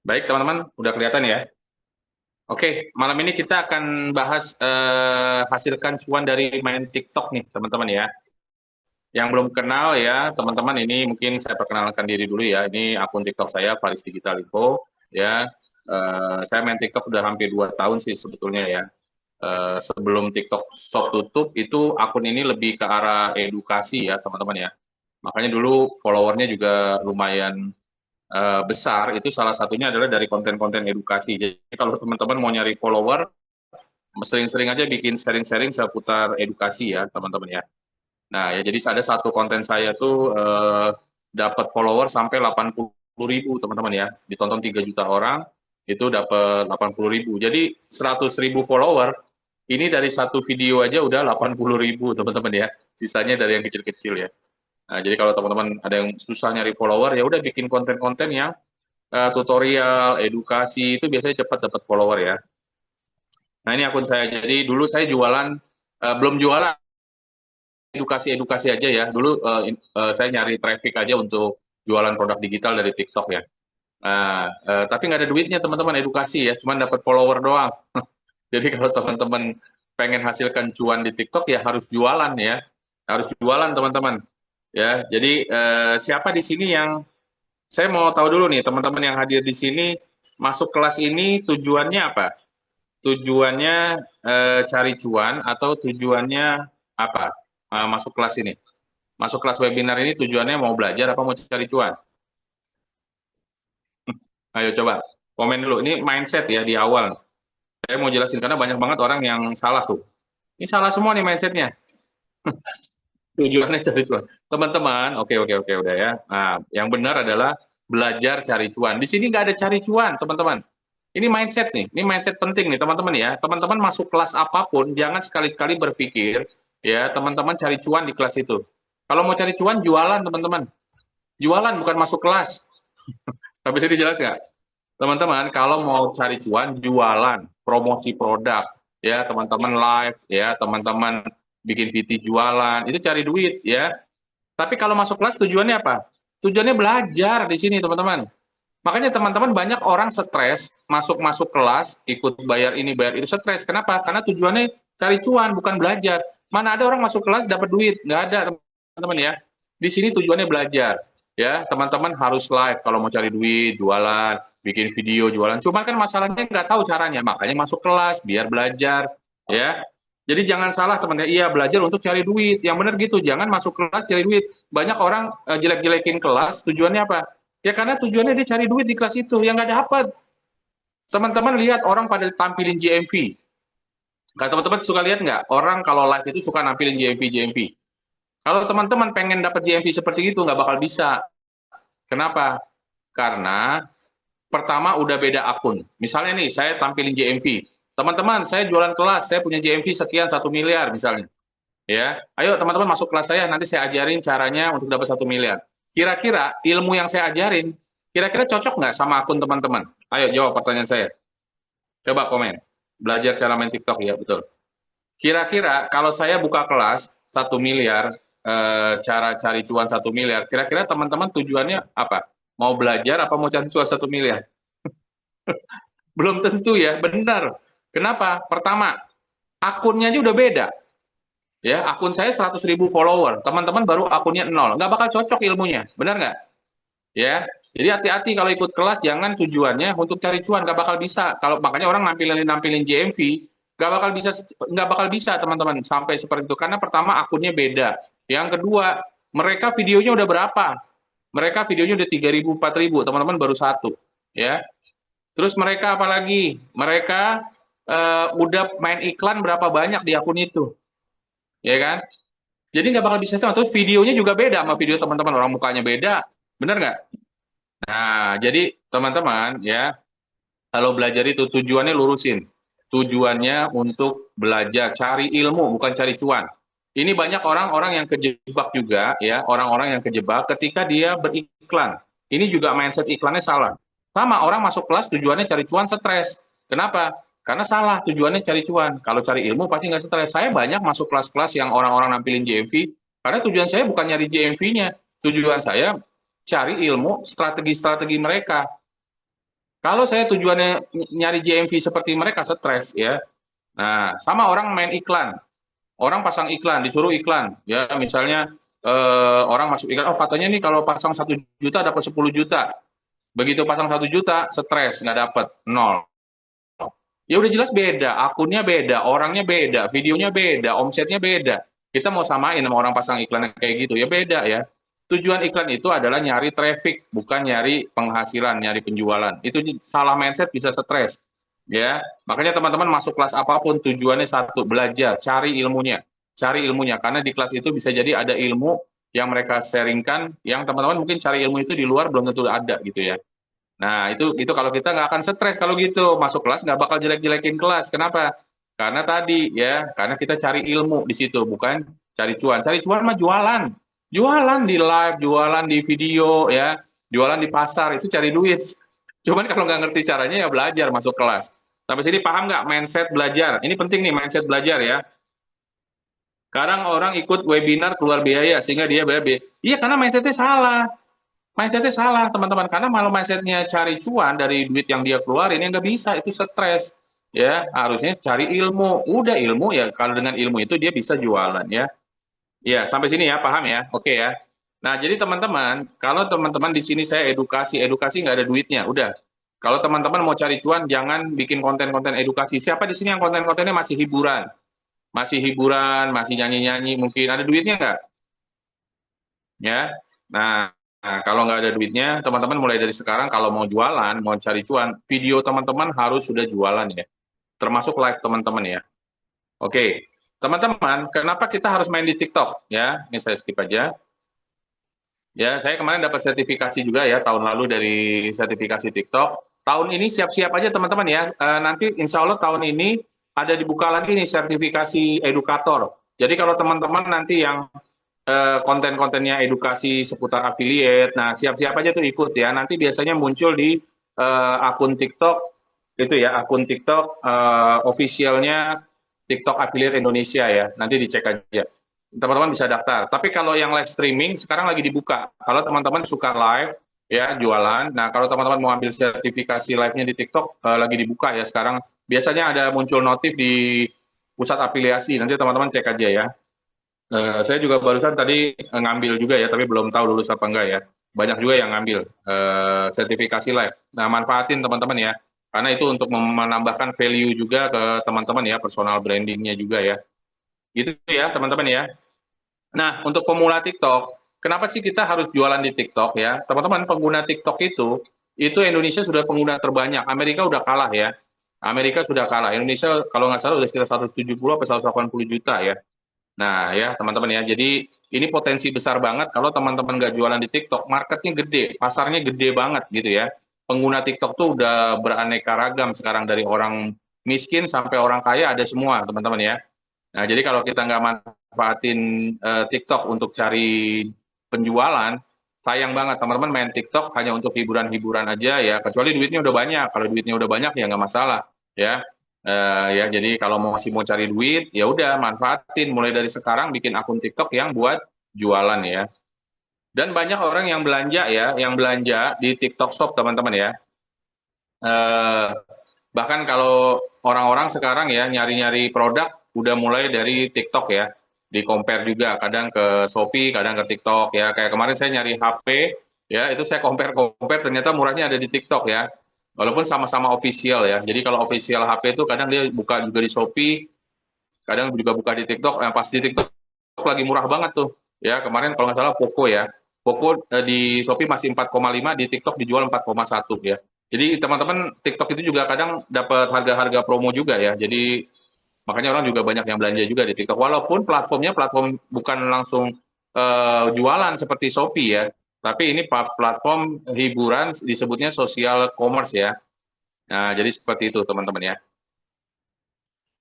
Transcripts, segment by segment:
Baik, teman-teman, udah kelihatan ya? Oke, malam ini kita akan bahas hasilkan cuan dari main TikTok nih, teman-teman ya. Yang belum kenal ya, teman-teman, ini mungkin saya perkenalkan diri dulu ya. Ini akun TikTok saya, Faris Digital Info. Ya, saya main TikTok udah hampir 2 tahun sih sebetulnya ya. Sebelum TikTok Shop tutup, itu akun ini lebih ke arah edukasi ya, teman-teman ya. Makanya dulu followernya juga lumayan besar, itu salah satunya adalah dari konten-konten edukasi. Jadi kalau teman-teman mau nyari follower, sering-sering aja bikin sharing-sharing seputar edukasi ya, teman-teman ya. Nah, ya jadi ada satu konten saya tuh dapat follower sampai 80.000, teman-teman ya. Ditonton 3 juta orang, itu dapat 80.000. Jadi 100.000 follower, ini dari satu video aja udah 80.000, teman-teman ya. Sisanya dari yang kecil-kecil ya. Nah, jadi kalau teman-teman ada yang susah nyari follower, ya udah bikin konten-konten yang tutorial, edukasi, itu biasanya cepat dapat follower ya. Nah, ini akun saya. Jadi dulu saya jualan, belum jualan, edukasi-edukasi aja ya. Dulu saya nyari traffic aja untuk jualan produk digital dari TikTok ya. Nah, tapi nggak ada duitnya teman-teman edukasi ya, cuma dapat follower doang. Jadi kalau teman-teman pengen hasilkan cuan di TikTok ya harus jualan ya, harus jualan teman-teman. Ya, jadi siapa di sini yang saya mau tahu dulu nih teman-teman yang hadir di sini masuk kelas ini tujuannya apa? Tujuannya cari cuan atau tujuannya apa? Masuk kelas ini. Masuk kelas webinar ini tujuannya mau belajar apa mau cari cuan? Ayo coba komen dulu. Ini mindset ya di awal. Saya mau jelasin karena banyak banget orang yang salah tuh. Ini salah semua nih mindsetnya. Tujuannya cari cuan. Teman-teman, oke oke oke udah ya. Nah, yang benar adalah belajar cari cuan. Di sini nggak ada cari cuan, teman-teman. Ini mindset nih, ini mindset penting nih teman-teman ya. Teman-teman masuk kelas apapun, jangan sekali-sekali berpikir ya teman-teman cari cuan di kelas itu. Kalau mau cari cuan, jualan teman-teman. Jualan bukan masuk kelas. Tapi bisa dijelas nggak? Teman-teman, kalau mau cari cuan, jualan, promosi produk, ya teman-teman live, ya teman-teman bikin VT jualan, itu cari duit ya. Tapi kalau masuk kelas tujuannya apa? Tujuannya belajar di sini teman-teman. Makanya teman-teman banyak orang stres masuk-masuk kelas, ikut bayar ini, bayar itu stres. Kenapa? Karena tujuannya cari cuan, bukan belajar. Mana ada orang masuk kelas dapat duit? Nggak ada, teman-teman ya. Di sini tujuannya belajar. Ya, teman-teman harus live kalau mau cari duit, jualan, bikin video, jualan. Cuman kan masalahnya nggak tahu caranya, makanya masuk kelas biar belajar. Ya, jadi jangan salah teman-teman. Iya belajar untuk cari duit. Yang benar gitu. Jangan masuk kelas cari duit. Banyak orang jelek-jelekin kelas. Tujuannya apa? Ya karena tujuannya dia cari duit di kelas itu, yang nggak dapat. Teman-teman lihat orang pada tampilin GMV. Kalau teman-teman suka lihat nggak? Orang kalau live itu suka nampilin GMV, GMV. Kalau teman-teman pengen dapat GMV seperti itu, nggak bakal bisa. Kenapa? Karena pertama udah beda akun. Misalnya nih, saya tampilin GMV. Teman-teman, saya jualan kelas, saya punya GMV sekian 1 miliar misalnya. Ya, ayo teman-teman masuk kelas saya, nanti saya ajarin caranya untuk dapat 1 miliar. Kira-kira ilmu yang saya ajarin, kira-kira cocok nggak sama akun teman-teman? Ayo jawab pertanyaan saya. Coba komen. Belajar cara main TikTok ya, betul. Kira-kira kalau saya buka kelas 1 miliar, cara cari cuan 1 miliar, kira-kira teman-teman tujuannya apa? Mau belajar apa mau cari cuan 1 miliar? Belum tentu ya, benar. Kenapa? Pertama, akunnya aja udah beda. Ya, akun saya 100.000 follower, teman-teman baru akunnya 0, nggak bakal cocok ilmunya, benar nggak? Ya, jadi hati-hati kalau ikut kelas, jangan tujuannya untuk cari cuan, nggak bakal bisa. Kalau makanya orang nampilin GMV, nggak bakal bisa teman-teman sampai seperti itu, karena pertama akunnya beda. Yang kedua, mereka videonya udah berapa? Mereka videonya udah 3.000, 4.000, teman-teman baru satu, ya. Terus mereka apalagi? Mereka udah main iklan berapa banyak di akun itu, ya kan? Jadi nggak bakal bisa sama. Terus videonya juga beda sama video teman-teman, orang mukanya beda, bener nggak? Nah, jadi teman-teman ya, kalau belajar itu tujuannya lurusin. Tujuannya untuk belajar, cari ilmu, bukan cari cuan. Ini banyak orang-orang yang kejebak juga ya, orang-orang yang kejebak ketika dia beriklan. Ini juga mindset iklannya salah. Sama orang masuk kelas tujuannya cari cuan, stres. Kenapa? Karena salah, tujuannya cari cuan. Kalau cari ilmu pasti nggak stres. Saya banyak masuk kelas-kelas yang orang-orang nampilin JMV, karena tujuan saya bukan nyari JMV-nya. Tujuan saya cari ilmu, strategi-strategi mereka. Kalau saya tujuannya nyari JMV seperti mereka, stres ya. Nah, sama orang main iklan. Orang pasang iklan, disuruh iklan. Ya, misalnya orang masuk iklan, oh katanya nih kalau pasang 1 juta dapat 10 juta. Begitu pasang 1 juta, stres, nggak dapat, nol. Ya udah jelas beda, akunnya beda, orangnya beda, videonya beda, omsetnya beda. Kita mau samain sama orang pasang iklan kayak gitu, ya beda ya. Tujuan iklan itu adalah nyari traffic, bukan nyari penghasilan, nyari penjualan. Itu salah mindset bisa stres. Ya, makanya teman-teman masuk kelas apapun tujuannya satu, belajar, cari ilmunya. Cari ilmunya, karena di kelas itu bisa jadi ada ilmu yang mereka sharingkan, yang teman-teman mungkin cari ilmu itu di luar belum tentu ada gitu ya. Nah, itu kalau kita nggak akan stres kalau gitu. Masuk kelas nggak bakal jelek-jelekin kelas. Kenapa? Karena tadi ya, karena kita cari ilmu di situ, bukan cari cuan. Cari cuan mah jualan. Jualan di live, jualan di video ya, jualan di pasar, itu cari duit. Cuman kalau nggak ngerti caranya ya belajar masuk kelas. Sampai sini paham nggak mindset belajar? Ini penting nih mindset belajar ya. Sekarang orang ikut webinar keluar biaya sehingga dia bayar biaya. Iya, karena mindsetnya salah. Mindsetnya salah, teman-teman. Karena malah mindsetnya cari cuan dari duit yang dia keluarin, ya nggak bisa, itu stres. Ya, harusnya cari ilmu. Udah ilmu ya, kalau dengan ilmu itu dia bisa jualan ya. Ya, sampai sini ya, paham ya? Oke ya. Nah, jadi teman-teman, kalau teman-teman di sini saya edukasi, edukasi nggak ada duitnya, udah. Kalau teman-teman mau cari cuan, jangan bikin konten-konten edukasi. Siapa di sini yang konten-kontennya masih hiburan? Masih hiburan, masih nyanyi-nyanyi, mungkin ada duitnya nggak? Ya. Nah, kalau nggak ada duitnya, teman-teman mulai dari sekarang kalau mau jualan, mau cari cuan, video teman-teman harus sudah jualan ya, termasuk live teman-teman ya. Oke, teman-teman, kenapa kita harus main di TikTok ya? Ini saya skip aja. Ya, saya kemarin dapat sertifikasi juga ya tahun lalu dari sertifikasi TikTok. Tahun ini siap-siap aja teman-teman ya. Nanti insya Allah tahun ini ada dibuka lagi nih sertifikasi edukator. Jadi kalau teman-teman nanti yang konten-kontennya edukasi seputar affiliate. Nah, siap-siap aja tuh ikut ya. Nanti biasanya muncul di akun TikTok itu ya, akun TikTok officialnya TikTok Affiliate Indonesia ya. Nanti dicek aja. Teman-teman bisa daftar. Tapi kalau yang live streaming sekarang lagi dibuka. Kalau teman-teman suka live ya jualan. Nah, kalau teman-teman mau ambil sertifikasi live-nya di TikTok lagi dibuka ya sekarang. Biasanya ada muncul notif di pusat afiliasi. Nanti teman-teman cek aja ya. Saya juga barusan tadi ngambil juga ya, tapi belum tahu lulus apa enggak ya. Banyak juga yang ngambil sertifikasi live. Nah, manfaatin teman-teman ya, karena itu untuk menambahkan value juga ke teman-teman ya, personal brandingnya juga ya. Gitu ya teman-teman ya. Nah, untuk pemula TikTok, kenapa sih kita harus jualan di TikTok ya? Teman-teman, pengguna TikTok itu Indonesia sudah pengguna terbanyak. Amerika udah kalah ya. Amerika sudah kalah. Indonesia kalau nggak salah udah sekitar 170 atau 180 juta ya. Nah, ya teman-teman ya, jadi ini potensi besar banget kalau teman-teman nggak jualan di TikTok, marketnya gede, pasarnya gede banget gitu ya. Pengguna TikTok tuh udah beraneka ragam sekarang dari orang miskin sampai orang kaya ada semua teman-teman ya. Nah, jadi kalau kita nggak manfaatin TikTok untuk cari penjualan, sayang banget teman-teman main TikTok hanya untuk hiburan-hiburan aja ya, kecuali duitnya udah banyak. Kalau duitnya udah banyak ya nggak masalah ya. Ya, jadi kalau masih mau cari duit, ya udah manfaatin mulai dari sekarang bikin akun TikTok yang buat jualan ya. Dan banyak orang yang belanja ya, yang belanja di TikTok Shop teman-teman ya. Eh, Bahkan kalau orang-orang sekarang ya nyari-nyari produk udah mulai dari TikTok ya. Di compare juga kadang ke Shopee, kadang ke TikTok ya. Kayak kemarin saya nyari HP ya, itu saya compare ternyata murahnya ada di TikTok ya. Walaupun sama-sama official ya. Jadi kalau official HP itu kadang dia buka juga di Shopee, kadang juga buka di TikTok. Pas di TikTok lagi murah banget tuh. Ya, kemarin kalau nggak salah Poco ya. Poco di Shopee masih 4,5, di TikTok dijual 4,1 ya. Jadi teman-teman TikTok itu juga kadang dapat harga-harga promo juga ya. Jadi makanya orang juga banyak yang belanja juga di TikTok. Walaupun platformnya platform bukan langsung jualan seperti Shopee ya. Tapi ini platform hiburan disebutnya social commerce ya. Nah, jadi seperti itu teman-teman ya.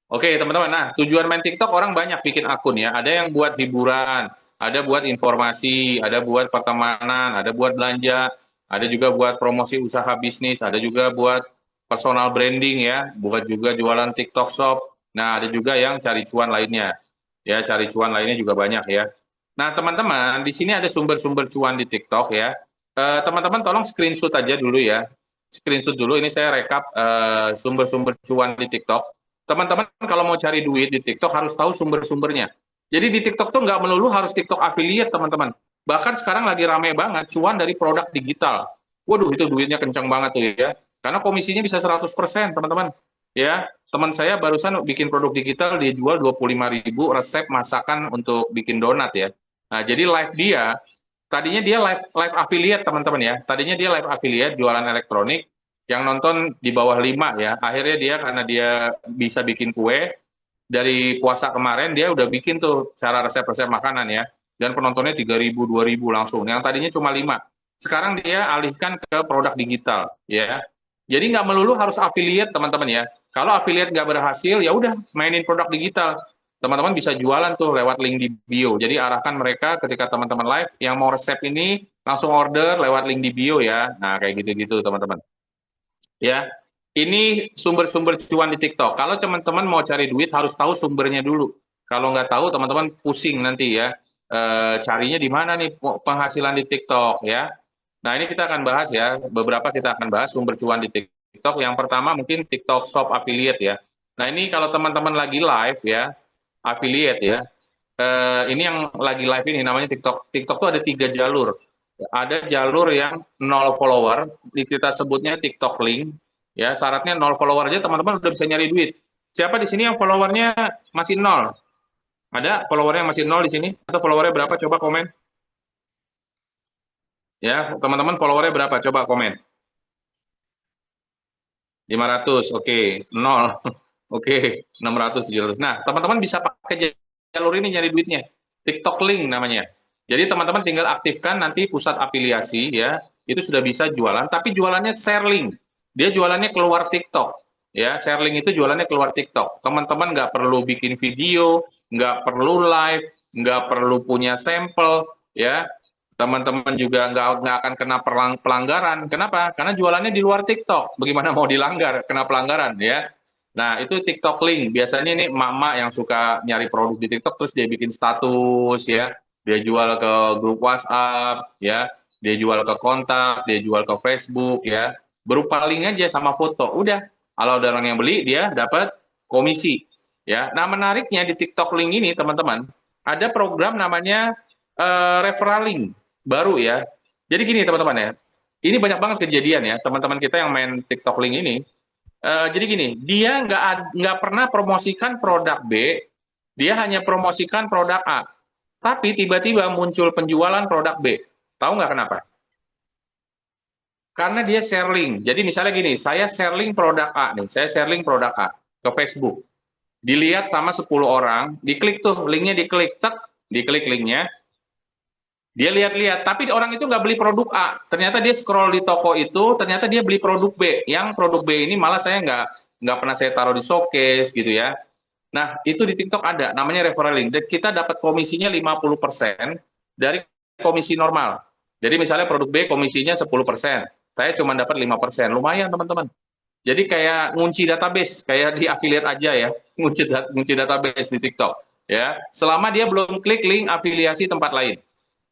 Oke, teman-teman. Nah, tujuan main TikTok orang banyak bikin akun ya. Ada yang buat hiburan, ada buat informasi, ada buat pertemanan, ada buat belanja, ada juga buat promosi usaha bisnis, ada juga buat personal branding ya, buat juga jualan TikTok Shop. Nah, ada juga yang cari cuan lainnya. Ya, cari cuan lainnya juga banyak ya. Nah, teman-teman, di sini ada sumber-sumber cuan di TikTok ya. Teman-teman tolong screenshot aja dulu ya. screenshot dulu. Ini saya rekap sumber-sumber cuan di TikTok. Teman-teman kalau mau cari duit di TikTok harus tahu sumber-sumbernya. Jadi di TikTok tuh nggak melulu harus TikTok affiliate, teman-teman. Bahkan sekarang lagi rame banget cuan dari produk digital. Waduh, itu duitnya kencang banget tuh ya. Karena komisinya bisa 100%, teman-teman. Ya, teman saya barusan bikin produk digital, dia jual 25.000 resep masakan untuk bikin donat ya. Nah, jadi live dia, tadinya dia live live affiliate, teman-teman ya. Tadinya dia live affiliate jualan elektronik, yang nonton di bawah 5 ya. Akhirnya dia karena dia bisa bikin kue, dari puasa kemarin dia udah bikin tuh cara resep-resep makanan ya. Dan penontonnya 3.000, 2.000 langsung. Yang tadinya cuma 5. Sekarang dia alihkan ke produk digital ya. Jadi nggak melulu harus affiliate, teman-teman ya. Kalau affiliate nggak berhasil, ya udah mainin produk digital. Teman-teman bisa jualan tuh lewat link di bio. Jadi arahkan mereka ketika teman-teman live yang mau resep ini langsung order lewat link di bio ya. Nah, kayak gitu-gitu teman-teman. Ya, ini sumber-sumber cuan di TikTok. Kalau teman-teman mau cari duit harus tahu sumbernya dulu. Kalau nggak tahu teman-teman pusing nanti ya. Carinya di mana nih penghasilan di TikTok ya. Nah, ini kita akan bahas ya. Beberapa kita akan bahas sumber cuan di TikTok. Yang pertama mungkin TikTok Shop Affiliate ya. Nah, ini kalau teman-teman lagi live ya, affiliate ya. Ini yang lagi live ini namanya TikTok. TikTok tuh ada 3 jalur. Ada jalur yang 0 follower, kita sebutnya TikTok link. Ya, syaratnya 0 follower aja teman-teman udah bisa nyari duit. Siapa di sini yang followernya masih 0? Ada followernya masih 0 di sini? Atau followernya berapa? Coba komen. Ya, teman-teman followernya berapa? Coba komen. 500, oke. 0, oke. 600, 700. Nah, teman-teman bisa pakai jalur ini nyari duitnya. TikTok link namanya. Jadi teman-teman tinggal aktifkan nanti pusat afiliasi ya, itu sudah bisa jualan, tapi jualannya share link. Dia jualannya keluar TikTok. Ya, share link itu jualannya keluar TikTok. Teman-teman nggak perlu bikin video, nggak perlu live, nggak perlu punya sampel, ya. Teman-teman juga nggak akan kena pelanggaran. Kenapa? Karena jualannya di luar TikTok. Bagaimana mau dilanggar, kena pelanggaran ya. Nah, itu TikTok link. Biasanya ini emak-emak yang suka nyari produk di TikTok, terus dia bikin status ya. Dia jual ke grup WhatsApp ya. Dia jual ke kontak, dia jual ke Facebook ya. Berupa link aja sama foto. Udah. Kalau ada orang yang beli, dia dapat komisi. Ya. Nah, menariknya di TikTok link ini, teman-teman, ada program namanya referral link baru ya. Jadi gini teman-teman ya, ini banyak banget kejadian ya teman-teman kita yang main TikTok link ini. Jadi gini, dia nggak pernah promosikan produk B, dia hanya promosikan produk A. Tapi tiba-tiba muncul penjualan produk B. Tahu nggak kenapa? Karena dia share link. Jadi misalnya gini, saya share link produk A nih, saya share link produk A ke Facebook. Dilihat sama 10 orang, diklik tuh linknya, diklik, tek, diklik linknya, dia lihat-lihat, tapi orang itu nggak beli produk A. Ternyata dia scroll di toko itu, ternyata dia beli produk B. Yang produk B ini malah saya nggak pernah saya taruh di showcase gitu ya. Nah, itu di TikTok ada, namanya referral link. Dan kita dapat komisinya 50% dari komisi normal. Jadi misalnya produk B komisinya 10%, saya cuma dapat 5%. Lumayan, teman-teman. Jadi kayak ngunci database, kayak di affiliate aja ya, ngunci database di TikTok. Ya, selama dia belum klik link afiliasi tempat lain.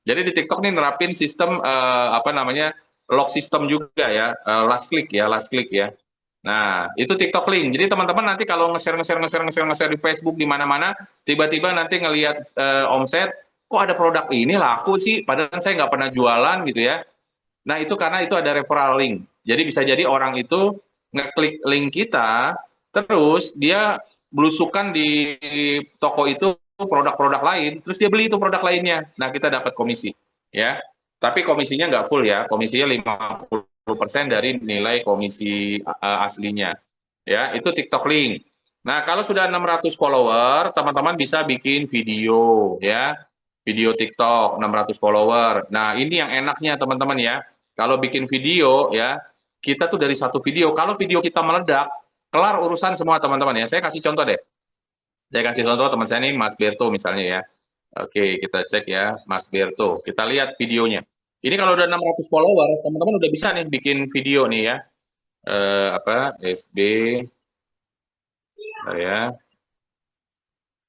Jadi di TikTok nih nerapin sistem apa namanya lock system juga ya, last click ya. Nah, itu TikTok link. Jadi teman-teman nanti kalau nge-share di Facebook di mana-mana, tiba-tiba nanti ngelihat omset, kok ada produk ini laku sih, padahal saya nggak pernah jualan gitu ya. Nah, itu karena itu ada referral link. Jadi bisa jadi orang itu ngeklik link kita, terus dia belusukan di toko itu produk-produk lain, terus dia beli itu produk lainnya. Nah, kita dapat komisi, ya. Tapi komisinya nggak full ya, komisinya 50% dari nilai komisi aslinya. Ya, itu TikTok link. Nah, kalau sudah 600 follower, teman-teman bisa bikin video, ya. Video TikTok 600 follower. Nah, ini yang enaknya teman-teman ya. Kalau bikin video ya, kita tuh dari satu video, kalau video kita meledak, kelar urusan semua teman-teman ya. Saya kasih contoh deh. Saya kasih contoh teman saya ini Mas Berto misalnya ya. Oke, kita cek ya Mas Berto. Kita lihat videonya. Ini kalau udah 600 follower, teman-teman udah bisa nih bikin video nih ya. Apa? SB ya.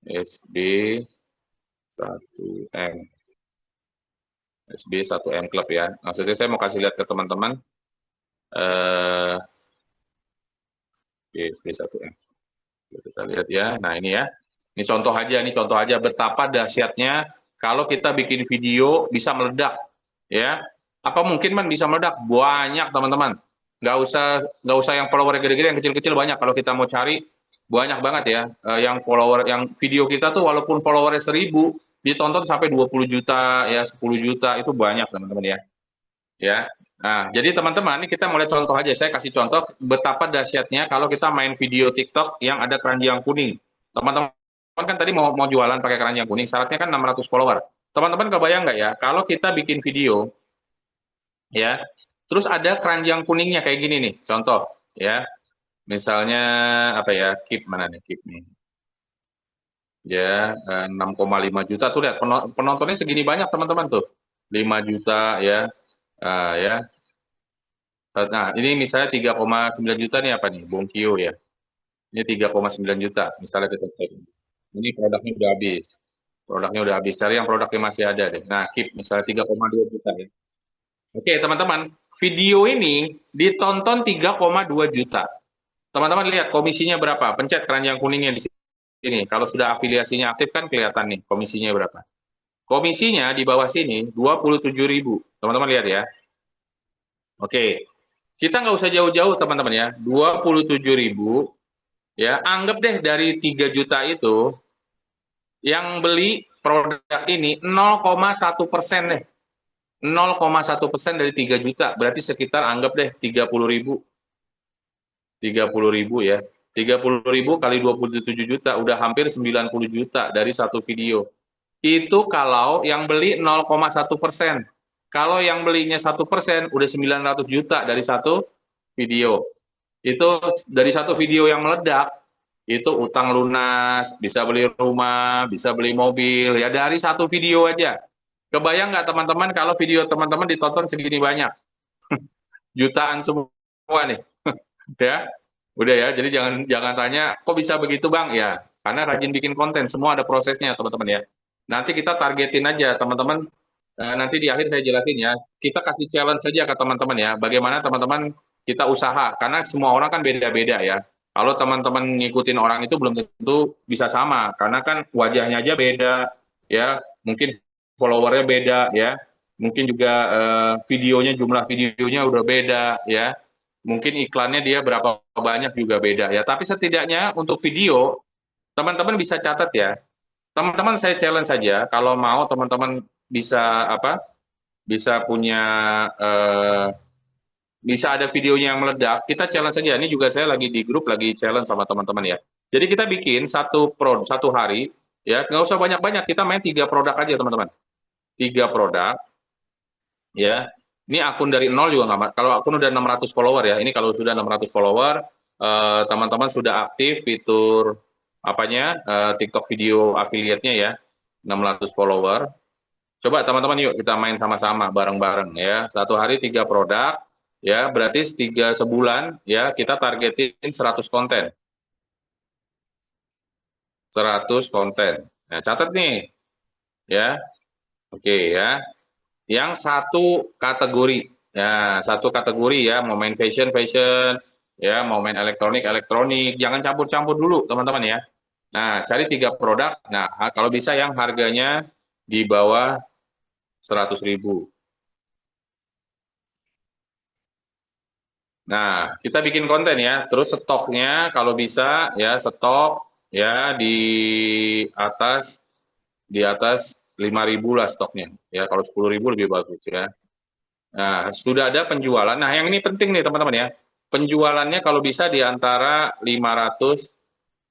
SB 1M. SB 1M Club ya. Maksudnya saya mau kasih lihat ke teman-teman. SP1M. Kita lihat ya. Nah, ini ya. Ini contoh aja betapa dahsyatnya kalau kita bikin video bisa meledak, ya. Apa mungkin man bisa meledak? Banyak, teman-teman. Nggak usah yang follower gede-gede, yang kecil-kecil banyak. Kalau kita mau cari banyak banget ya, yang follower, yang video kita tuh walaupun followernya 1000, ditonton sampai 20 juta, ya 10 juta, itu banyak, teman-teman ya. Ya. Nah, jadi teman-teman, ini kita mulai contoh aja. Saya kasih contoh betapa dahsyatnya kalau kita main video TikTok yang ada keranjang kuning. Teman-teman kan tadi mau jualan pakai keranjang kuning, syaratnya kan 600 follower. Teman-teman kebayang nggak ya, kalau kita bikin video, ya, terus ada keranjang kuningnya kayak gini nih, contoh, ya. Misalnya, apa ya, keep mana nih, keep nih. Ya, 6,5 juta, tuh lihat, penontonnya segini banyak teman-teman tuh. 5 juta, ya, ya. Nah, ini misalnya 3,9 juta nih apa nih? Bonkio ya. Ini 3,9 juta. Misalnya kita cek. Ini produknya udah habis. Produknya udah habis. Cari yang produknya masih ada deh. Nah, keep misalnya 3,2 juta ya. Oke, teman-teman. Video ini ditonton 3,2 juta. Teman-teman lihat komisinya berapa? Pencet keranjang kuningnya di sini. Kalau sudah afiliasinya aktif kan kelihatan nih komisinya berapa. Komisinya di bawah sini 27.000. Teman-teman lihat ya. Oke, kita nggak usah jauh-jauh teman-teman ya, 27.000, ya, anggap deh dari 3 juta itu, yang beli produk ini 0,1% deh, 0,1% dari 3 juta, berarti sekitar anggap deh 30.000, 30.000 ya, 30.000 kali 27 juta, udah hampir 90 juta dari satu video. Itu kalau yang beli 0,1%. Kalau yang belinya 1%, udah 900 juta dari satu video. Itu dari satu video yang meledak, itu utang lunas, bisa beli rumah, bisa beli mobil, ya dari satu video aja. Kebayang nggak teman-teman kalau video teman-teman ditonton segini banyak? Jutaan semua nih. Ya, udah ya, jadi jangan jangan tanya, kok bisa begitu Bang? Ya, karena rajin bikin konten, semua ada prosesnya teman-teman ya. Nanti kita targetin aja teman-teman, nanti di akhir saya jelasin ya, kita kasih challenge saja ke teman-teman ya, bagaimana teman-teman kita usaha, karena semua orang kan beda-beda ya. Kalau teman-teman ngikutin orang itu belum tentu bisa sama, karena kan wajahnya aja beda, ya, mungkin followernya beda ya, mungkin juga videonya, jumlah videonya udah beda ya, mungkin iklannya dia berapa banyak juga beda ya. Tapi setidaknya untuk video, teman-teman bisa catat ya. Teman-teman saya challenge saja, kalau mau teman-teman bisa apa? Bisa punya bisa ada videonya yang meledak, kita challenge saja. Ini juga saya lagi di grup lagi challenge sama teman-teman ya. Jadi kita bikin satu hari ya, nggak usah banyak-banyak, kita main 3 produk aja teman-teman. 3 produk ya. Ini akun dari nol juga nggak, kalau akun udah 600 follower ya, ini kalau sudah 600 follower, teman-teman sudah aktif fitur apanya, TikTok video affiliate-nya ya, 600 follower. Coba teman-teman yuk kita main sama-sama bareng-bareng ya. Satu hari 3 produk, ya berarti 3 sebulan ya kita targetin 100 konten. 100 konten. Nah, catat nih ya. Oke ya. Yang satu kategori. Ya, satu kategori ya, mau main fashion, fashion, ya, mau main elektronik, elektronik. Jangan campur-campur dulu, teman-teman ya. Nah, cari 3 produk. Nah, kalau bisa yang harganya di bawah 100.000. Nah, kita bikin konten ya. Terus stoknya kalau bisa ya stok ya di atas 5.000 lah stoknya. Ya, kalau 10.000 lebih bagus ya. Nah, sudah ada penjualan. Nah, yang ini penting nih teman-teman ya. Penjualannya kalau bisa di antara 500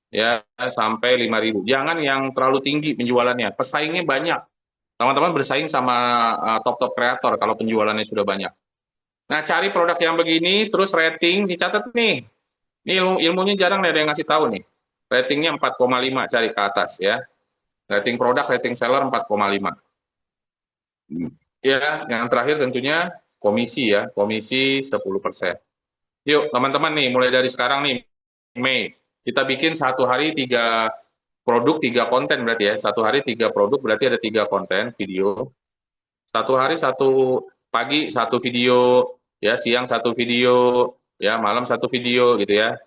ya sampai 5.000. Jangan yang terlalu tinggi penjualannya. Pesaingnya banyak. Teman-teman bersaing sama top-top kreator kalau penjualannya sudah banyak. Nah, cari produk yang begini, terus rating, dicatat nih. Ini ilmunya jarang ada yang ngasih tahu nih. Ratingnya 4,5, cari ke atas ya. Rating produk, rating seller 4,5. Ya, yang terakhir tentunya komisi ya, komisi 10%. Yuk, teman-teman nih, mulai dari sekarang nih, Mei, kita bikin satu hari 3 produk, 3 konten berarti ya. Satu hari 3 produk, berarti ada 3 konten video. Satu hari pagi satu video, ya siang satu video, ya malam satu video gitu ya.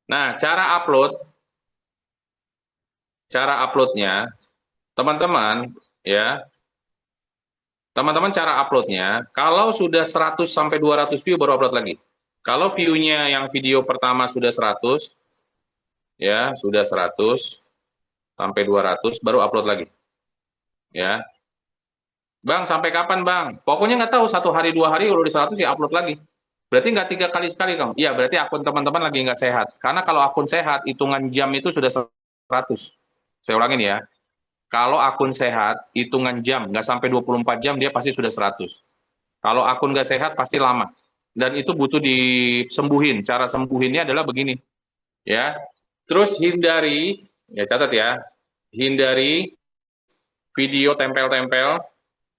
Nah, cara uploadnya, teman-teman, ya, teman-teman cara uploadnya, kalau sudah 100 sampai 200 view baru upload lagi. Kalau view-nya yang video pertama sudah 100, ya, sudah 100 sampai 200 baru upload lagi, ya. Bang, sampai kapan bang? Pokoknya nggak tahu, 1 hari 2 hari udah di 100 ya upload lagi. Berarti nggak 3 kali sekali kamu? Iya, berarti akun teman-teman lagi nggak sehat. Karena kalau akun sehat, hitungan jam itu sudah 100. Saya ulangin ya. Kalau akun sehat, hitungan jam, nggak sampai 24 jam, dia pasti sudah 100. Kalau akun nggak sehat, pasti lama. Dan itu butuh disembuhin. Cara sembuhinnya adalah begini, ya. Terus hindari, ya catat ya, hindari video tempel-tempel,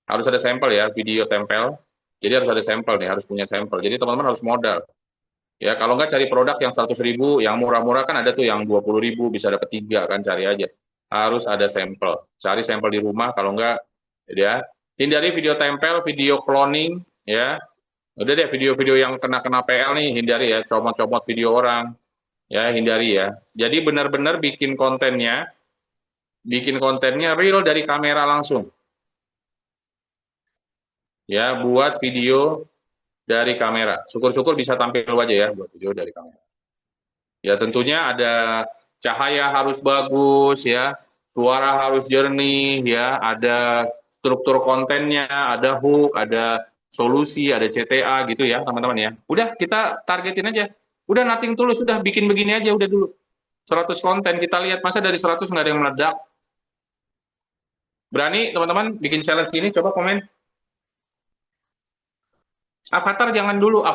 harus ada sampel ya, video tempel. Jadi harus ada sampel nih, harus punya sampel. Jadi teman-teman harus modal. Ya, kalau nggak cari produk yang 100.000, yang murah-murah kan ada tuh yang 20.000 bisa dapat 3 kan, cari aja. Harus ada sampel. Cari sampel di rumah, kalau nggak, ya. Hindari video tempel, video cloning, ya. Udah deh, video-video yang kena-kena PL nih, hindari ya, comot-comot video orang, ya, hindari ya. Jadi benar-benar bikin kontennya real dari kamera langsung. Ya, buat video dari kamera. Syukur-syukur bisa tampil wajah ya, buat video dari kamera. Ya tentunya ada cahaya harus bagus ya, suara harus jernih ya, ada struktur kontennya, ada hook, ada solusi, ada CTA gitu ya teman-teman ya. Udah kita targetin aja. Udah nothing tulus, sudah bikin begini aja udah dulu. 100 konten kita lihat, masa dari 100 nggak ada yang meledak. Berani teman-teman bikin challenge gini, coba komen. Avatar jangan dulu,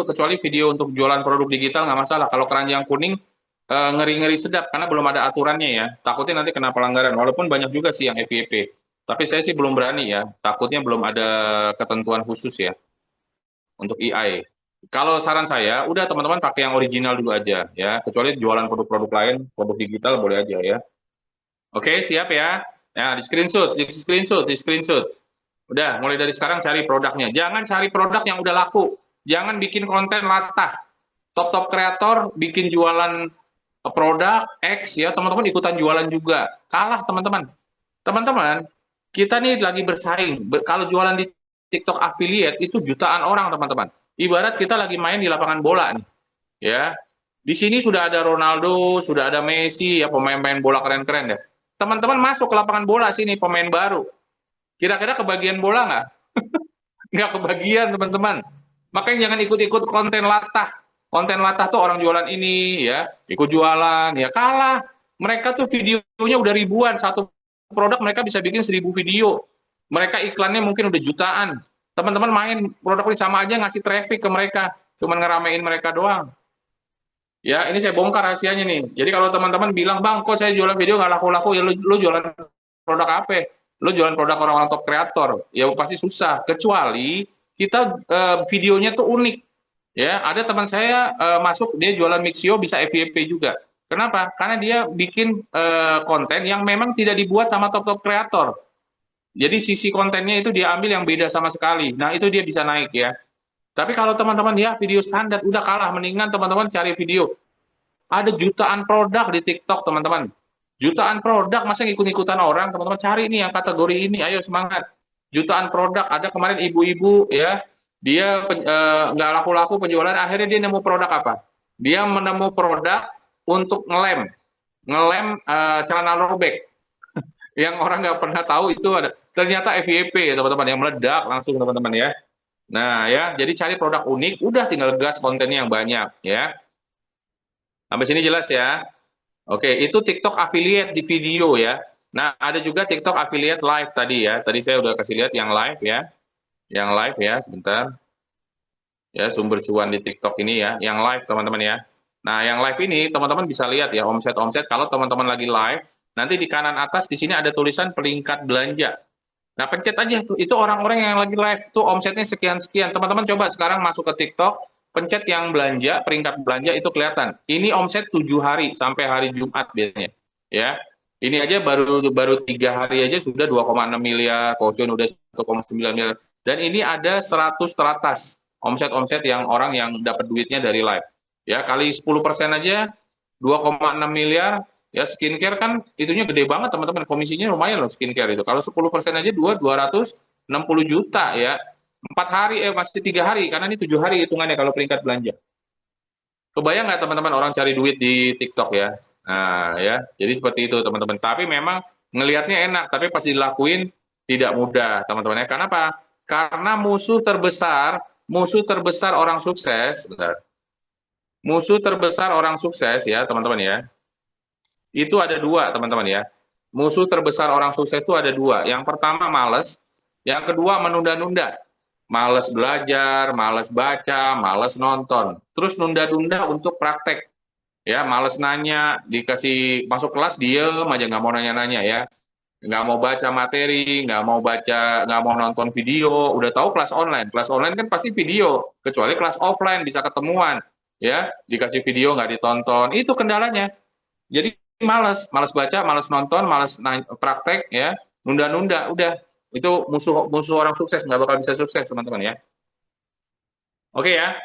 kecuali video untuk jualan produk digital nggak masalah. Kalau keranjang kuning ngeri-ngeri sedap karena belum ada aturannya ya. Takutnya nanti kena pelanggaran. Walaupun banyak juga sih yang FYP. Tapi saya sih belum berani ya. Takutnya belum ada ketentuan khusus ya untuk AI. Kalau saran saya, udah teman-teman pakai yang original dulu aja ya. Kecuali jualan produk-produk lain, produk digital boleh aja ya. Oke, siap ya. Nah, di screenshot. Udah, mulai dari sekarang cari produknya. Jangan cari produk yang udah laku. Jangan bikin konten latah. Top-top kreator bikin jualan produk X ya, teman-teman ikutan jualan juga. Kalah teman-teman. Teman-teman, kita nih lagi bersaing. Kalau jualan di TikTok affiliate itu jutaan orang, teman-teman. Ibarat kita lagi main di lapangan bola nih, ya. Di sini sudah ada Ronaldo, sudah ada Messi, ya pemain-pemain bola keren-keren ya. Teman-teman masuk ke lapangan bola sini, pemain baru. Kira-kira kebagian bola nggak? Nggak kebagian, teman-teman. Makanya jangan ikut-ikut konten latah. Konten latah tuh orang jualan ini, ya, ikut jualan, ya kalah. Mereka tuh videonya udah ribuan, satu produk mereka bisa bikin 1.000 video. Mereka iklannya mungkin udah jutaan. Teman-teman main produk ini sama aja ngasih traffic ke mereka, cuman ngeramein mereka doang. Ya, ini saya bongkar rahasianya nih. Jadi kalau teman-teman bilang, bang, kok saya jualan video nggak laku-laku, ya lu jualan produk apa? Lu jualan produk orang-orang top kreator, ya pasti susah. Kecuali kita videonya tuh unik. Ya, ada teman saya masuk, dia jualan Mixio bisa FYP juga. Kenapa? Karena dia bikin konten yang memang tidak dibuat sama top-top kreator. Jadi sisi kontennya itu dia ambil yang beda sama sekali. Nah, itu dia bisa naik ya. Tapi kalau teman-teman ya video standar udah kalah, mendingan teman-teman cari video. Ada jutaan produk di TikTok, teman-teman. Jutaan produk, masa ngikut-ngikutan orang, teman-teman cari nih yang kategori ini, ayo semangat. Jutaan produk, ada kemarin ibu-ibu ya, dia nggak laku-laku penjualan, akhirnya dia nemu produk apa? Dia menemu produk untuk ngelem celana robek, yang orang nggak pernah tahu itu ada. Ternyata FYP, teman-teman, yang meledak langsung, teman-teman ya. Nah ya, jadi cari produk unik, udah tinggal gas kontennya yang banyak ya. Sampai sini jelas ya. Oke, itu TikTok affiliate di video ya. Nah, ada juga TikTok affiliate live tadi ya. Tadi saya udah kasih lihat yang live ya. Yang live ya, sebentar. Ya, sumber cuan di TikTok ini ya. Yang live teman-teman ya. Nah, yang live ini teman-teman bisa lihat ya omset-omset. Kalau teman-teman lagi live, nanti di kanan atas di sini ada tulisan peringkat belanja. Nah, pencet aja tuh. Itu orang-orang yang lagi live tuh omsetnya sekian-sekian. Teman-teman coba sekarang masuk ke TikTok, pencet yang belanja, peringkat belanja itu kelihatan. Ini omset 7 hari sampai hari Jumat biasanya. Ya. Ini aja baru 3 hari aja sudah 2,6 miliar, Fortune udah 1,9 miliar. Dan ini ada 100 teratas omset-omset yang orang yang dapat duitnya dari live. Ya, kali 10% aja 2,6 miliar. Ya, skincare kan itunya gede banget teman-teman, komisinya lumayan loh skincare itu. Kalau 10% aja 260 juta ya. 4 hari, masih 3 hari, karena ini 7 hari hitungannya kalau peringkat belanja. Kebayang nggak teman-teman orang cari duit di TikTok ya? Nah ya, jadi seperti itu teman-teman. Tapi memang ngelihatnya enak, tapi pas dilakuin tidak mudah teman-teman ya. Kenapa? Karena musuh terbesar orang sukses, bentar. Musuh terbesar orang sukses ya teman-teman ya. Itu ada dua teman-teman ya. Musuh terbesar orang sukses itu ada dua. Yang pertama males, yang kedua menunda-nunda. Males belajar, males baca, males nonton. Terus nunda-nunda untuk praktek. Ya, males nanya, dikasih masuk kelas diem aja, nggak mau nanya-nanya ya. Nggak mau baca materi, nggak mau nonton video. Udah tahu kelas online. Kelas online kan pasti video. Kecuali kelas offline bisa ketemuan. Ya, dikasih video nggak ditonton. Itu kendalanya. Jadi malas baca, malas nonton, malas praktek ya, nunda-nunda, udah itu musuh musuh orang sukses, nggak bakal bisa sukses teman-teman ya. Oke ya.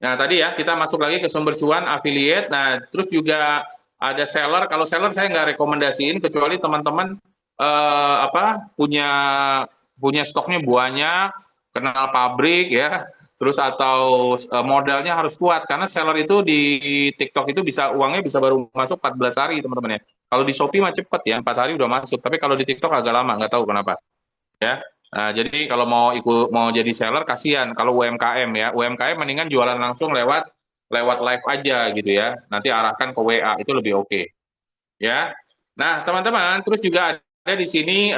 Nah tadi ya kita masuk lagi ke sumber cuan affiliate. Nah terus juga ada seller. Kalau seller saya nggak rekomendasiin kecuali teman-teman punya punya stoknya banyak, kenal pabrik ya, terus atau modalnya harus kuat karena seller itu di TikTok itu uangnya bisa baru masuk 14 hari teman-teman ya. Kalau di Shopee mah cepet ya, 4 hari udah masuk. Tapi kalau di TikTok agak lama, nggak tahu kenapa ya. Nah, jadi kalau mau jadi seller kasihan kalau UMKM ya. UMKM mendingan jualan langsung lewat lewat live aja gitu ya. Nanti arahkan ke WA itu lebih oke ya. Nah, teman-teman, terus juga ada di sini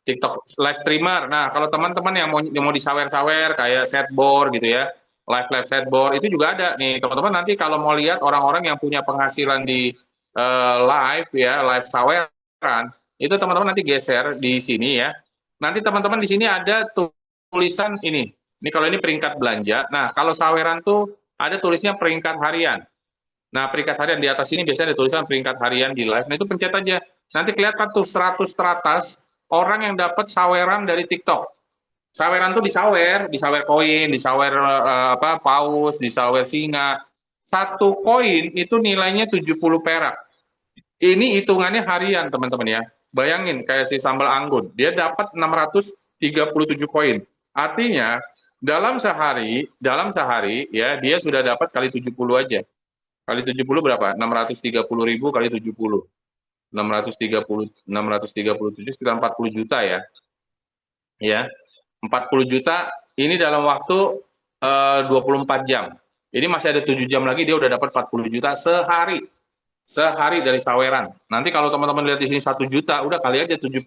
TikTok live streamer. Nah, kalau teman-teman yang mau disawer-sawer kayak setboard gitu ya, live setboard itu juga ada nih, teman-teman. Nanti kalau mau lihat orang-orang yang punya penghasilan di live ya, live saweran, itu teman-teman nanti geser di sini ya. Nanti teman-teman di sini ada tulisan ini. Ini kalau ini peringkat belanja. Nah, kalau saweran tuh ada tulisnya peringkat harian. Nah, peringkat harian di atas ini biasanya ada tulisan peringkat harian di live. Nah, itu pencet aja. Nanti kelihatan tuh 100 teratas orang yang dapat saweran dari TikTok. Saweran tuh disawer koin, disawer paus, disawer singa. Satu koin itu nilainya 70 perak. Ini hitungannya harian, teman-teman ya. Bayangin kayak si sambal anggun, dia dapat 637 koin. Artinya dalam sehari ya dia sudah dapat kali 70 aja. Kali 70 berapa? 630.000 kali 70. 637 sekitar 40 juta ya. Ya. 40 juta ini dalam waktu 24 jam. Ini masih ada 7 jam lagi dia udah dapat 40 juta sehari. Sehari dari saweran. Nanti kalau teman-teman lihat di sini 1 juta, udah kali aja 70.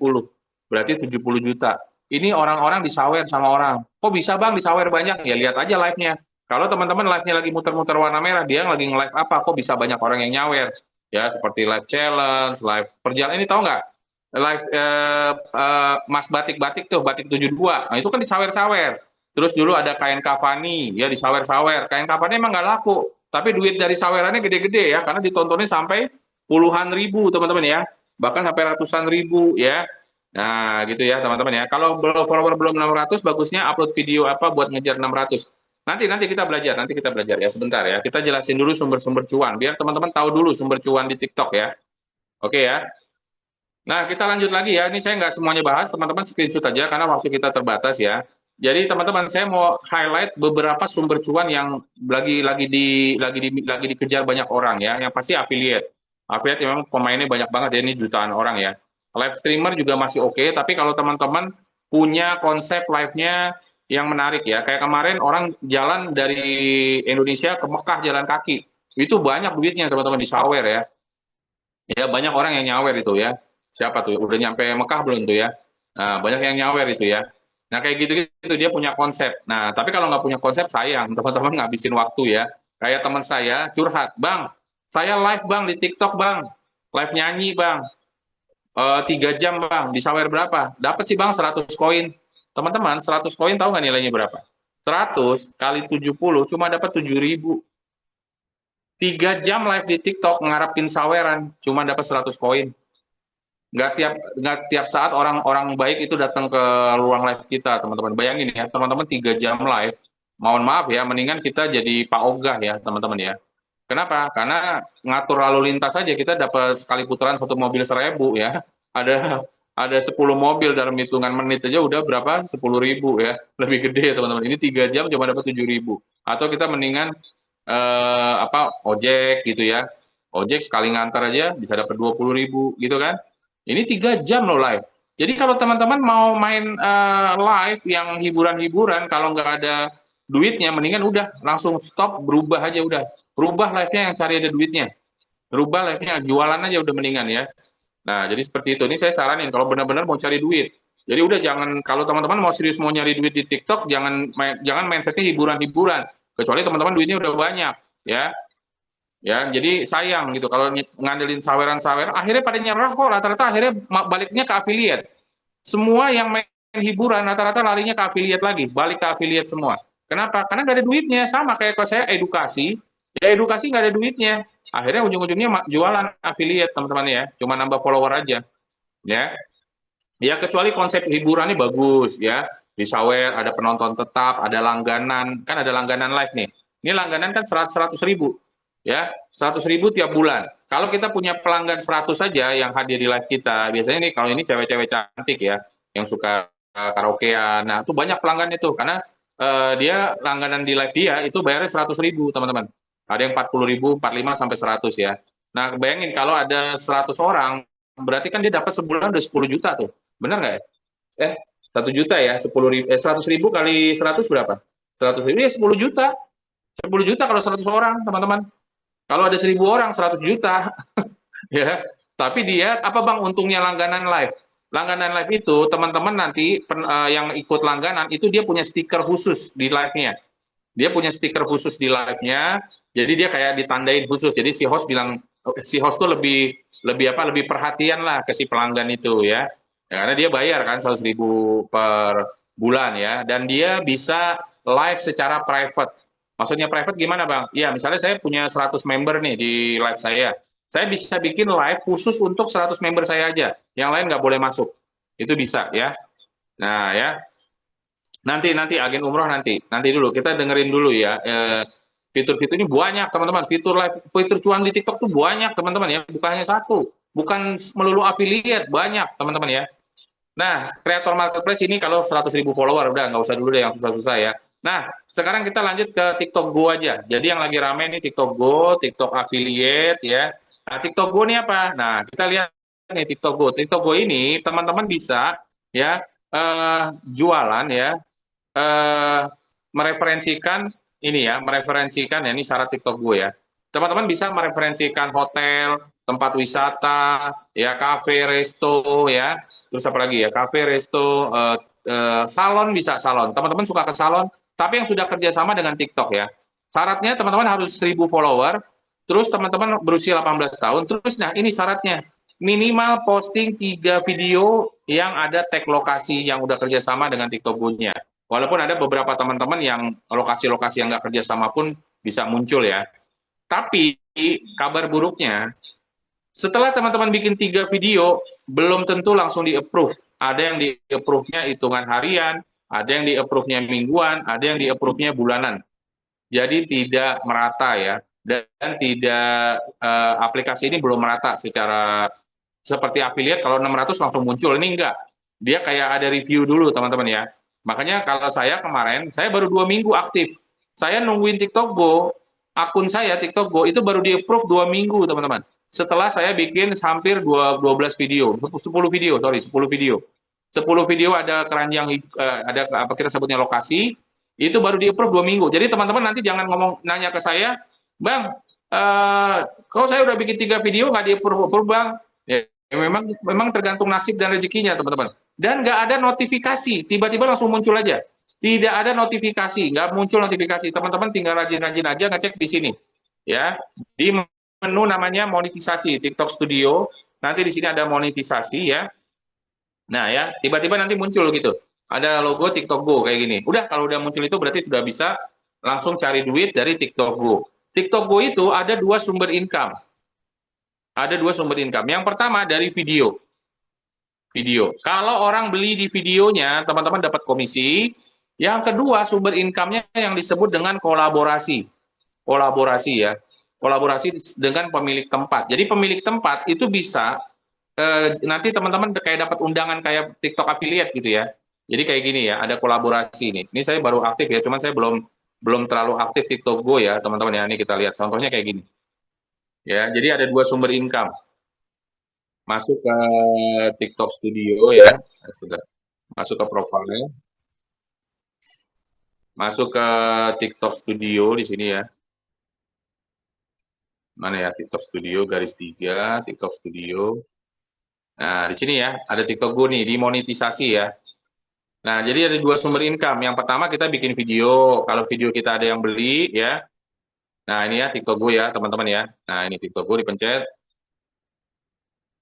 Berarti 70 juta. Ini orang-orang disawer sama orang. Kok bisa Bang disawer banyak? Ya lihat aja live-nya. Kalau teman-teman live-nya lagi muter-muter warna merah, dia lagi nge-live apa? Kok bisa banyak orang yang nyawer? Ya seperti live challenge, live perjalanan ini tahu nggak? Live Mas Batik-Batik tuh, Batik 72. Nah itu kan disawer-sawer. Terus dulu ada kain kafani, ya disawer-sawer. Kain kafani emang nggak laku, tapi duit dari sawerannya gede-gede ya, karena ditontonnya sampai puluhan ribu teman-teman ya, bahkan sampai ratusan ribu ya. Nah gitu ya teman-teman ya. Kalau follower belum 600, bagusnya upload video apa buat ngejar 600. Nanti kita belajar ya sebentar ya. Kita jelasin dulu sumber-sumber cuan, biar teman-teman tahu dulu sumber cuan di TikTok ya. Oke ya. Nah, kita lanjut lagi ya. Ini saya nggak semuanya bahas, teman-teman screenshot aja karena waktu kita terbatas ya. Jadi teman-teman, saya mau highlight beberapa sumber cuan yang lagi dikejar banyak orang ya. Yang pasti affiliate. Affiliate memang pemainnya banyak banget ya, ini jutaan orang ya. Live streamer juga masih oke, tapi kalau teman-teman punya konsep live-nya yang menarik ya. Kayak kemarin orang jalan dari Indonesia ke Mekah jalan kaki. Itu banyak duitnya teman-teman di sawer ya. Ya banyak orang yang nyawer itu ya. Siapa tuh? Udah nyampe Mekah belum tuh ya? Nah, banyak yang nyawer itu ya. Nah, kayak gitu dia punya konsep. Nah, tapi kalau nggak punya konsep sayang, teman-teman ngabisin waktu ya. Kayak teman saya curhat, Bang, saya live Bang di TikTok Bang, live nyanyi Bang, 3 jam Bang, disawer berapa? Dapat sih Bang 100 koin. Teman-teman, 100 koin tahu nggak nilainya berapa? 100 kali 70 cuma dapat 7.000. 3 jam live di TikTok ngarapin saweran, cuma dapat 100 koin. Nggak tiap saat orang-orang baik itu datang ke ruang live kita, teman-teman. Bayangin ya, teman-teman 3 jam live, mohon maaf ya, mendingan kita jadi Pak Ogah ya, teman-teman ya. Kenapa? Karena ngatur lalu lintas saja kita dapat sekali putaran satu mobil 1.000 ya. Ada 10 mobil dalam hitungan menit aja udah berapa? 10.000 ya. Lebih gede ya teman-teman. Ini 3 jam cuma dapat 7.000. Atau kita mendingan ojek gitu ya. Ojek sekali ngantar aja bisa dapat 20.000 gitu kan. Ini 3 jam loh live. Jadi kalau teman-teman mau main live yang hiburan-hiburan, kalau nggak ada duitnya, mendingan udah langsung stop, berubah aja udah. Rubah live-nya yang cari ada duitnya. Rubah live-nya, jualan aja udah mendingan ya. Nah, jadi seperti itu. Ini saya saranin kalau benar-benar mau cari duit. Jadi udah jangan, kalau teman-teman mau serius mau nyari duit di TikTok, jangan mindsetnya hiburan-hiburan. Kecuali teman-teman duitnya udah banyak, ya. Ya, jadi sayang gitu kalau ngandelin saweran-saweran, akhirnya pada nyerah kok, rata-rata akhirnya baliknya ke affiliate. Semua yang main hiburan rata-rata larinya ke affiliate lagi, balik ke affiliate semua. Kenapa? Karena nggak ada duitnya, sama kayak kalau saya edukasi, ya edukasi nggak ada duitnya. Akhirnya ujung-ujungnya jualan affiliate teman-teman ya, cuma nambah follower aja, ya. Ya kecuali konsep hiburannya bagus ya, di Sawer ada penonton tetap, ada langganan, kan ada langganan live nih. Ini langganan kan 100.000 ya, 100.000 tiap bulan. Kalau kita punya pelanggan 100 saja yang hadir di live kita, biasanya nih kalau ini cewek-cewek cantik ya, yang suka karaokean, nah itu banyak pelanggan itu, karena dia langganan di live dia itu bayarnya 100.000 teman-teman. Ada yang 40.000, 45 sampai 100 ya. Nah bayangin kalau ada 100 orang, berarti kan dia dapat sebulan udah 10 juta tuh. Benar nggak ya? 1 juta ya, 100.000 kali 100 berapa? 100.000 ya 10 juta. 10 juta kalau 100 orang, teman-teman. Kalau ada 1.000 orang, 100 juta. Ya. Tapi dia, apa bang untungnya langganan live? Langganan live itu, teman-teman nanti yang ikut langganan, itu dia punya stiker khusus di live-nya. Dia punya stiker khusus di live-nya, jadi dia kayak ditandain khusus. Jadi si host bilang, si host tuh lebih perhatian lah ke si pelanggan itu ya. Ya, karena dia bayar kan 100.000 per bulan ya, dan dia bisa live secara private. Maksudnya private gimana bang? Ya misalnya saya punya 100 member nih di live saya bisa bikin live khusus untuk 100 member saya aja, yang lain nggak boleh masuk. Itu bisa ya. Nah ya, nanti agen umroh nanti dulu kita dengerin dulu ya. Fitur-fitur ini banyak teman-teman, fitur live, fitur cuan di TikTok tuh banyak teman-teman ya, bukan hanya satu, bukan melulu affiliate, banyak teman-teman ya. Nah, kreator marketplace ini kalau 100.000 follower, udah nggak usah dulu deh yang susah-susah ya. Nah, sekarang kita lanjut ke TikTok Go aja. Jadi yang lagi rame nih TikTok Go, TikTok affiliate ya. Nah, TikTok Go ini apa? Nah, kita lihat nih TikTok Go. TikTok Go ini teman-teman bisa ya jualan ya, eh, mereferensikan ini ya, mereferensikan ya, ini syarat TikTok gue ya. Teman-teman bisa mereferensikan hotel, tempat wisata, ya kafe, resto ya. Terus apa lagi ya? Kafe, resto, salon bisa salon. Teman-teman suka ke salon, tapi yang sudah kerjasama dengan TikTok ya. Syaratnya teman-teman harus 1.000 follower, terus teman-teman berusia 18 tahun, terus nah ini syaratnya, minimal posting 3 video yang ada tag lokasi yang udah kerjasama dengan TikTok Go-nya. Walaupun ada beberapa teman-teman yang lokasi-lokasi yang nggak kerjasama pun bisa muncul ya. Tapi kabar buruknya, setelah teman-teman bikin 3 video, belum tentu langsung di-approve. Ada yang di-approve-nya hitungan harian, ada yang di-approve-nya mingguan, ada yang di-approve-nya bulanan. Jadi tidak merata ya, dan tidak aplikasi ini belum merata secara seperti affiliate. Kalau 600 langsung muncul, ini enggak. Dia kayak ada review dulu teman-teman ya. Makanya kalau saya kemarin, saya baru 2 minggu aktif. Saya nungguin TikTok Go, akun saya TikTok Go itu baru di-approve 2 minggu teman-teman. Setelah saya bikin hampir 12 video, 10 video, sorry, 10 video. 10 video ada keranjang, ada apa kita sebutnya lokasi, itu baru di-approve 2 minggu. Jadi teman-teman nanti jangan nanya ke saya, Bang, kok saya udah bikin 3 video nggak di-approve, Bang? Ya, memang tergantung nasib dan rezekinya teman-teman. Dan nggak ada notifikasi, tiba-tiba langsung muncul aja. Tidak ada notifikasi, nggak muncul notifikasi. Teman-teman tinggal rajin-rajin aja ngecek di sini, ya. Di menu namanya monetisasi TikTok Studio. Nanti di sini ada monetisasi ya. Nah ya, tiba-tiba nanti muncul gitu. Ada logo TikTok Go kayak gini. Udah kalau udah muncul itu berarti sudah bisa langsung cari duit dari TikTok Go. TikTok Go itu ada 2 sumber income. Ada 2 sumber income. Yang pertama dari video. Kalau orang beli di videonya, teman-teman dapat komisi. Yang kedua, sumber income-nya yang disebut dengan kolaborasi. Kolaborasi ya. Kolaborasi dengan pemilik tempat. Jadi pemilik tempat itu bisa nanti teman-teman kayak dapat undangan kayak TikTok affiliate gitu ya. Jadi kayak gini ya, ada kolaborasi nih. Ini saya baru aktif ya, cuman saya belum belum terlalu aktif TikTok Go ya, teman-teman ya. Ini kita lihat contohnya kayak gini. Ya, jadi ada dua sumber income. Masuk ke TikTok Studio ya. Sudah. Masuk ke profile, masuk ke TikTok Studio di sini ya. Mana ya TikTok Studio garis 3, TikTok Studio. Nah, di sini ya, ada TikTok Go nih, dimonetisasi ya. Nah, jadi ada dua sumber income. Yang pertama kita bikin video. Kalau video kita ada yang beli ya. Nah, ini ya TikTok Go ya, teman-teman ya. Nah, ini TikTok Go dipencet.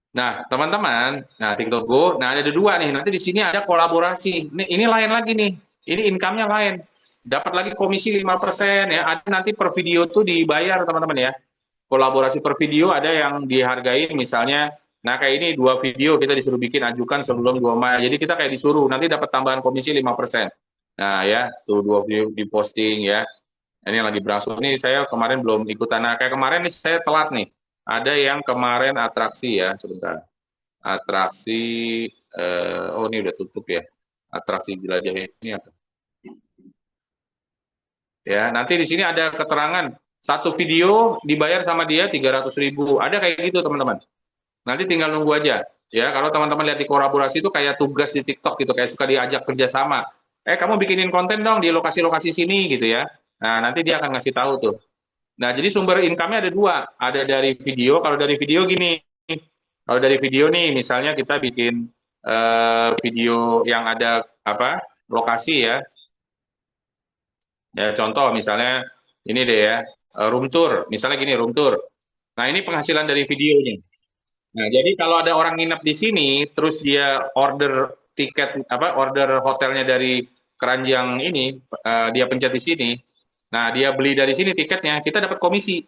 Nah, teman-teman, nah TikTok Go, nah ada dua nih. Nanti di sini ada kolaborasi. Ini lain lagi nih. Ini income-nya lain. Dapat lagi komisi 5% ya. Ada nanti per video tuh dibayar, teman-teman ya. Kolaborasi per video ada yang dihargai misalnya, nah kayak ini 2 video kita disuruh bikin, ajukan sebelum 2 Mei. Jadi kita kayak disuruh, nanti dapat tambahan komisi 5%. Nah ya, tuh 2 video diposting ya. Ini lagi berangsur. Ini saya kemarin belum ikutan. Nah kayak kemarin nih saya telat nih. Ada yang kemarin atraksi ya, sebentar. Atraksi, oh ini udah tutup ya. Atraksi jelajah ini apa? Ya, nanti di sini ada keterangan satu video dibayar sama dia 300.000. Ada kayak gitu teman-teman. Nanti tinggal nunggu aja. Ya, kalau teman-teman lihat di kolaborasi itu kayak tugas di TikTok gitu, kayak suka diajak kerjasama. Kamu bikinin konten dong di lokasi-lokasi sini gitu ya. Nah, nanti dia akan ngasih tahu tuh. Nah, jadi sumber income-nya ada dua. Ada dari video, kalau dari video gini. Kalau dari video nih, misalnya kita bikin video yang ada apa lokasi ya. Ya, contoh misalnya ini deh ya, room tour. Misalnya gini, room tour. Nah, ini penghasilan dari videonya. Nah, jadi kalau ada orang nginep di sini, terus dia order tiket apa, order hotelnya dari keranjang ini, dia pencet di sini. Nah, dia beli dari sini tiketnya, kita dapat komisi.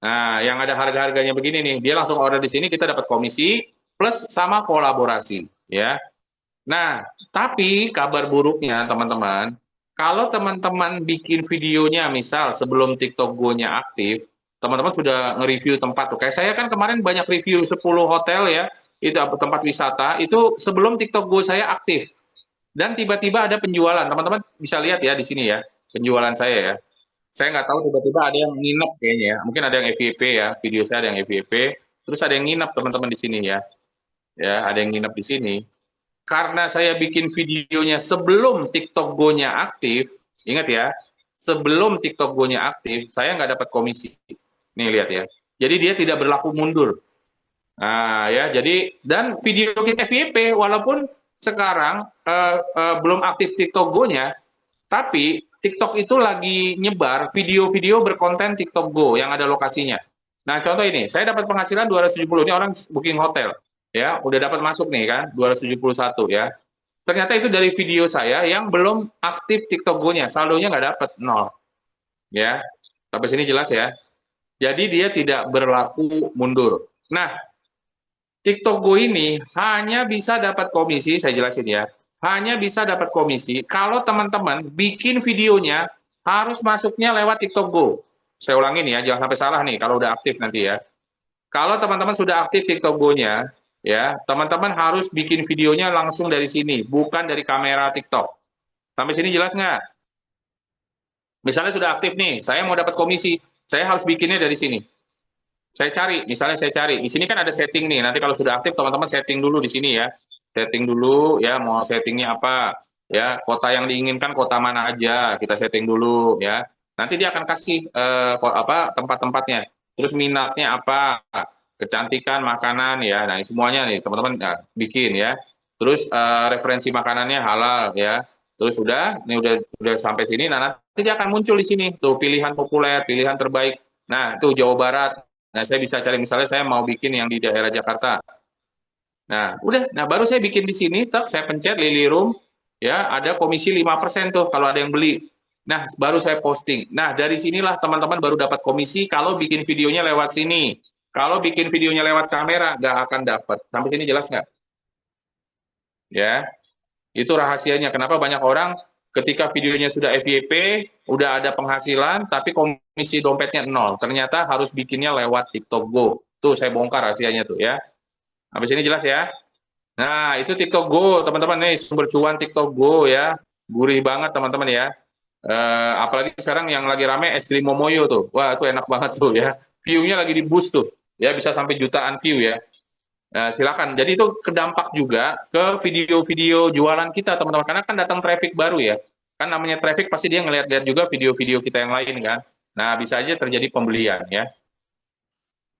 Nah, yang ada harga-harganya begini nih, dia langsung order di sini, kita dapat komisi plus sama kolaborasi, ya. Nah, tapi kabar buruknya teman-teman, kalau teman-teman bikin videonya misal sebelum TikTok Go-nya aktif, teman-teman sudah nge-review tempat tuh. Kayak saya kan kemarin banyak review 10 hotel ya, itu tempat wisata, itu sebelum TikTok Go saya aktif. Dan tiba-tiba ada penjualan. Teman-teman bisa lihat ya di sini ya, penjualan saya ya. Saya nggak tahu tiba-tiba ada yang nginep kayaknya ya. Mungkin ada yang FYP ya, video saya ada yang FYP, terus ada yang nginep teman-teman di sini ya. Ya, ada yang nginep di sini karena saya bikin videonya sebelum TikTok Go-nya aktif, ingat ya, sebelum TikTok Go-nya aktif, saya nggak dapat komisi. Nih lihat ya. Jadi dia tidak berlaku mundur. Nah ya, jadi dan video kita FYP walaupun sekarang belum aktif TikTok Go-nya, tapi TikTok itu lagi nyebar video-video berkonten TikTok Go yang ada lokasinya. Nah, contoh ini, saya dapat penghasilan 270, ini orang booking hotel. Ya, udah dapat masuk nih kan, 271 ya. Ternyata itu dari video saya yang belum aktif TikTok Go-nya, saldonya nggak dapat, nol. Ya, sampai sini jelas ya. Jadi dia tidak berlaku mundur. Nah, TikTok Go ini hanya bisa dapat komisi, saya jelasin ya, hanya bisa dapat komisi kalau teman-teman bikin videonya harus masuknya lewat TikTok Go. Saya ulangin ya, jangan sampai salah nih kalau udah aktif nanti ya. Kalau teman-teman sudah aktif TikTok Go-nya, ya, teman-teman harus bikin videonya langsung dari sini, bukan dari kamera TikTok. Sampai sini jelas nggak? Misalnya sudah aktif nih, saya mau dapat komisi, saya harus bikinnya dari sini. Saya cari, misalnya saya cari, di sini kan ada setting nih, nanti kalau sudah aktif teman-teman setting dulu di sini ya. Setting dulu ya, mau settingnya apa, ya, kota yang diinginkan kota mana aja, kita setting dulu ya. Nanti dia akan kasih apa tempat-tempatnya, terus minatnya apa, kecantikan makanan ya, nah semuanya nih teman-teman ya, bikin ya. Terus referensi makanannya halal ya. Terus ini udah sampai sini, nah nanti dia akan muncul di sini tuh pilihan populer, pilihan terbaik. Nah, itu Jawa Barat. Nah, saya bisa cari misalnya saya mau bikin yang di daerah Jakarta. Nah, udah. Nah, baru saya bikin di sini, saya pencet Lily Room, ya, ada komisi 5% tuh kalau ada yang beli. Nah, baru saya posting. Nah, dari sinilah teman-teman baru dapat komisi kalau bikin videonya lewat sini. Kalau bikin videonya lewat kamera, nggak akan dapat. Sampai sini jelas nggak? Ya, itu rahasianya. Kenapa banyak orang ketika videonya sudah FYP, udah ada penghasilan, tapi komisi dompetnya nol. Ternyata harus bikinnya lewat TikTok Go. Tuh, saya bongkar rahasianya tuh ya. Habis ini jelas ya. Nah, itu TikTok Go, teman-teman. Nih, sumber cuan TikTok Go ya. Gurih banget, teman-teman ya. Apalagi sekarang yang lagi rame es krim Momoyo tuh. Wah, itu enak banget tuh ya. View-nya lagi di boost tuh. Ya, bisa sampai jutaan view ya. Silakan. Jadi itu kedampak juga ke video-video jualan kita, teman-teman. Karena kan datang traffic baru ya. Kan namanya traffic pasti dia ngeliat-liat juga video-video kita yang lain kan. Nah, bisa aja terjadi pembelian ya.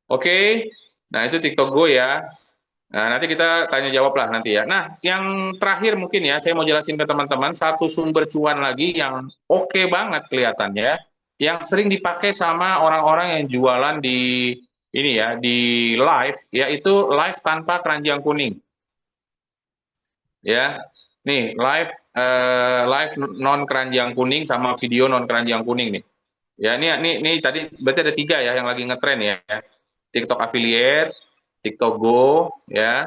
Oke. Nah, itu TikTok Go ya. Nah, nanti kita tanya jawab lah nanti ya. Nah, yang terakhir mungkin ya, saya mau jelasin ke teman-teman satu sumber cuan lagi yang oke banget kelihatannya, yang sering dipakai sama orang-orang yang jualan di ini ya, di live, yaitu live tanpa keranjang kuning. Ya, nih live non keranjang kuning sama video non keranjang kuning nih. Ya, ini tadi berarti ada 3 ya yang lagi ngetren ya. TikTok affiliate, TikTok Go, ya.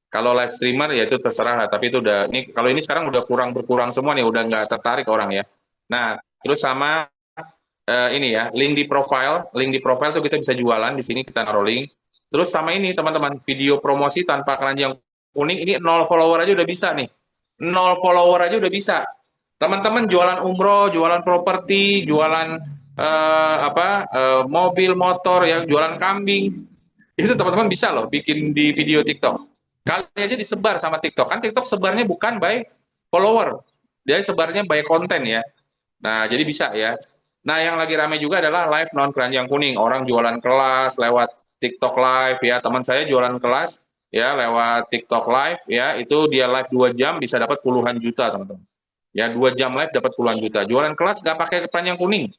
Kalau live streamer ya itu terserah lah, tapi itu udah kalau ini sekarang udah berkurang semua nih, udah nggak tertarik orang ya. Nah, terus sama ini ya, link di profile tuh kita bisa jualan di sini, kita naruh link. Terus sama ini teman-teman, video promosi tanpa keranjang kuning ini 0 follower aja udah bisa nih. 0 follower aja udah bisa. Teman-teman jualan umroh, jualan properti, jualan mobil, motor ya, jualan kambing. Itu teman-teman bisa loh bikin di video TikTok. Kali aja disebar sama TikTok. Kan TikTok sebarnya bukan by follower. Dia sebarnya by konten ya. Nah, jadi bisa ya. Nah, yang lagi ramai juga adalah live non keranjang kuning. Orang jualan kelas lewat TikTok live ya. Teman saya jualan kelas ya lewat TikTok live ya. Itu dia live 2 jam bisa dapat puluhan juta, teman-teman. Ya, 2 jam live dapat puluhan juta. Jualan kelas nggak pakai keranjang kuning.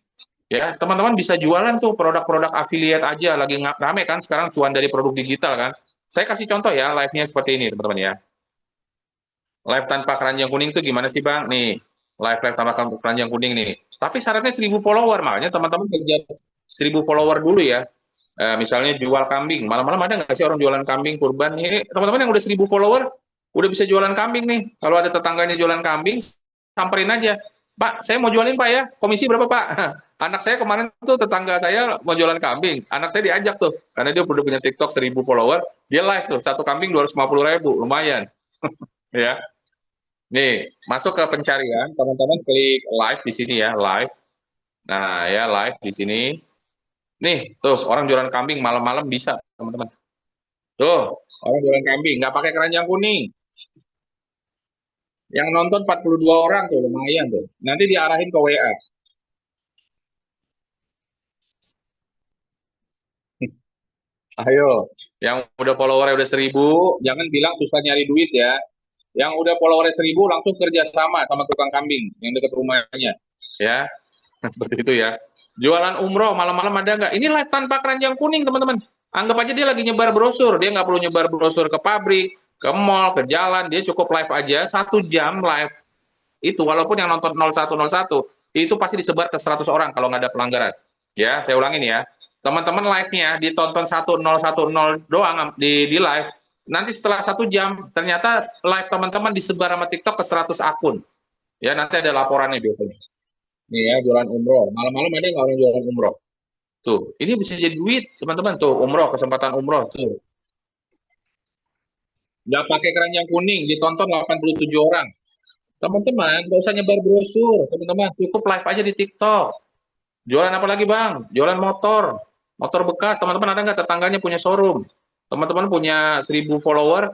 Ya, teman-teman bisa jualan tuh produk-produk affiliate aja, lagi rame kan sekarang cuan dari produk digital kan. Saya kasih contoh ya, live-nya seperti ini teman-teman ya. Live tanpa keranjang kuning tuh gimana sih Bang? Nih, live tanpa keranjang kuning nih. Tapi syaratnya 1.000 follower, makanya teman-teman kerja 1.000 follower dulu ya. Misalnya jual kambing, malam-malam ada nggak sih orang jualan kambing kurban? Ini teman-teman yang udah 1.000 follower, udah bisa jualan kambing nih. Kalau ada tetangganya jualan kambing, samperin aja. Pak, saya mau jualin Pak ya, komisi berapa Pak? Anak saya kemarin tuh tetangga saya mau jualan kambing, anak saya diajak tuh, karena dia udah punya TikTok 1.000 follower, dia live tuh, satu kambing 250.000, lumayan. Ya, nih masuk ke pencarian, teman-teman klik live di sini ya, live. Nah ya live di sini. Nih tuh orang jualan kambing malam-malam bisa teman-teman. Tuh orang jualan kambing nggak pakai keranjang kuning. Yang nonton 42 orang tuh lumayan tuh. Nanti diarahin ke WA. Ayo, yang udah followernya udah 1.000, jangan bilang susah nyari duit ya. Yang udah followernya 1.000 langsung kerja sama tukang kambing yang dekat rumahnya. Ya, seperti itu ya. Jualan umroh malam-malam ada nggak? Ini live tanpa keranjang kuning teman-teman. Anggap aja dia lagi nyebar brosur. Dia nggak perlu nyebar brosur ke pabrik, ke mall, ke jalan. Dia cukup live aja, 1 jam live. Itu walaupun yang nonton 0101, itu pasti disebar ke 100 orang kalau nggak ada pelanggaran. Ya, saya ulangin ya. Teman-teman live-nya ditonton 1010 doang di live. Nanti setelah 1 jam, ternyata live teman-teman disebar sama TikTok ke 100 akun. Ya, nanti ada laporannya biasanya. Nih ya, jualan umroh. Malam-malam ada nggak orang jualan umroh? Tuh, ini bisa jadi duit, teman-teman. Tuh, umroh, kesempatan umroh. Tuh, nggak pakai keranjang kuning, ditonton 87 orang. Teman-teman, nggak usah nyebar brosur, teman-teman. Cukup live aja di TikTok. Jualan apa lagi, Bang? Jualan motor. Motor bekas. Teman-teman ada nggak tetangganya punya showroom? Teman-teman punya 1.000 follower,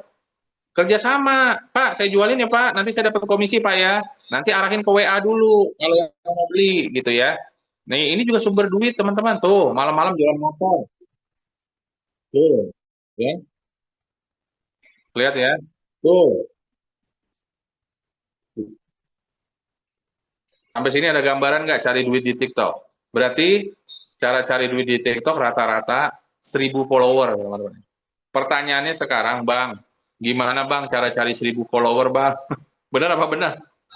kerjasama. Pak, saya jualin ya, Pak. Nanti saya dapat komisi, Pak ya. Nanti arahin ke WA dulu kalau yang mau beli, gitu ya. Nih, ini juga sumber duit, teman-teman. Tuh, malam-malam jualan motor. Tuh, ya. Lihat ya. Tuh. Sampai sini ada gambaran nggak cari duit di TikTok? Berarti cara cari duit di TikTok rata-rata 1.000 follower, teman-teman. Pertanyaannya sekarang, Bang, gimana Bang cara cari 1.000 follower, Bang? Benar apa benar?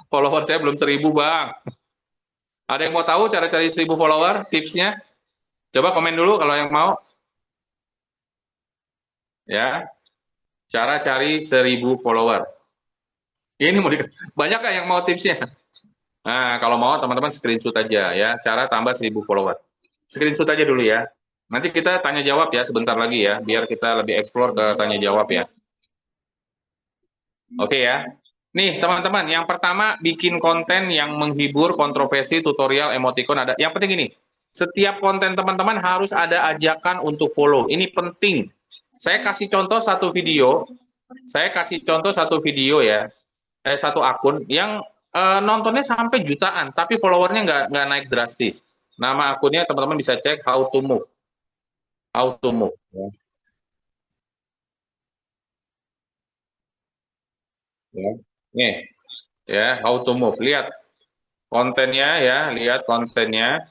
Follower saya belum 1.000, Bang. Ada yang mau tahu cara cari 1.000 follower, tipsnya? Coba komen dulu kalau yang mau. Ya, cara cari 1.000 follower. Ini mau banyak nggak yang mau tipsnya? Nah, kalau mau teman-teman screenshot aja ya, cara tambah 1000 follower. Screenshot aja dulu ya. Nanti kita tanya jawab ya sebentar lagi ya, biar kita lebih explore ke tanya jawab ya. Oke ya. Nih teman-teman, yang pertama bikin konten yang menghibur, kontroversi, tutorial, emoticon ada. Yang penting ini, setiap konten teman-teman harus ada ajakan untuk follow. Ini penting. Saya kasih contoh satu video, ya, satu akun yang nontonnya sampai jutaan, tapi followernya nggak naik drastis. Nama akunnya teman-teman bisa cek how to move, ya, ya. Nih, ya how to move. Lihat kontennya ya, lihat kontennya.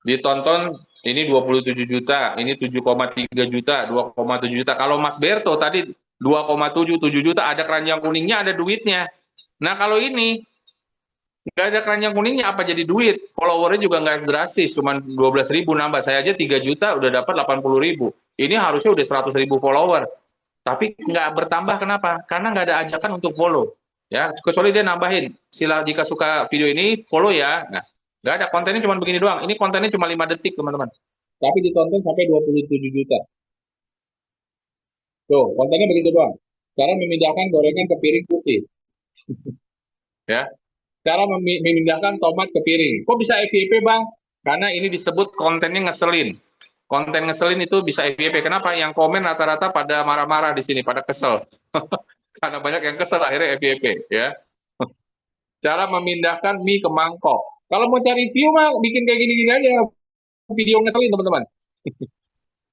Ditonton ini 27 juta, ini 7,3 juta, 2,7 juta. Kalau Mas Berto tadi 2,7 juta, ada keranjang kuningnya, ada duitnya. Nah kalau ini nggak ada keranjang kuningnya, apa jadi duit? Followernya juga nggak drastis, cuma 12.000 nambah. Saya aja 3 juta udah dapat 80.000. Ini harusnya udah 100.000 follower. Tapi nggak bertambah, kenapa? Karena nggak ada ajakan untuk follow. Ya, kecuali dia nambahin, sila jika suka video ini follow ya. Nah, nggak ada, kontennya cuma begini doang. Ini kontennya cuma 5 detik teman-teman. Tapi ditonton sampai 27 juta. Tuh, kontennya begitu doang. Cara memindahkan gorengan ke piring putih. Ya, cara memindahkan tomat ke piring. Kok bisa FYP bang? Karena ini disebut kontennya ngeselin. Konten ngeselin itu bisa FYP. Kenapa? Yang komen rata-rata pada marah-marah di sini, pada kesel. Karena banyak yang kesel akhirnya FYP ya. Cara memindahkan mie ke mangkok. Kalau mau cari view mah bikin kayak gini-gini aja, video ngeselin teman-teman.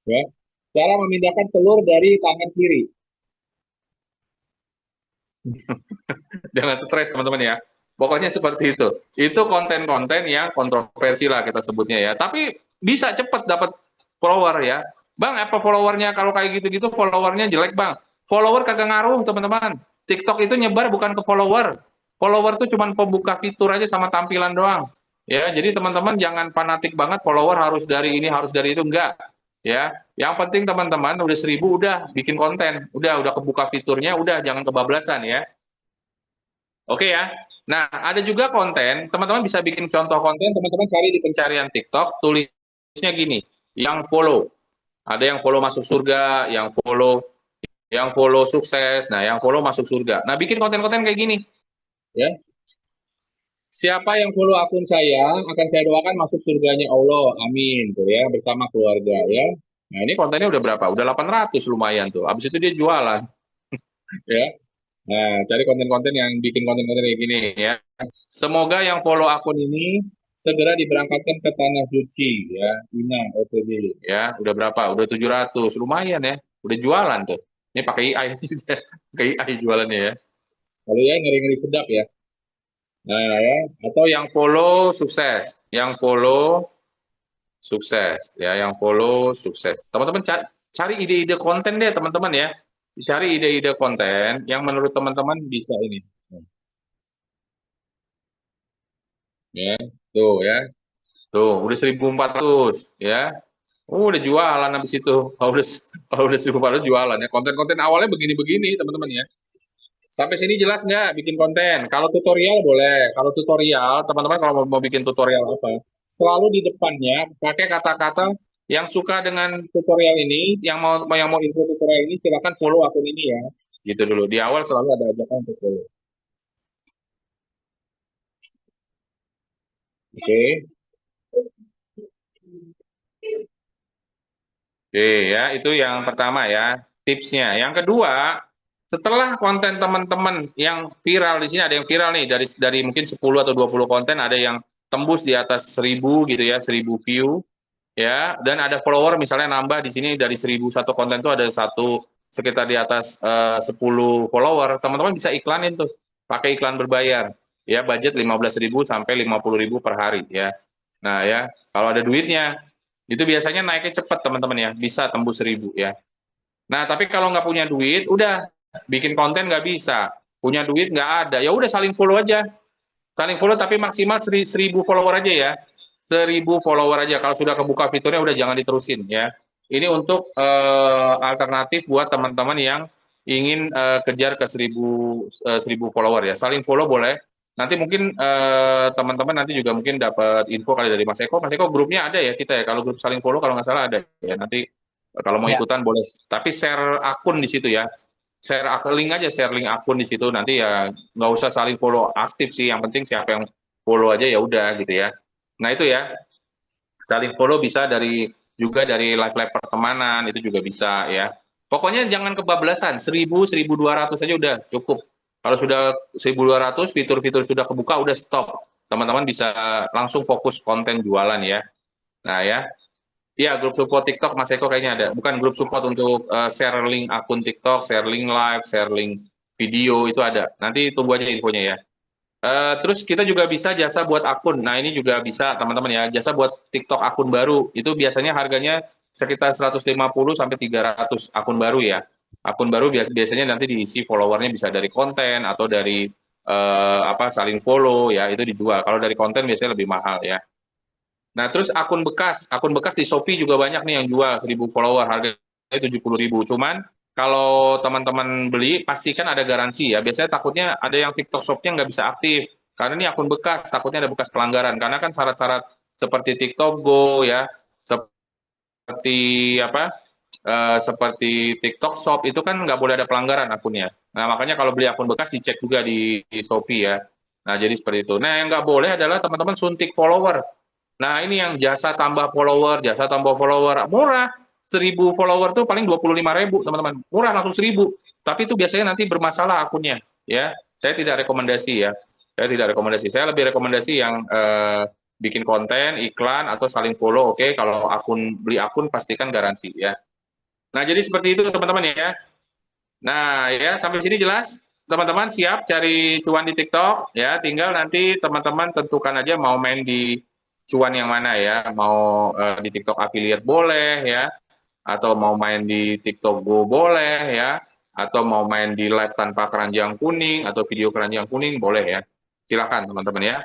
Ya. Cara memindahkan telur dari tangan kiri. Jangan stres teman-teman ya. Pokoknya seperti itu. Itu konten-konten yang kontroversi lah kita sebutnya ya. Tapi bisa cepat dapat follower ya. Bang, apa followernya kalau kayak gitu-gitu followernya jelek bang? Follower kagak ngaruh teman-teman. TikTok itu nyebar bukan ke follower. Follower tuh cuma pembuka fitur aja sama tampilan doang. Ya, jadi teman-teman jangan fanatik banget follower harus dari ini, harus dari itu, enggak. Ya, yang penting teman-teman udah 1000 udah bikin konten, udah kebuka fiturnya, udah jangan kebablasan ya. Oke ya. Nah, ada juga konten, teman-teman bisa bikin contoh konten, teman-teman cari di pencarian TikTok, tulisnya gini, yang follow. Ada yang follow masuk surga, yang follow sukses, nah yang follow masuk surga. Nah, bikin konten-konten kayak gini, ya. Siapa yang follow akun saya akan saya doakan masuk surganya Allah. Amin tuh ya, bersama keluarga ya. Nah, ini kontennya udah berapa? Udah 800 lumayan tuh. Habis itu dia jualan ya. Nah, cari konten-konten yang bikin konten-konten kayak gini ya. Semoga yang follow akun ini segera diberangkatkan ke tanah suci ya. Ina OTB ya. Udah berapa? Udah 700. Lumayan ya. Udah jualan tuh. Ini pakai AI, pakai AI jualannya ya. Kalau ya ngeri-ngeri sedap ya. Nah ya, atau yang follow sukses, yang follow sukses. Teman-teman cari ide-ide konten deh teman-teman ya. Cari ide-ide konten yang menurut teman-teman bisa ini. Ya, tuh ya. Tuh, udah 1.400 ya. Udah jualan habis itu. Kalau udah 1.400 jualan ya. Konten-konten awalnya begini-begini teman-teman ya. Sampai sini jelas nggak bikin konten? Kalau tutorial boleh. Kalau tutorial, teman-teman kalau mau bikin tutorial apa, selalu di depannya pakai kata-kata yang suka dengan tutorial ini, yang mau info tutorial ini, silakan follow akun ini ya. Gitu dulu. Di awal selalu ada ajakan untuk follow. Oke. Oke ya, itu yang pertama ya, tipsnya. Yang kedua, setelah konten teman-teman yang viral di sini, ada yang viral nih dari mungkin 10 atau 20 konten, ada yang tembus di atas 1.000 gitu ya, 1.000 view ya, dan ada follower misalnya nambah di sini dari 1.000 satu konten tuh ada satu sekitar di atas 10 follower, teman-teman bisa iklanin tuh, pakai iklan berbayar ya, budget 15.000 sampai 50.000 per hari ya. Nah ya, kalau ada duitnya itu biasanya naiknya cepat teman-teman ya, bisa tembus 1.000 ya. Nah tapi kalau nggak punya duit, udah bikin konten nggak bisa, punya duit nggak ada, ya udah saling follow aja, saling follow tapi maksimal 1.000 follower aja ya, 1.000 follower aja. Kalau sudah kebuka fiturnya udah jangan diterusin ya. Ini untuk alternatif buat teman-teman yang ingin kejar ke 1.000 follower ya. Saling follow boleh. Nanti mungkin teman-teman nanti juga mungkin dapat info kali dari Mas Eko. Mas Eko grupnya ada ya kita ya. Kalau grup saling follow kalau nggak salah ada ya. Nanti kalau mau Ya, ikutan boleh. Tapi share akun di situ ya. Link aja, share link akun di situ. Nanti ya nggak usah saling follow aktif sih. Yang penting siapa yang follow aja ya udah gitu ya. Nah itu ya. Saling follow bisa juga dari live-live pertemanan itu juga bisa ya. Pokoknya jangan kebablasan, 1000, 1200 aja udah cukup. Kalau sudah 1200 fitur-fitur sudah kebuka udah stop. Teman-teman bisa langsung fokus konten jualan ya. Nah ya. Iya, grup support TikTok Mas Eko kayaknya ada. Bukan grup support untuk share link akun TikTok, share link live, share link video itu ada. Nanti tunggu aja infonya ya. Terus kita juga bisa jasa buat akun. Nah, ini juga bisa teman-teman ya, jasa buat TikTok akun baru. Itu biasanya harganya sekitar 150 sampai 300 akun baru ya. Akun baru biasanya nanti diisi followernya bisa dari konten atau dari apa saling follow ya, itu dijual. Kalau dari konten biasanya lebih mahal ya. Nah, terus akun bekas di Shopee juga banyak nih yang jual 1000 follower, harganya 70.000. Cuman kalau teman-teman beli, pastikan ada garansi ya. Biasanya takutnya ada yang TikTok Shop-nya nggak bisa aktif. Karena ini akun bekas, takutnya ada bekas pelanggaran. Karena kan syarat-syarat seperti TikTok Go ya, seperti apa, seperti TikTok Shop itu kan nggak boleh ada pelanggaran akunnya. Nah, makanya kalau beli akun bekas dicek juga di Shopee ya. Nah, jadi seperti itu. Nah, yang nggak boleh adalah teman-teman suntik follower. Nah, ini yang jasa tambah follower, murah. 1000 follower tuh paling 25.000, teman-teman. Murah langsung 1000. Tapi itu biasanya nanti bermasalah akunnya, ya. Saya tidak rekomendasi ya. Saya tidak rekomendasi. Saya lebih rekomendasi yang bikin konten, iklan atau saling follow. Oke, kalau beli akun pastikan garansi ya. Nah, jadi seperti itu teman-teman ya. Nah, ya sampai sini jelas. Teman-teman siap cari cuan di TikTok ya, tinggal nanti teman-teman tentukan aja mau main di cuan yang mana ya, mau di TikTok affiliate boleh ya, atau mau main di TikTok Go boleh ya, atau mau main di live tanpa keranjang kuning atau video keranjang kuning boleh ya. Silakan teman-teman ya.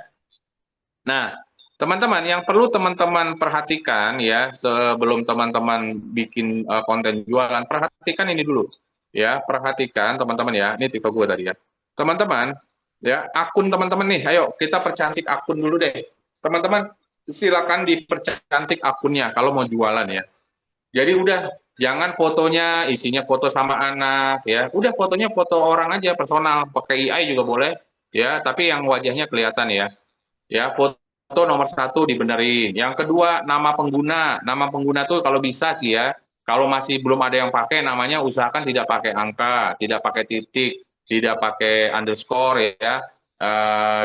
Nah, teman-teman yang perlu teman-teman perhatikan ya sebelum teman-teman bikin konten jualan, perhatikan ini dulu. Ya, perhatikan teman-teman ya. Ini TikTok gue tadi ya. Teman-teman, ya, akun teman-teman nih. Ayo kita percantik akun dulu deh. Teman-teman, silakan dipercantik akunnya kalau mau jualan ya. Jadi udah jangan fotonya isinya foto sama anak ya. Udah fotonya foto orang aja personal, pakai AI juga boleh ya, tapi yang wajahnya kelihatan ya. Ya, foto nomor satu dibenerin. Yang kedua, nama pengguna. Nama pengguna tuh kalau bisa sih ya, kalau masih belum ada yang pakai, namanya usahakan tidak pakai angka, tidak pakai titik, tidak pakai underscore ya.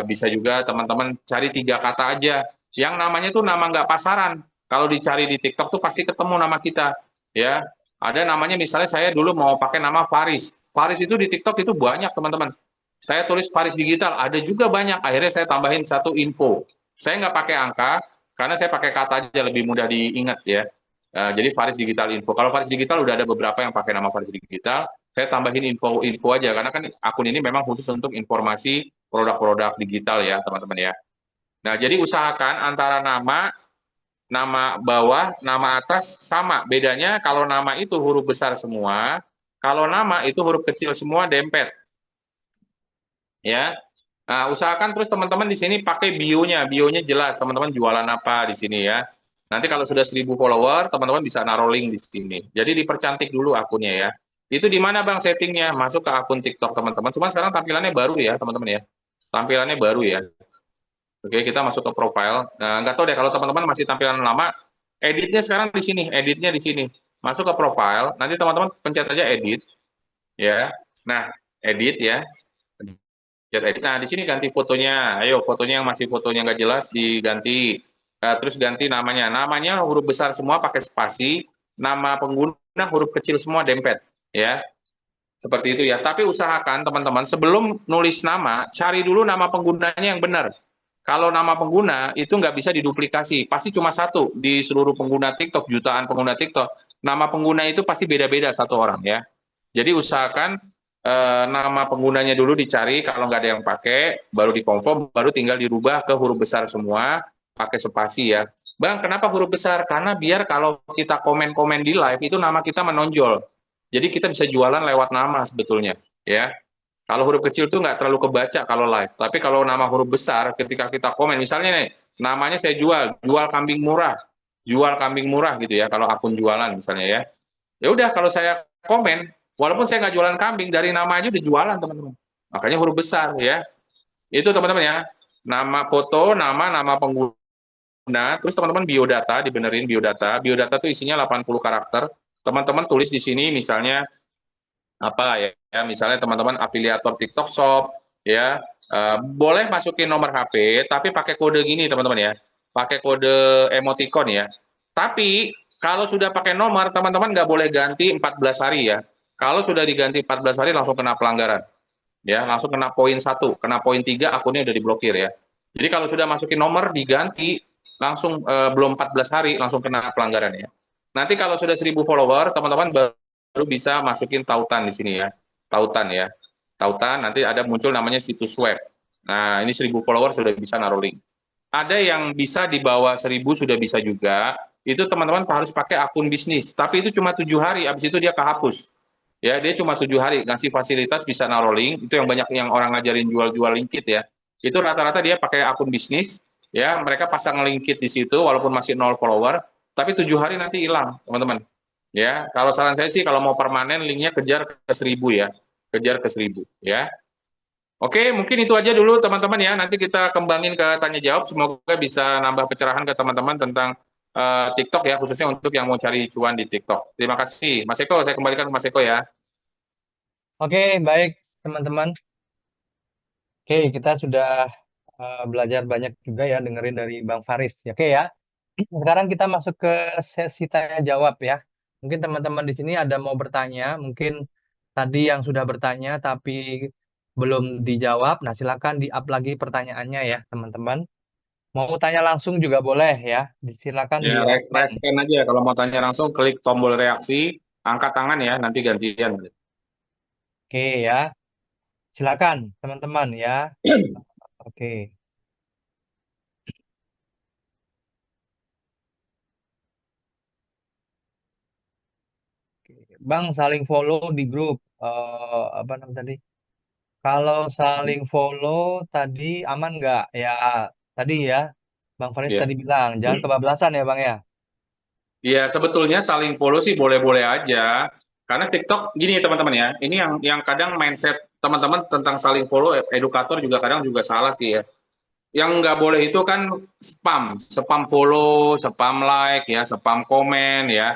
Bisa juga teman-teman cari 3 kata aja. Yang namanya tuh nama nggak pasaran. Kalau dicari di TikTok tuh pasti ketemu nama kita. Ya, ada namanya misalnya saya dulu mau pakai nama Faris. Faris itu di TikTok itu banyak teman-teman. Saya tulis Faris Digital, ada juga banyak. Akhirnya saya tambahin satu info. Saya nggak pakai angka, karena saya pakai kata aja lebih mudah diingat ya. Jadi Faris Digital Info. Kalau Faris Digital udah ada beberapa yang pakai nama Faris Digital. Saya tambahin info-info aja, karena kan akun ini memang khusus untuk informasi produk-produk digital ya, teman-teman ya. Nah, jadi usahakan antara nama bawah, nama atas sama. Bedanya kalau nama itu huruf besar semua, kalau nama itu huruf kecil semua dempet. Ya, nah, usahakan terus teman-teman di sini pakai bionya jelas, teman-teman jualan apa di sini ya. Nanti kalau sudah 1000 follower, teman-teman bisa naruh link di sini. Jadi dipercantik dulu akunnya ya. Itu di mana Bang settingnya? Masuk ke akun TikTok teman-teman. Cuma sekarang tampilannya baru ya teman-teman ya. Tampilannya baru ya. Oke, kita masuk ke profile. Nah, nggak tahu deh kalau teman-teman masih tampilan lama, editnya sekarang di sini, editnya di sini. Masuk ke profile, nanti teman-teman pencet aja edit ya. Nah, edit ya. Nah, di sini ganti fotonya. Ayo, fotonya yang masih fotonya nggak jelas diganti. Terus ganti namanya. Namanya huruf besar semua pakai spasi. Nama pengguna huruf kecil semua dempet. Ya, seperti itu ya. Tapi usahakan teman-teman sebelum nulis nama, cari dulu nama penggunanya yang benar. Kalau nama pengguna itu nggak bisa diduplikasi. Pasti cuma satu di seluruh pengguna TikTok, jutaan pengguna TikTok. Nama pengguna itu pasti beda-beda satu orang ya. Jadi usahakan nama penggunanya dulu dicari, kalau nggak ada yang pakai, baru dikonfirm, baru tinggal dirubah ke huruf besar semua, pakai spasi ya. Bang, kenapa huruf besar? Karena biar kalau kita komen-komen di live, itu nama kita menonjol. Jadi kita bisa jualan lewat nama sebetulnya. Ya. Kalau huruf kecil tuh nggak terlalu kebaca kalau live. Tapi kalau nama huruf besar, ketika kita komen, misalnya nih, namanya saya jual jual kambing murah gitu ya, kalau akun jualan misalnya ya. Ya udah, kalau saya komen, walaupun saya nggak jualan kambing, dari nama aja udah jualan teman-teman. Makanya huruf besar ya. Itu teman-teman ya. Nama foto, nama pengguna, terus teman-teman biodata, dibenerin biodata. Biodata tuh isinya 80 karakter. Teman-teman tulis di sini misalnya apa ya, misalnya teman-teman afiliator TikTok Shop ya, boleh masukin nomor HP tapi pakai kode gini teman-teman ya, pakai kode emoticon ya. Tapi kalau sudah pakai nomor, teman-teman nggak boleh ganti 14 hari ya. Kalau sudah diganti 14 hari langsung kena pelanggaran ya, langsung kena poin 1, kena poin 3, akunnya udah diblokir ya. Jadi kalau sudah masukin nomor diganti langsung belum 14 hari langsung kena pelanggaran ya. Nanti kalau sudah 1.000 follower, teman-teman baru bisa masukin tautan di sini ya. Tautan ya. Tautan nanti ada muncul namanya situs web. Nah, ini 1.000 follower sudah bisa naruh link. Ada yang bisa di bawah 1.000 sudah bisa juga. Itu teman-teman harus pakai akun bisnis. Tapi itu cuma 7 hari, habis itu dia kehapus. Ya, dia cuma 7 hari ngasih fasilitas bisa naruh link. Itu yang banyak yang orang ngajarin jual-jual linkit ya. Itu rata-rata dia pakai akun bisnis. Ya, mereka pasang linkit di situ walaupun masih 0 follower. Tapi 7 hari nanti hilang, teman-teman. Ya, kalau saran saya sih kalau mau permanen linknya kejar ke 1.000 ya, kejar ke 1.000 ya. Oke, mungkin itu aja dulu teman-teman ya. Nanti kita kembangin ke tanya jawab. Semoga bisa nambah pencerahan ke teman-teman tentang TikTok ya, khususnya untuk yang mau cari cuan di TikTok. Terima kasih, Mas Eko. Saya kembalikan ke Mas Eko ya. Oke, baik teman-teman. Oke, kita sudah belajar banyak juga ya dengerin dari Bang Faris. Oke ya. Sekarang kita masuk ke sesi tanya jawab ya. Mungkin teman-teman di sini ada mau bertanya, mungkin tadi yang sudah bertanya tapi belum dijawab. Nah, silakan di-up lagi pertanyaannya ya, teman-teman. Mau tanya langsung juga boleh ya. Silakan Ya, di raise hand. raise hand aja. Kalau mau tanya langsung, klik tombol reaksi, angkat tangan ya, nanti gantian. Oke ya. Silakan teman-teman ya. Oke. Oke. Bang saling follow di grup. Apa namanya tadi? Kalau saling follow tadi aman nggak? Ya tadi ya, Bang Faris Ya. tadi bilang jangan kebablasan ya Bang ya. Ya, sebetulnya saling follow sih boleh-boleh aja. Karena TikTok gini teman-teman ya, ini yang kadang mindset teman-teman tentang saling follow, edukator juga kadang juga salah sih ya. Yang nggak boleh itu kan spam follow, spam like ya, spam komen ya.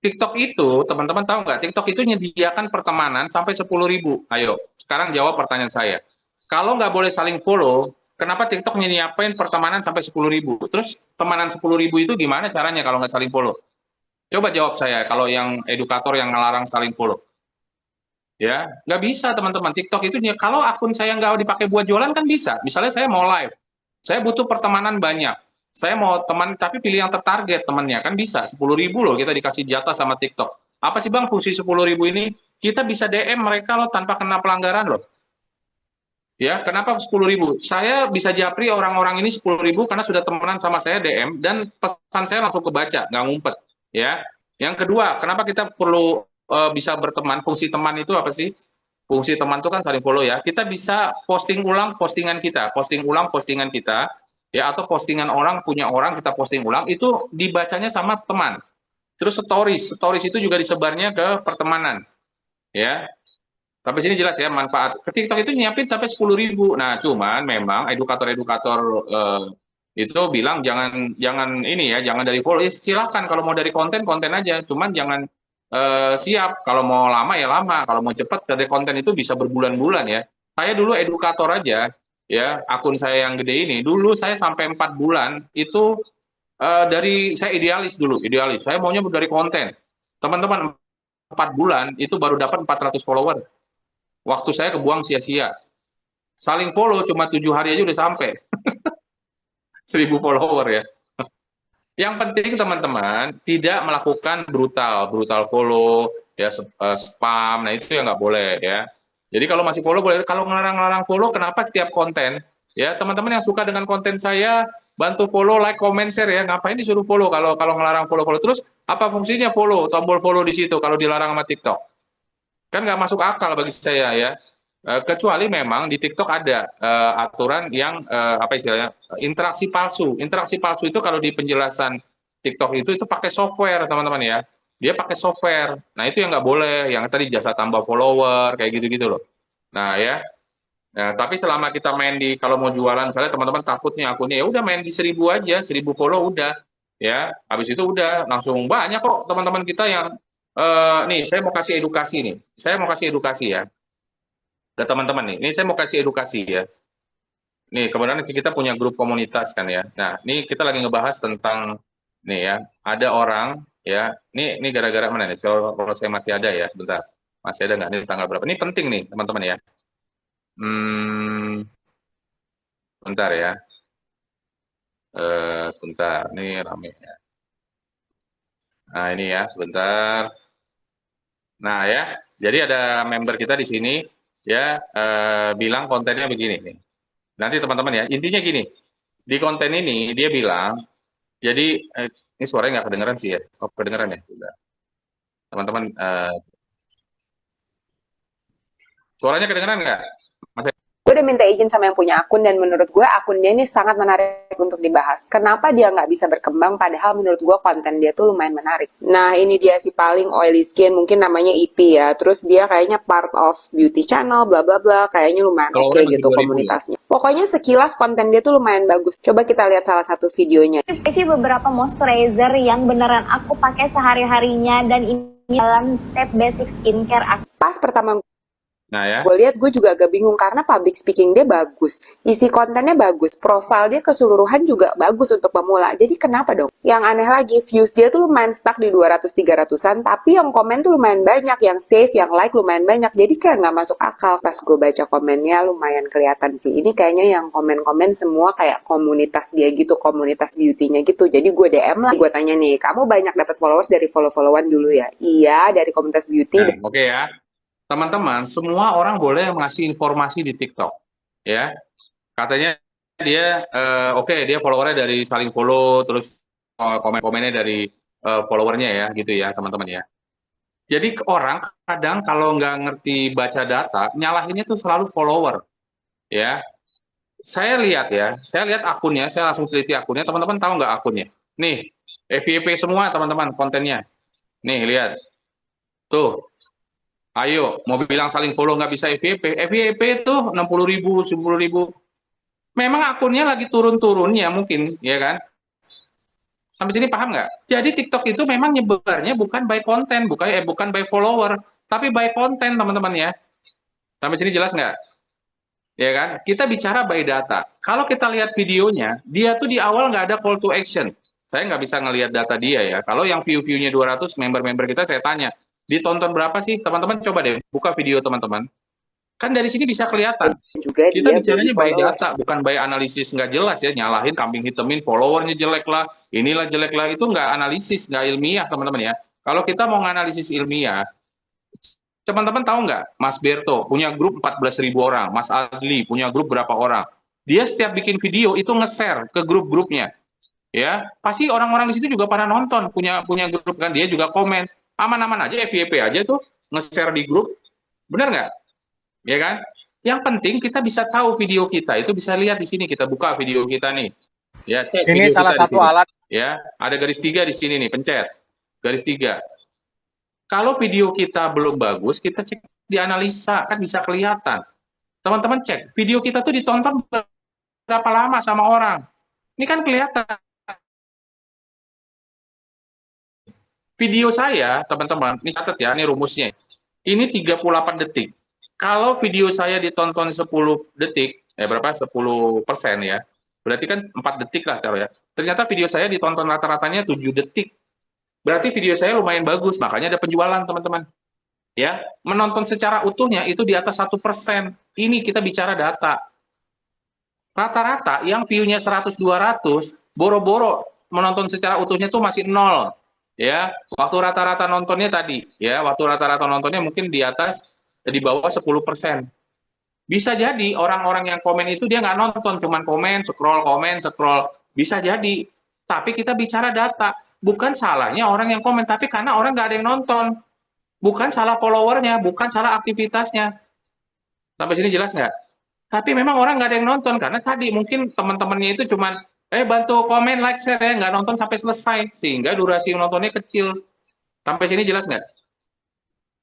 TikTok itu, teman-teman tahu nggak? TikTok itu menyediakan pertemanan sampai 10.000. Ayo, sekarang jawab pertanyaan saya. Kalau nggak boleh saling follow, kenapa TikTok menyediakan pertemanan sampai 10.000? Terus temanan 10.000 itu gimana caranya kalau nggak saling follow? Coba jawab saya, kalau yang edukator yang ngelarang saling follow. Ya, nggak bisa teman-teman. TikTok itu, kalau akun saya nggak dipakai buat jualan kan bisa. Misalnya saya mau live, saya butuh pertemanan banyak. Saya mau teman, tapi pilih yang tertarget temannya. Kan bisa, 10.000 loh kita dikasih jatah sama TikTok. Apa sih Bang fungsi 10.000 ini? Kita bisa DM mereka loh tanpa kena pelanggaran loh. Ya, kenapa 10.000? Saya bisa japri orang-orang ini 10.000 karena sudah temenan sama saya DM dan pesan saya langsung kebaca, nggak ngumpet. Ya. Yang kedua, kenapa kita perlu bisa berteman? Fungsi teman itu apa sih? Fungsi teman itu kan saling follow ya. Kita bisa posting ulang postingan kita, posting ulang postingan kita, ya atau postingan orang punya orang kita posting ulang itu dibacanya sama teman. Terus stories itu juga disebarnya ke pertemanan, ya. Tapi sini jelas ya manfaat. Ke TikTok itu nyiapin sampai 10.000. Nah, cuman memang edukator-edukator itu bilang jangan jangan ini ya, jangan dari follow. Ya, silahkan kalau mau dari konten konten aja. Cuman jangan siap. Kalau mau lama ya lama. Kalau mau cepat dari konten itu bisa berbulan-bulan ya. Saya dulu edukator aja ya, akun saya yang gede ini. Dulu saya sampai 4 bulan itu dari saya idealis dulu, idealis. Saya maunya dari konten. Teman-teman 4 bulan itu baru dapat 400 follower. Waktu saya kebuang sia-sia. Saling follow cuma 7 hari aja udah sampai 1.000 follower ya. Yang penting teman-teman tidak melakukan brutal follow, ya spam. Nah itu yang nggak boleh ya. Jadi kalau masih follow boleh. Kalau ngelarang-larang follow, kenapa setiap konten? Ya teman-teman yang suka dengan konten saya bantu follow, like, comment, share ya. Ngapain disuruh follow kalau kalau ngelarang follow? Terus apa fungsinya follow? Tombol follow di situ kalau dilarang sama TikTok? Kan nggak masuk akal bagi saya ya. Kecuali memang di TikTok ada aturan yang apa istilahnya interaksi palsu. Interaksi palsu itu kalau di penjelasan TikTok itu pakai software teman-teman ya. Dia pakai software. Nah itu yang nggak boleh. Yang tadi jasa tambah follower kayak gitu-gitu loh. Nah ya. Nah, tapi selama kita main di kalau mau jualan misalnya teman-teman takutnya akunnya ya udah main di 1.000 aja, 1.000 follow udah ya. Habis itu udah langsung banyak kok teman-teman kita yang nih saya mau kasih edukasi nih. Saya mau kasih edukasi ya ke teman-teman nih. Ini saya mau kasih edukasi ya. Nih, kemudian kita punya grup komunitas kan ya. Nah, ini kita lagi ngebahas tentang nih ya, ada orang ya. Ini gara-gara mana nih? Kalau saya masih ada ya, sebentar. Masih ada nggak? Ini tanggal berapa? Ini penting nih, teman-teman ya. Hmm, bentar ya. Sebentar. Ini rame ya. Nah, ini ya, sebentar. Nah, ya. Jadi ada member kita di sini ya bilang kontennya begini nih. Nanti teman-teman ya, intinya gini. Di konten ini dia bilang jadi ini suaranya nggak kedengeran sih ya. Oh, kedengeran ya? Sudah. Teman-teman, suaranya kedengeran nggak? Mas Gue udah minta izin sama yang punya akun dan menurut gue akun dia ini sangat menarik untuk dibahas. Kenapa dia nggak bisa berkembang padahal menurut gue konten dia tuh lumayan menarik. Nah ini dia si paling oily skin mungkin namanya IP ya. Terus dia kayaknya part of beauty channel bla bla bla kayaknya lumayan oke followernya masih gitu 2.000 ya? komunitasnya. Pokoknya sekilas konten dia tuh lumayan bagus. Coba kita lihat salah satu videonya. Ini beberapa moisturizer yang beneran aku pakai sehari-harinya dan ini dalam step basic skincare aku. Pas pertama Nah ya, gue lihat gue juga agak bingung karena public speaking dia bagus, isi kontennya bagus, profile dia keseluruhan juga bagus untuk pemula. Jadi kenapa dong? Yang aneh lagi, views dia tuh lumayan stuck di 200-300an, tapi yang komen tuh lumayan banyak, yang save, yang like lumayan banyak. Jadi kayak nggak masuk akal. Pas gue baca komennya lumayan kelihatan sih. Ini kayaknya yang komen-komen semua kayak komunitas dia gitu, komunitas beauty-nya gitu. Jadi gue DM lah, gue tanya nih, kamu banyak dapat followers dari follow-followan dulu ya? Iya, dari komunitas beauty. nah, oke ya. Teman-teman, semua orang boleh ngasih informasi di TikTok. Ya, katanya dia, oke, dia followernya dari saling follow, terus komen-komennya dari followernya ya, gitu ya, teman-teman ya. Jadi orang kadang kalau nggak ngerti baca data, nyalahinnya tuh selalu follower. Ya, saya lihat akunnya, saya langsung teliti akunnya. Teman-teman tahu nggak akunnya? Nih, FYP semua teman-teman kontennya. Nih lihat, tuh. Ayo, mau bilang saling follow nggak bisa FYP. FYP itu 60.000, 10.000. Memang akunnya lagi turun-turunnya mungkin, ya kan? Sampai sini paham nggak? Jadi TikTok itu memang nyebarnya bukan by konten, bukan by follower, tapi by konten teman-teman ya. Sampai sini jelas nggak? Ya kan? Kita bicara by data. Kalau kita lihat videonya, dia tuh di awal nggak ada call to action. Saya nggak bisa ngelihat data dia ya. Kalau yang view-viewnya 200, member-member kita saya tanya, ditonton berapa sih? Teman-teman coba deh buka video teman-teman. Kan dari sini bisa kelihatan. Juga Kita dia bicaranya beli by followers. data, bukan by analisis nggak jelas ya. Nyalahin, kambing hitamin, followernya jelek lah, inilah jelek lah. Itu nggak analisis, nggak ilmiah teman-teman ya. Kalau kita mau nganalisis ilmiah, teman-teman tahu nggak, Mas Berto punya grup 14.000 orang, Mas Adli punya grup berapa orang. Dia setiap bikin video itu nge-share ke grup-grupnya. Ya, pasti orang-orang di situ juga pada nonton, punya punya grup kan, dia juga komen. Aman-aman aja, FYP aja tuh, nge-share di grup. Benar nggak? Ya kan? Yang penting kita bisa tahu video kita, itu bisa lihat di sini, kita buka video kita nih. Ya, cek Ini video salah kita di satu sini. alat. Ya, ada garis 3 di sini nih, pencet. Garis 3. Kalau video kita belum bagus, kita cek di analisa, kan bisa kelihatan. Teman-teman cek, video kita tuh ditonton berapa lama sama orang. Ini kan kelihatan. Video saya, teman-teman, ini catat ya, ini rumusnya. Ini 38 detik. Kalau video saya ditonton 10 detik, berapa? 10% ya. Berarti kan 4 detik lah taruh ya. Ternyata video saya ditonton rata-ratanya 7 detik. Berarti video saya lumayan bagus, makanya ada penjualan, teman-teman. Ya, menonton secara utuhnya itu di atas 1%. Ini kita bicara data. Rata-rata yang view-nya 100-200, boro-boro menonton secara utuhnya tuh masih 0. Ya, waktu rata-rata nontonnya tadi, ya, waktu rata-rata nontonnya mungkin di atas, di bawah 10%. Bisa jadi orang-orang yang komen itu dia nggak nonton, cuman komen, scroll. Bisa jadi. Tapi kita bicara data. Bukan salahnya orang yang komen, tapi karena orang nggak ada yang nonton. Bukan salah followernya, bukan salah aktivitasnya. Sampai sini jelas nggak? Tapi memang orang nggak ada yang nonton karena tadi mungkin teman-temannya itu cuman bantu komen, like, share ya, nggak nonton sampai selesai sehingga durasi nontonnya kecil. Sampai sini jelas nggak?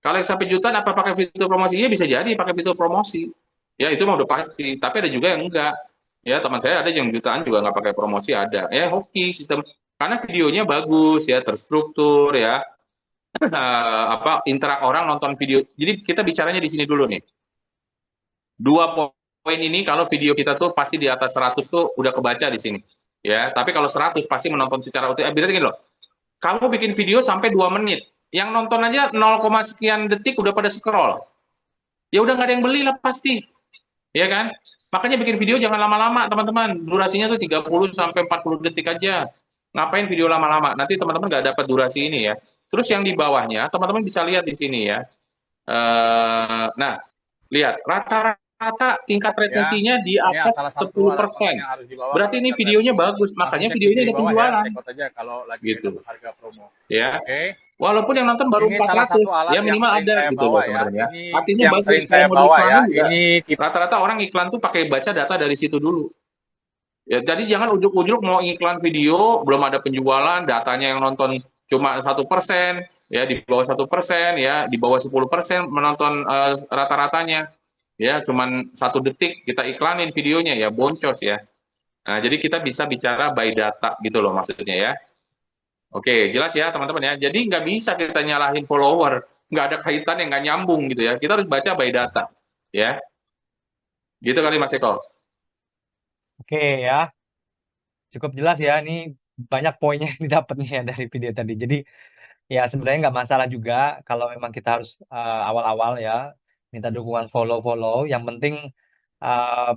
Kalau yang sampai jutaan apa pakai fitur promosinya bisa jadi pakai fitur promosi. Ya itu mah udah pasti. Tapi ada juga yang enggak. Ya teman saya ada yang jutaan juga nggak pakai promosi ada. Ya hoki sistem karena videonya bagus ya terstruktur ya. Interak orang nonton video. Jadi kita bicaranya di sini dulu nih. Dua poin ini kalau video kita tuh pasti di atas 100 tuh udah kebaca di sini. Ya, tapi kalau 100 pasti menonton secara utuh. Berarti gini loh. Kamu bikin video sampai 2 menit. Yang nonton aja 0, sekian detik udah pada scroll. Ya udah nggak ada yang beli lah pasti. Ya kan? Makanya bikin video jangan lama-lama, teman-teman. Durasinya tuh 30 sampai 40 detik aja. Ngapain video lama-lama? Nanti teman-teman nggak dapat durasi ini ya. Terus yang di bawahnya, teman-teman bisa lihat di sini ya. Nah, lihat rata-rata tingkat retensinya di Ini atas salah satu 10%. yang harus dibawa Berarti ini ke videonya Traffic. bagus, Langsung makanya cek video ini di ada bawah ya, penjualan. cek out aja kalau lagi Gitu. dapat harga promo. Ya. Oke. Walaupun yang nonton baru Ini salah 400, satu alat ya yang minimal sering ada saya gitu loh bawa ya. teman-teman ya. Ini Artinya yang bagus sering kalau saya mau bawa ya. diiklanin juga. Ini tipe Rata-rata orang iklan tuh pakai baca data dari situ dulu. Ya, jadi jangan ujuk-ujuk mau iklan video, belum ada penjualan, datanya yang nonton cuma 1%, ya di bawah 1%, ya di bawah 10% menonton rata-ratanya, ya cuman 1 detik kita iklanin videonya ya boncos ya. Nah, jadi kita bisa bicara by data gitu loh maksudnya ya. Oke, jelas ya teman-teman ya. Jadi nggak bisa kita nyalahin follower, nggak ada kaitan yang nggak nyambung gitu ya. Kita harus baca by data, ya. Gitu kali Mas Eko. Oke ya, cukup jelas ya. Ini banyak poinnya yang didapatnya dari video tadi. Jadi ya sebenarnya nggak masalah juga kalau memang kita harus awal-awal ya minta dukungan follow-follow. Yang penting eh,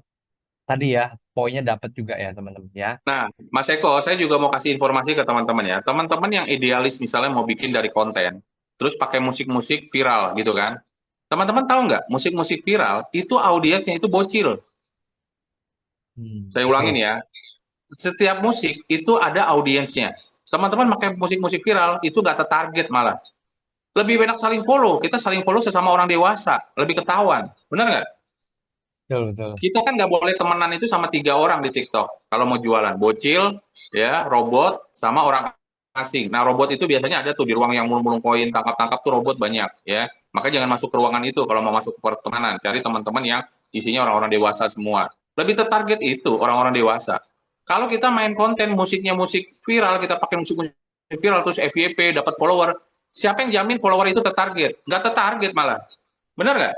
tadi ya poinnya dapat juga ya teman-teman ya. Nah, Mas Eko, saya juga mau kasih informasi ke teman-teman ya. Teman-teman yang idealis misalnya mau bikin dari konten, terus pakai musik-musik viral gitu kan. Teman-teman tahu nggak, musik-musik viral itu audiensnya itu bocil. Saya Oke. ulangin ya, setiap musik itu ada audiensnya. Teman-teman pakai musik-musik viral itu nggak tertarget malah. Lebih banyak saling follow, kita saling follow sesama orang dewasa, lebih ketahuan. Benar nggak? Betul, betul. Kita kan nggak boleh temenan itu sama 3 orang di TikTok kalau mau jualan. Bocil, ya, robot, sama orang asing. Nah, robot itu biasanya ada tuh di ruang yang mulung-mulung koin, tangkap-tangkap tuh robot banyak, ya. Maka jangan masuk ke ruangan itu kalau mau masuk ke pertemanan. Cari teman-teman yang isinya orang-orang dewasa semua. Lebih tertarget itu orang-orang dewasa. Kalau kita main konten musiknya musik viral, kita pakai musik-musik viral terus FYP dapat follower, siapa yang jamin follower itu tertarget? Nggak tertarget malah. Benar nggak?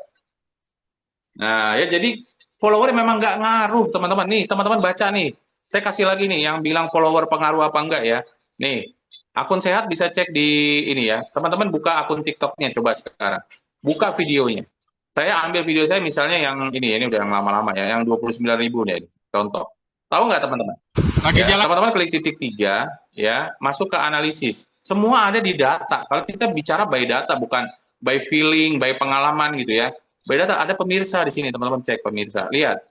Nah, ya jadi follower memang nggak ngaruh, teman-teman. Nih, teman-teman baca nih. Saya kasih lagi nih yang bilang follower pengaruh apa enggak ya. Nih, akun sehat bisa cek di ini ya. Teman-teman buka akun TikToknya coba sekarang. Buka videonya. Saya ambil video saya misalnya yang ini udah yang lama-lama ya, yang 29.000 nih, contoh. Tahu nggak teman-teman? Ya, teman-teman klik titik 3, ya, masuk ke analisis. Semua ada di data. Kalau kita bicara by data, bukan by feeling, by pengalaman gitu ya. By data ada pemirsa di sini, teman-teman cek pemirsa. Lihat,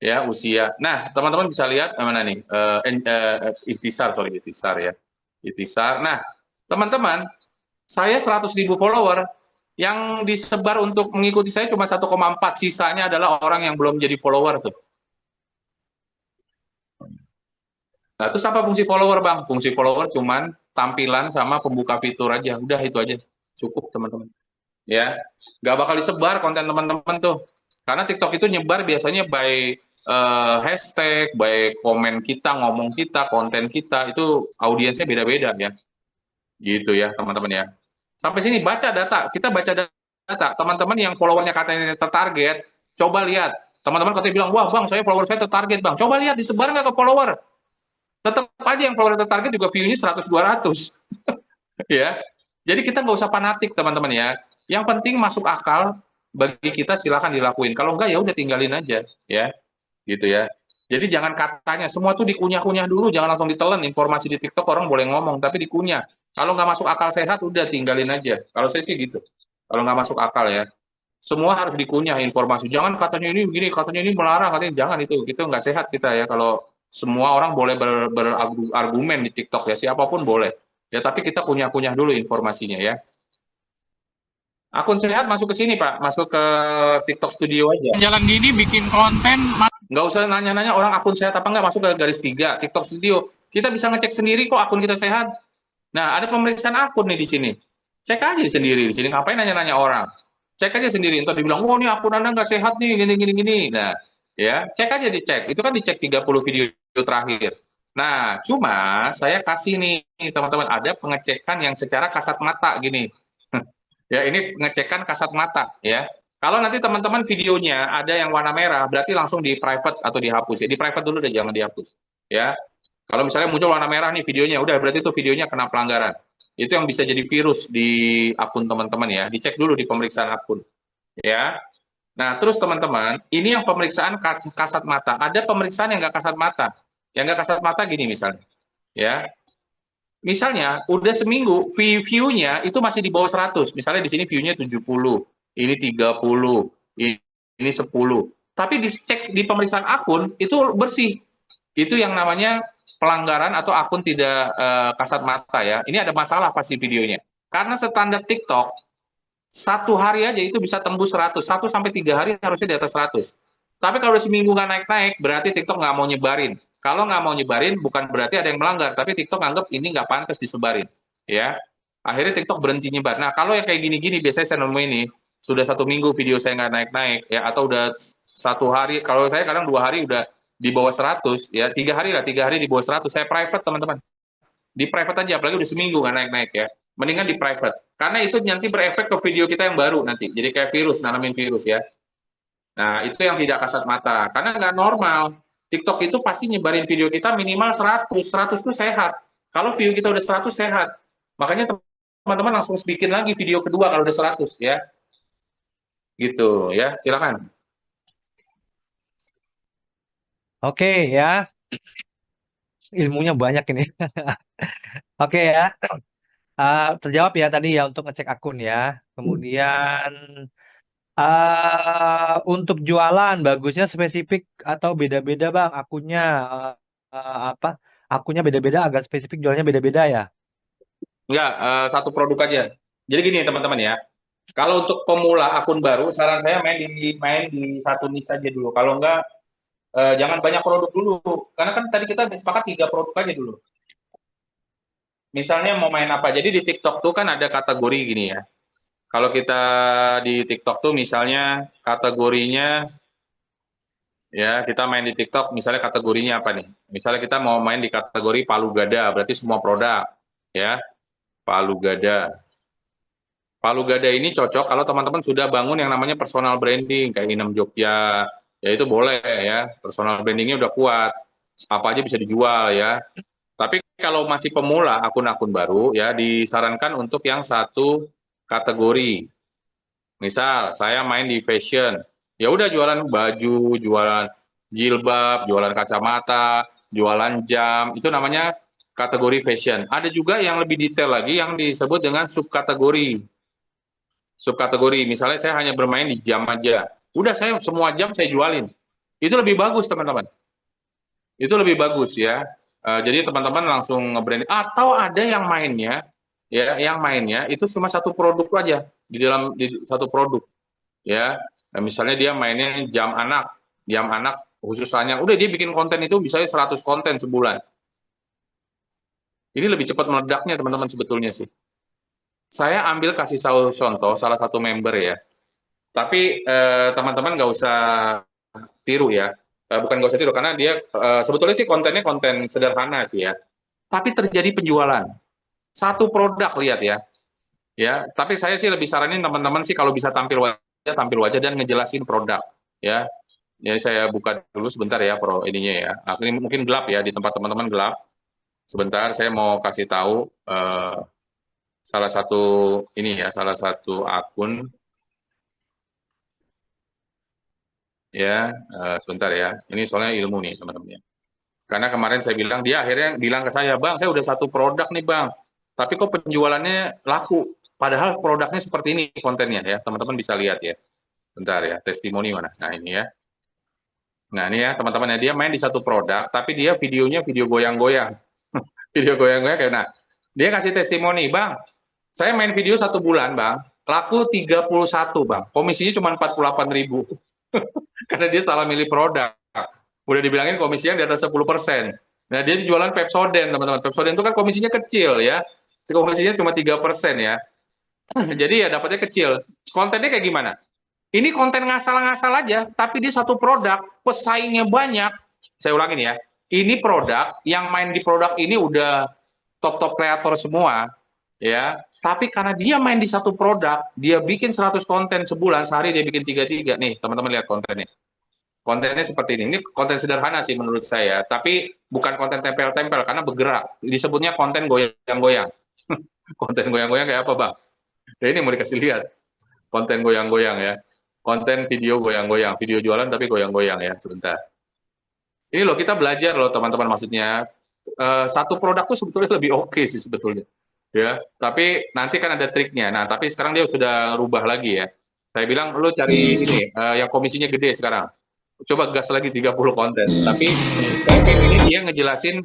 ya usia. Nah, teman-teman bisa lihat mana nih? Ikhtisar, sorry Ikhtisar ya. Ikhtisar. Nah, teman-teman, saya 100.000 follower, yang disebar untuk mengikuti saya cuma 1,4. Sisanya adalah orang yang belum jadi follower tuh. Nah, terus apa fungsi follower, Bang? Fungsi follower cuman tampilan sama pembuka fitur aja. Udah itu aja. Cukup, teman-teman. Ya, nggak bakal disebar konten teman-teman tuh. Karena TikTok itu nyebar biasanya by hashtag, by komen kita, ngomong kita, konten kita, itu audiensnya beda-beda ya. Gitu ya, teman-teman ya. Sampai sini baca data. Kita baca data. Teman-teman yang followernya katanya tertarget, coba lihat. Teman-teman katanya bilang, wah Bang, follower saya tertarget Bang. Coba lihat, disebar nggak ke follower? Tetap aja yang follower tertarget juga view-nya 100-200. Ya. Jadi kita nggak usah fanatik, teman-teman ya. Yang penting masuk akal bagi kita silakan dilakuin. Kalau enggak ya udah tinggalin aja, ya. Gitu ya. Jadi jangan katanya semua tuh dikunyah-kunyah dulu, jangan langsung ditelan. Informasi di TikTok orang boleh ngomong, tapi dikunyah. Kalau nggak masuk akal sehat udah tinggalin aja. Kalau saya sih gitu. Kalau nggak masuk akal ya. Semua harus dikunyah informasi. Jangan katanya ini begini, katanya ini melarang, katanya jangan itu. Itu nggak sehat kita ya. Kalau semua orang boleh berargumen di TikTok ya, siapapun boleh. Ya tapi kita kunyah-kunyah dulu informasinya ya. Akun sehat masuk ke sini, Pak. Masuk ke TikTok Studio aja. Jalan gini bikin konten, Nggak usah nanya-nanya orang akun sehat apa nggak, masuk ke garis 3 TikTok Studio. Kita bisa ngecek sendiri kok akun kita sehat. Nah, ada pemeriksaan akun nih di sini. Cek aja sendiri di sini. Ngapain nanya-nanya orang? Cek aja sendiri. Entar dibilang, "Oh, ini akun Anda nggak sehat nih, gini gini gini." Nah, ya, cek aja dicek. Itu kan dicek 30 video terakhir. Nah, cuma saya kasih nih teman-teman, ada pengecekan yang secara kasat mata gini. Ya, ini pengecekan kasat mata ya. Kalau nanti teman-teman videonya ada yang warna merah, berarti langsung di private atau dihapus ya. Di private dulu deh, jangan dihapus. Ya. Kalau misalnya muncul warna merah nih videonya, udah berarti itu videonya kena pelanggaran. Itu yang bisa jadi virus di akun teman-teman ya. Dicek dulu di pemeriksaan akun. Ya. Nah, terus teman-teman, ini yang pemeriksaan kasat mata. Ada pemeriksaan yang nggak kasat mata. Yang nggak kasat mata gini misalnya. Ya. Misalnya, udah seminggu, view-nya itu masih di bawah 100. Misalnya di sini view-nya 70, ini 30, ini 10. Tapi dicek di pemeriksaan akun, itu bersih. Itu yang namanya pelanggaran atau akun tidak kasat mata ya. Ini ada masalah pasti videonya. Karena standar TikTok, 1 hari aja itu bisa tembus 100. 1 sampai 3 hari harusnya di atas 100. Tapi kalau seminggu nggak naik-naik, berarti TikTok nggak mau nyebarin. Kalau nggak mau nyebarin, bukan berarti ada yang melanggar, tapi TikTok anggap ini nggak pantas disebarin. Ya, akhirnya TikTok berhenti nyebar. Nah, kalau yang kayak gini-gini, biasanya saya nemu ini, sudah 1 minggu video saya nggak naik-naik, ya, atau udah 1 hari, kalau saya kadang 2 hari udah di bawah 100, ya, 3 hari lah, 3 hari di bawah 100, saya private, teman-teman. Di private aja, apalagi udah seminggu nggak naik-naik ya. Mendingan di private. Karena itu nanti berefek ke video kita yang baru nanti. Jadi kayak virus, nanamin virus ya. Nah, itu yang tidak kasat mata. Karena nggak normal. TikTok itu pasti nyebarin video kita minimal 100. 100 itu sehat. Kalau view kita udah 100 sehat. Makanya teman-teman langsung bikin lagi video kedua kalau udah 100 ya. Gitu ya, silakan. Oke ya, ilmunya banyak ini. Oke ya, terjawab ya tadi ya untuk ngecek akun ya. Kemudian untuk jualan bagusnya spesifik atau beda-beda Bang akunnya apa? Akunnya beda-beda, agak spesifik jualnya beda-beda ya. Enggak, satu produk aja. Jadi gini teman-teman ya. Kalau untuk pemula akun baru, saran saya main di satu niche aja dulu. Kalau enggak, jangan banyak produk dulu. Karena kan tadi kita sepakat 3 produk aja dulu. Misalnya mau main apa? Jadi di TikTok tuh kan ada kategori gini ya. Kalau kita di TikTok tuh misalnya kategorinya, ya kita main di TikTok misalnya kategorinya apa nih? Misalnya kita mau main di kategori palu gada, berarti semua produk. Ya, palu gada. Palu gada ini cocok kalau teman-teman sudah bangun yang namanya personal branding, kayak Inem Jogja, ya itu boleh ya, personal brandingnya udah kuat, apa aja bisa dijual ya. Tapi kalau masih pemula, akun-akun baru, ya disarankan untuk yang satu kategori. Misal, saya main di fashion, ya udah jualan baju, jualan jilbab, jualan kacamata, jualan jam, itu namanya kategori fashion. Ada juga yang lebih detail lagi yang disebut dengan subkategori. Subkategori, misalnya saya hanya bermain di jam aja. Udah saya semua jam saya jualin. Itu lebih bagus, teman-teman. Itu lebih bagus ya. Jadi teman-teman langsung nge-branding. Atau ada yang mainnya, ya, yang mainnya itu cuma satu produk aja di dalam satu produk, ya. Nah, misalnya dia mainnya jam anak khusus hanya. Udah dia bikin konten itu misalnya 100 konten sebulan. Ini lebih cepat meledaknya teman-teman sebetulnya sih. Saya ambil kasih contoh salah satu member ya. Tapi teman-teman nggak usah tiru ya. Bukan nggak usah tiru karena dia sebetulnya sih kontennya konten sederhana sih ya. Tapi terjadi penjualan. Satu produk lihat ya. Ya, tapi saya sih lebih saranin teman-teman sih kalau bisa tampil wajah dan ngejelasin produk ya. Ya saya buka dulu sebentar ya ininya ya. Ini mungkin gelap ya di tempat teman-teman gelap. Sebentar saya mau kasih tahu salah satu akun ya, sebentar ya. Ini soalnya ilmu nih teman-teman ya. Karena kemarin saya bilang, dia akhirnya bilang ke saya, "Bang, saya udah satu produk nih Bang, tapi kok penjualannya laku?" Padahal produknya seperti ini kontennya ya, teman-teman bisa lihat ya. Bentar ya, testimoni mana? Nah ini ya. Nah ini ya teman-teman ya, dia main di satu produk, tapi dia videonya video goyang-goyang. Video goyang-goyang kayak, nah, dia kasih testimoni, "Bang, saya main video 1 bulan Bang, laku 31 Bang, komisinya cuma 48.000. Karena dia salah milih produk. Udah dibilangin komisinya di atas 10%. Nah, dia jualan Pepsodent, teman-teman. Pepsodent itu kan komisinya kecil ya. Komisinya cuma 3% ya. Jadi ya dapatnya kecil. Kontennya kayak gimana? Ini konten ngasal-ngasal aja, tapi di satu produk, pesaingnya banyak. Saya ulangin ya. Ini produk, yang main di produk ini udah top-top kreator semua, ya. Tapi karena dia main di satu produk, dia bikin 100 konten sebulan, sehari dia bikin 3-3. Nih, teman-teman lihat kontennya. Kontennya seperti ini. Ini konten sederhana sih menurut saya, tapi bukan konten tempel-tempel karena bergerak. Disebutnya konten goyang-goyang. Konten goyang-goyang kayak apa, Bang? Ya ini mau dikasih lihat. Konten goyang-goyang ya. Konten video goyang-goyang, video jualan tapi goyang-goyang ya. Sebentar. Ini loh kita belajar loh teman-teman, maksudnya satu produk tuh sebetulnya lebih oke sih sebetulnya. Ya, tapi nanti kan ada triknya. Nah, tapi sekarang dia sudah rubah lagi ya. Saya bilang lu cari ini yang komisinya gede sekarang. Coba gas lagi 30 konten. Tapi saya pengen dia ngejelasin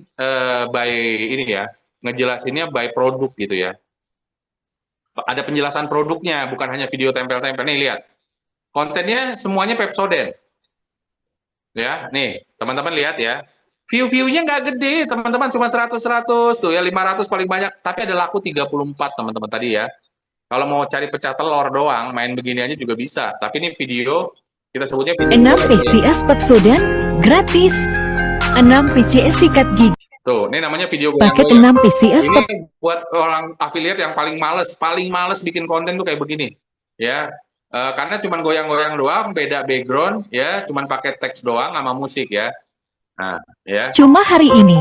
by ini ya, ngejelasinnya by produk gitu ya. Ada penjelasan produknya, bukan hanya video tempel-tempel. Nih lihat, kontennya semuanya Pepsodent. Ya, nih teman-teman lihat ya. View-viewnya nggak gede, teman-teman, cuma 100-100 tuh ya, 500 paling banyak. Tapi ada laku 34 teman-teman tadi ya. Kalau mau cari pecah telur doang, main begini aja juga bisa. Tapi ini video, kita sebutnya video 6 PCS Pepsodent gratis. 6 PCS sikat gigi. Tuh, ini namanya video Paket goyang-goyang. 6 PCS Ini buat orang affiliate yang paling males bikin konten tuh kayak begini. Ya, karena cuma goyang-goyang doang, beda background, ya, cuma pakai teks doang sama musik ya. Nah, ya. Cuma hari ini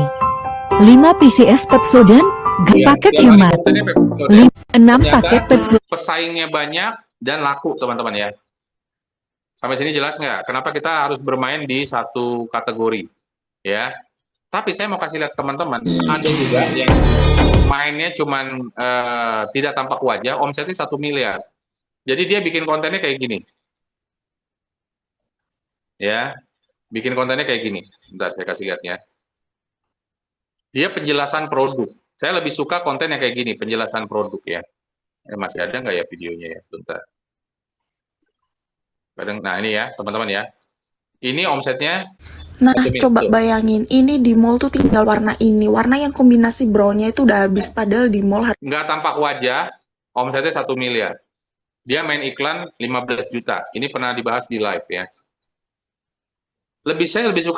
5 PCS Pepsodent Ya, paket yang hemat. kontennya Pepsodent. 6 Ternyata paket Pepsodent. pesaingnya banyak dan laku teman-teman ya. Sampai sini jelas nggak? Kenapa kita harus bermain di satu kategori? Ya. Tapi saya mau kasih lihat teman-teman, ada juga yang mainnya cuman tidak tampak wajah, omsetnya 1 miliar. Jadi dia bikin kontennya kayak gini. Ya, bikin kontennya kayak gini. Bentar saya kasih lihatnya. Dia penjelasan produk. Saya lebih suka konten yang kayak gini, penjelasan produk ya. Masih ada nggak ya videonya ya? Sebentar. Nah ini ya teman-teman ya. Ini omsetnya. Nah, coba bayangin, ini di mall tuh tinggal warna ini. Warna yang kombinasi brownnya itu udah habis, padahal di mall Nggak tampak wajah, omsetnya 1 miliar. Dia main iklan 15 juta. Ini pernah dibahas di live ya. Saya lebih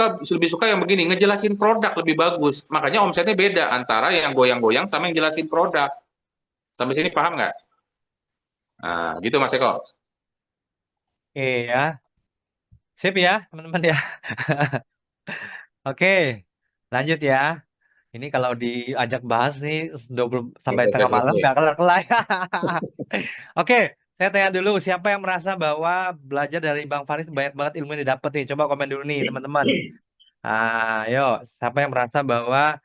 suka yang begini, ngejelasin produk lebih bagus. Makanya omsetnya beda antara yang goyang-goyang sama yang jelasin produk. Sampai sini paham nggak? Nah, gitu Mas Eko. Oke ya. Sip ya, teman-teman ya. Oke, lanjut ya. Ini kalau diajak bahas nih 20 sampai tengah malam nggak kelar-kelar. Oke, saya tanya dulu, siapa yang merasa bahwa belajar dari Bang Faris banyak banget ilmu yang didapat nih? Coba komen dulu nih, teman-teman. Ayo, siapa yang merasa bahwa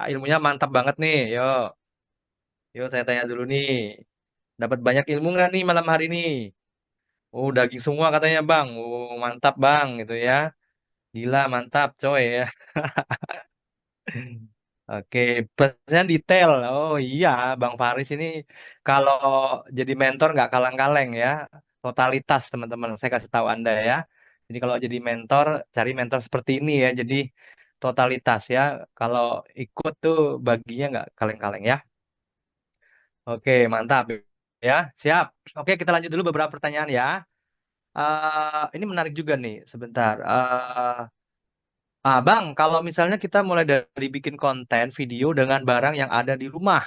ilmunya mantap banget nih? Yuk saya tanya dulu nih. Dapat banyak ilmu nggak nih malam hari ini? Oh, daging semua katanya Bang. Oh, mantap Bang, gitu ya. Gila, mantap coy ya. Oke, pertanyaan detail. Oh iya, Bang Faris ini kalau jadi mentor nggak kaleng-kaleng ya. Totalitas teman-teman, saya kasih tahu Anda ya. Jadi kalau jadi mentor, cari mentor seperti ini ya. Jadi totalitas ya. Kalau ikut tuh baginya nggak kaleng-kaleng ya. Oke, mantap ya. Siap. Oke, kita lanjut dulu beberapa pertanyaan ya. Ini menarik juga nih. Sebentar. Bang, kalau misalnya kita mulai dari bikin konten video dengan barang yang ada di rumah,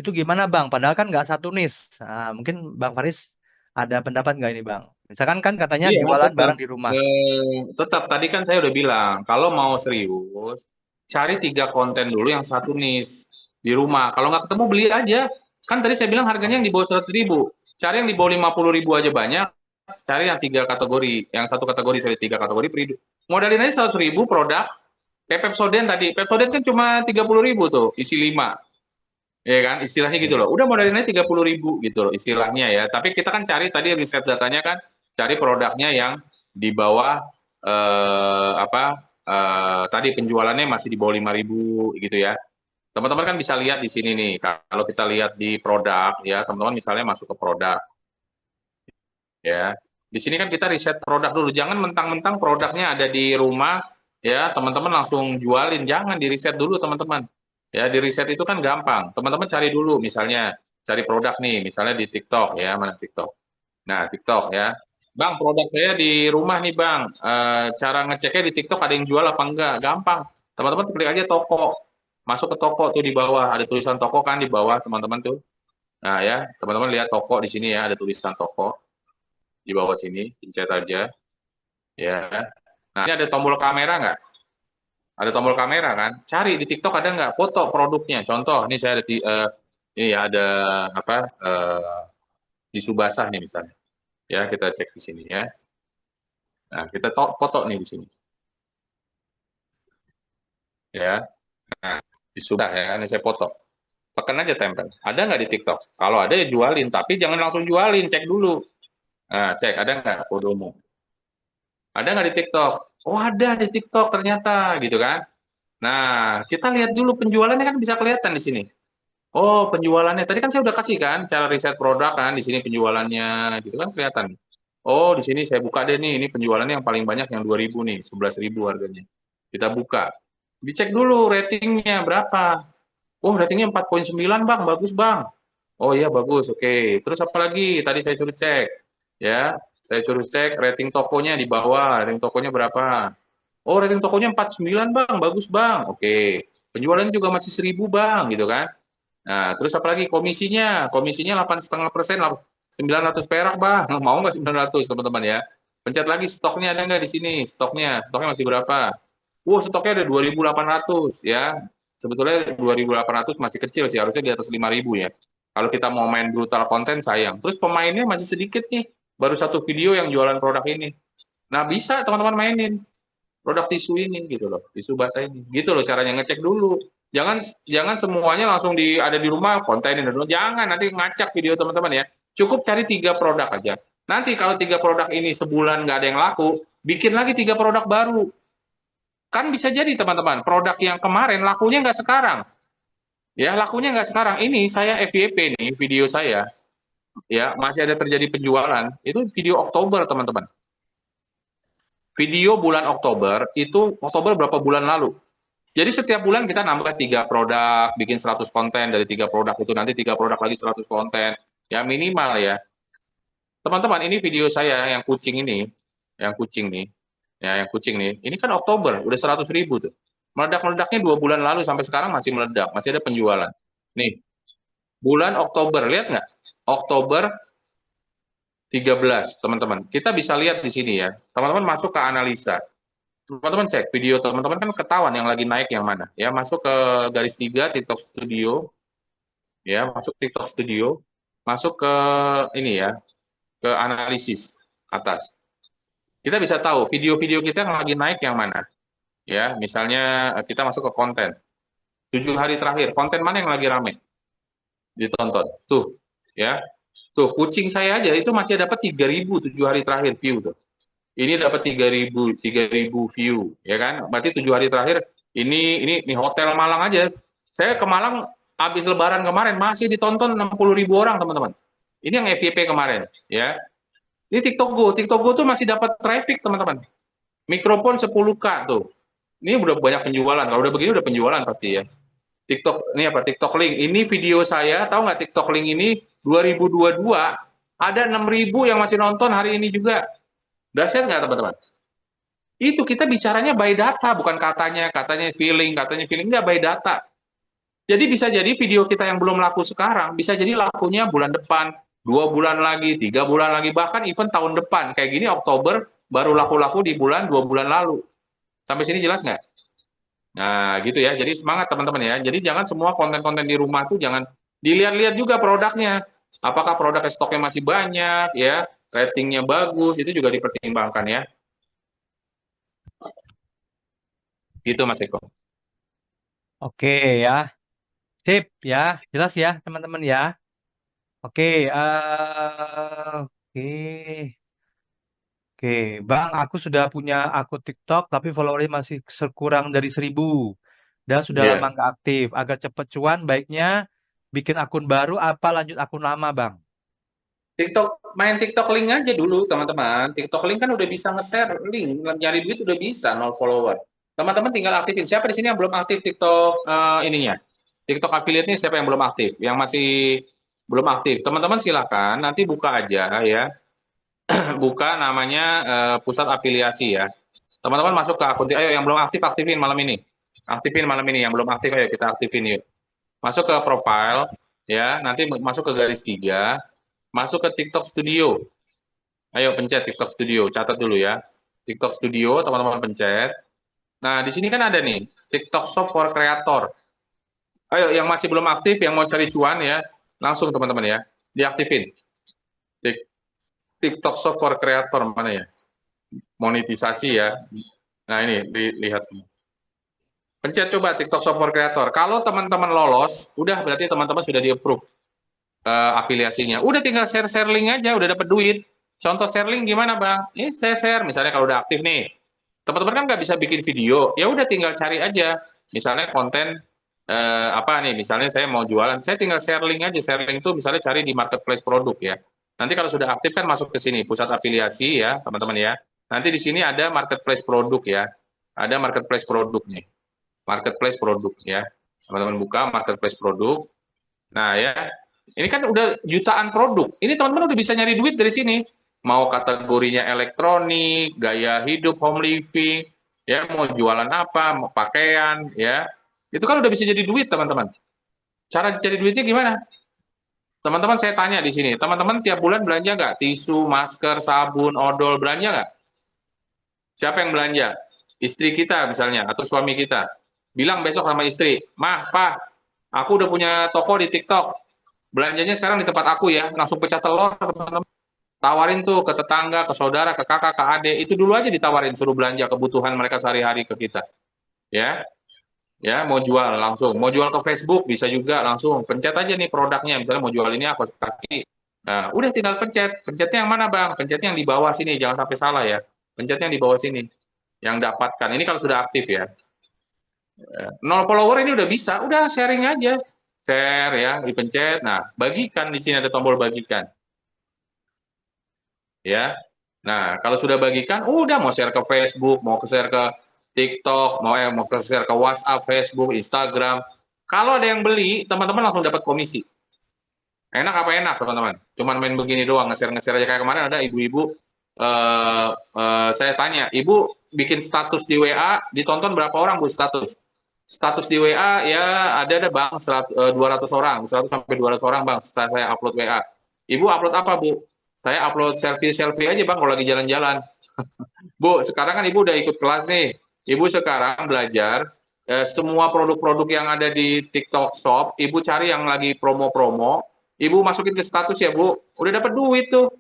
itu gimana Bang? Padahal kan nggak satu niche. Mungkin Bang Faris ada pendapat nggak ini Bang? Misalkan kan katanya Iya, jualan barang di rumah. tetap tadi kan saya udah bilang, kalau mau serius, cari 3 konten dulu yang satu niche di rumah. Kalau nggak ketemu beli aja. Kan tadi saya bilang harganya yang di bawah 100.000. Cari yang di bawah 50.000 aja banyak. Cari yang 3 kategori. Yang satu kategori, sorry, 3 kategori. Modalin aja 100.000 produk. Kayak Pepsodent tadi. Pepsodent kan cuma 30.000 tuh, isi 5. Ya kan, istilahnya gitu loh. Udah modalin aja 30.000 gitu loh istilahnya ya. Tapi kita kan cari tadi riset datanya kan, cari produknya yang di bawah tadi penjualannya masih di bawah 5.000 gitu ya. Teman-teman kan bisa lihat di sini nih. Kalau kita lihat di produk ya, teman-teman misalnya masuk ke produk. ya. Di sini kan kita riset produk dulu, jangan mentang-mentang produknya ada di rumah, ya teman-teman langsung jualin, jangan di riset dulu teman-teman. Ya di riset itu kan gampang, teman-teman cari dulu, misalnya cari produk nih, misalnya di TikTok ya, mana TikTok. Nah TikTok ya, Bang produk saya di rumah nih Bang, cara ngeceknya di TikTok ada yang jual apa enggak, gampang. Teman-teman klik aja toko, masuk ke toko tuh di bawah, ada tulisan toko kan di bawah teman-teman tuh. Nah ya, teman-teman lihat toko di sini ya, ada tulisan toko di bawah sini, pencet aja, ya. Nah, ini ada tombol kamera nggak? Ada tombol kamera kan? Cari di TikTok ada nggak foto produknya. Contoh, ini saya ada di, ini ya ada apa? Tisu basah nih misalnya. Ya, kita cek di sini ya. Nah, kita foto nih di sini. Ya, nah, tisu basah ya, ini saya foto. Tekan aja tempel. Ada nggak di TikTok? Kalau ada ya jualin, tapi jangan langsung jualin, cek dulu. Nah, cek ada nggak kodomo? Ada nggak di TikTok? Oh ada di TikTok ternyata, gitu kan? Nah, kita lihat dulu penjualannya kan bisa kelihatan di sini. Oh, penjualannya. Tadi kan saya udah kasih kan cara riset produk kan di sini penjualannya gitu kan kelihatan. Oh, di sini saya buka deh nih. Ini penjualannya yang paling banyak yang 2.000 nih, 11.000 harganya. Kita buka. Dicek dulu ratingnya berapa. Oh, ratingnya 4,9 Bang, bagus Bang. Oh iya bagus. Oke. Terus apa lagi? Tadi saya suruh cek. Ya, saya suruh cek rating tokonya di bawah. Rating tokonya berapa? Oh, rating tokonya 49 Bang, bagus Bang. Oke. Penjualannya juga masih 1.000 Bang, gitu kan. Nah, terus apa lagi? Komisinya. Komisinya 8,5%, 900 perak Bang. Mau nggak 900 teman-teman ya? Pencet lagi stoknya ada nggak di sini? Stoknya masih berapa? Stoknya ada 2.800 ya. Sebetulnya 2.800 masih kecil sih, harusnya di atas 5.000 ya. Kalau kita mau main brutal konten sayang. Terus pemainnya masih sedikit nih. Baru satu video yang jualan produk ini. Nah, bisa teman-teman mainin produk tisu ini gitu loh, tisu basah ini. Gitu loh caranya ngecek dulu. Jangan jangan semuanya langsung ada di rumah kontenin dulu. Jangan nanti ngacak video teman-teman ya. Cukup cari 3 produk aja. Nanti kalau 3 produk ini sebulan nggak ada yang laku, bikin lagi 3 produk baru. Kan bisa jadi teman-teman, produk yang kemarin lakunya nggak sekarang. Ya, lakunya nggak sekarang. Ini saya FYP nih, video saya. Ya, masih ada terjadi penjualan. Itu video Oktober, teman-teman. Video bulan Oktober, itu Oktober berapa bulan lalu. Jadi setiap bulan kita nambah 3 produk, bikin 100 konten dari 3 produk itu, nanti 3 produk lagi 100 konten. Ya minimal ya. Teman-teman, ini video saya yang kucing ini, yang kucing nih, ya yang kucing nih, ini kan Oktober, udah 100.000 tuh. Meledak-meledaknya 2 bulan lalu sampai sekarang masih meledak, masih ada penjualan. Nih, bulan Oktober, lihat nggak? Oktober 13, teman-teman. Kita bisa lihat di sini ya. Teman-teman masuk ke analisa. Teman-teman cek video teman-teman kan ketahuan yang lagi naik yang mana. Ya, masuk ke garis 3 TikTok Studio. Ya, masuk TikTok Studio. Masuk ke ini ya, ke analisis atas. Kita bisa tahu video-video kita yang lagi naik yang mana. Ya, misalnya kita masuk ke konten. 7 hari terakhir, konten mana yang lagi rame? Ditonton. Tuh, ya. Tuh, kucing saya aja itu masih dapat 3.000 7 hari terakhir view tuh. Ini dapat 3.000 view, ya kan? Berarti 7 hari terakhir ini hotel Malang aja. Saya ke Malang habis Lebaran kemarin masih ditonton 60.000 orang, teman-teman. Ini yang FYP kemarin, ya. Ini TikTok Go tuh masih dapat traffic, teman-teman. Mikrofon 10K tuh. Ini udah banyak penjualan. Kalau udah begini udah penjualan pasti ya. TikTok ini apa? TikTok Link. Ini video saya, tahu nggak TikTok Link ini 2022 ada 6.000 yang masih nonton hari ini juga. Dahsyat nggak teman-teman? Itu kita bicaranya by data, bukan katanya feeling, nggak by data. Jadi bisa jadi video kita yang belum laku sekarang, bisa jadi lakunya bulan depan, 2 bulan lagi, 3 bulan lagi, bahkan event tahun depan. Kayak gini Oktober baru laku-laku di 2 bulan lalu. Sampai sini jelas nggak? Nah, gitu ya. Jadi semangat teman-teman ya. Jadi jangan semua konten-konten di rumah tuh jangan dilihat-lihat juga produknya. Apakah produk stoknya masih banyak ya, ratingnya bagus, itu juga dipertimbangkan ya. Gitu Mas Eko. Oke ya. Sip ya. Jelas ya teman-teman ya. Oke, oke. Oke, Bang, aku sudah punya akun TikTok tapi followernya masih kurang dari 1.000 dan sudah lama Iya. nggak aktif. Agar cepet cuan, baiknya bikin akun baru apa lanjut akun lama, Bang? Main TikTok link aja dulu teman-teman. TikTok link kan udah bisa nge-share link, nyari duit udah bisa, 0 follower. Teman-teman tinggal aktifin. Siapa di sini yang belum aktif TikTok ininya? TikTok affiliate-nya siapa yang belum aktif? Yang masih belum aktif. Teman-teman silakan nanti buka aja ya. Buka namanya pusat afiliasi ya. Teman-teman masuk ke akun, ayo yang belum aktif aktifin malam ini. Aktifin malam ini, yang belum aktif ayo kita aktifin yuk. Masuk ke profile ya, nanti masuk ke garis 3, masuk ke TikTok Studio. Ayo pencet TikTok Studio, catat dulu ya. TikTok Studio, teman-teman pencet. Nah, di sini kan ada nih, TikTok Shop for Creator. Ayo yang masih belum aktif, yang mau cari cuan ya, langsung teman-teman ya, diaktifin. TikTok Shop for Creator mana ya? Monetisasi ya. Nah, ini lihat semua. Pencet coba TikTok Shop for Creator. Kalau teman-teman lolos, udah berarti teman-teman sudah di-approve afiliasinya. Udah tinggal share link aja, udah dapat duit. Contoh share link gimana, Bang? Ini saya share, misalnya kalau udah aktif nih. Teman-teman kan nggak bisa bikin video, ya udah tinggal cari aja. Misalnya konten apa nih, misalnya saya mau jualan, saya tinggal share link aja. Share link itu misalnya cari di marketplace produk ya. Nanti kalau sudah aktif kan masuk ke sini, pusat afiliasi ya, teman-teman ya. Nanti di sini ada marketplace produk ya. Ada marketplace produk nih. Marketplace produk ya. Teman-teman buka marketplace produk. Nah ya, ini kan udah jutaan produk. Ini teman-teman udah bisa nyari duit dari sini. Mau kategorinya elektronik, gaya hidup, home living, ya mau jualan apa, mau pakaian, ya. Itu kan udah bisa jadi duit, teman-teman. Cara cari duitnya gimana? Teman-teman saya tanya di sini, teman-teman tiap bulan belanja nggak? Tisu, masker, sabun, odol, belanja nggak? Siapa yang belanja? Istri kita misalnya, atau suami kita. Bilang besok sama istri, Mah, Pak, aku udah punya toko di TikTok. Belanjanya sekarang di tempat aku ya, langsung pecah telur, teman-teman. Tawarin tuh ke tetangga, ke saudara, ke kakak, ke adik. Itu dulu aja ditawarin, suruh belanja kebutuhan mereka sehari-hari ke kita. Ya, ya mau jual langsung. Mau jual ke Facebook bisa juga langsung. Pencet aja nih produknya. Misalnya mau jual ini aku kaki. Nah, udah tinggal pencet. Pencetnya yang mana, Bang? Pencetnya yang di bawah sini, jangan sampai salah ya. Pencetnya yang di bawah sini. Yang dapatkan. Ini kalau sudah aktif ya. 0 follower ini udah bisa, udah sharing aja. Share ya, dipencet. Nah, bagikan di sini ada tombol bagikan. Ya. Nah, kalau sudah bagikan, udah mau share ke Facebook, mau share ke TikTok, mau share ke WhatsApp, Facebook, Instagram. Kalau ada yang beli, teman-teman langsung dapat komisi. Enak apa enak, teman-teman? Cuman main begini doang, nge-share aja. Kayak kemarin ada ibu-ibu, saya tanya, ibu bikin status di WA, ditonton berapa orang, Bu, status? Status di WA, ya ada Bang, 200 orang, 100 sampai 200 orang, Bang, setelah saya upload WA. Ibu upload apa, Bu? Saya upload selfie aja, Bang, kalau lagi jalan-jalan. Bu, sekarang kan Ibu udah ikut kelas nih. Ibu sekarang belajar semua produk-produk yang ada di TikTok Shop, Ibu cari yang lagi promo-promo, Ibu masukin ke status ya, Bu. Udah dapat duit tuh.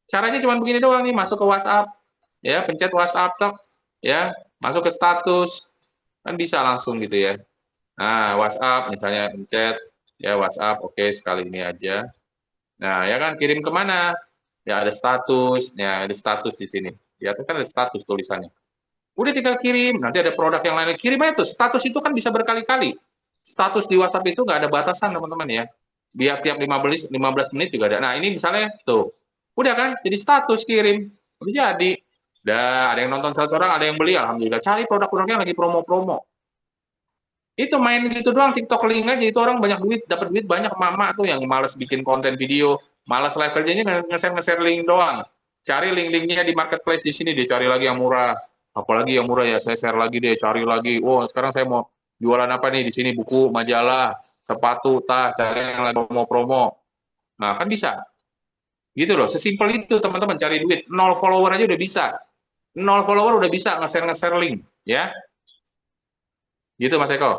Caranya cuma begini doang nih, masuk ke WhatsApp. Ya, pencet WhatsApp, tok. Ya, masuk ke status. Kan bisa langsung gitu ya. Nah, WhatsApp misalnya pencet, ya WhatsApp, oke, sekali ini aja. Nah, ya kan kirim kemana? Ya ada status, ya ada status di sini. Di atas kan ada status tulisannya. Udah tinggal kirim, nanti ada produk yang lain. Kirim aja tuh, status itu kan bisa berkali-kali. Status di WhatsApp itu nggak ada batasan, teman-teman ya. Biar tiap 15 menit juga ada. Nah, ini misalnya tuh. Udah kan, jadi status kirim. Udah jadi. Udah, ada yang nonton 100 orang, ada yang beli, alhamdulillah. Cari produk-produk yang lagi promo-promo. Itu main gitu doang, TikTok link aja, itu orang banyak duit, dapat duit banyak. Mama tuh yang males bikin konten video, malas live kerjanya nge-share link doang. Cari link-linknya di marketplace di sini, dia cari lagi yang murah. Apalagi yang murah ya, saya share lagi deh, cari lagi. Oh, sekarang saya mau jualan apa nih di sini, buku, majalah, sepatu, tas, cari yang lagi promo-promo. Nah, kan bisa. Gitu loh, sesimpel itu teman-teman cari duit. 0 follower aja udah bisa. 0 follower udah bisa nge-share link, ya. Gitu Mas Eko.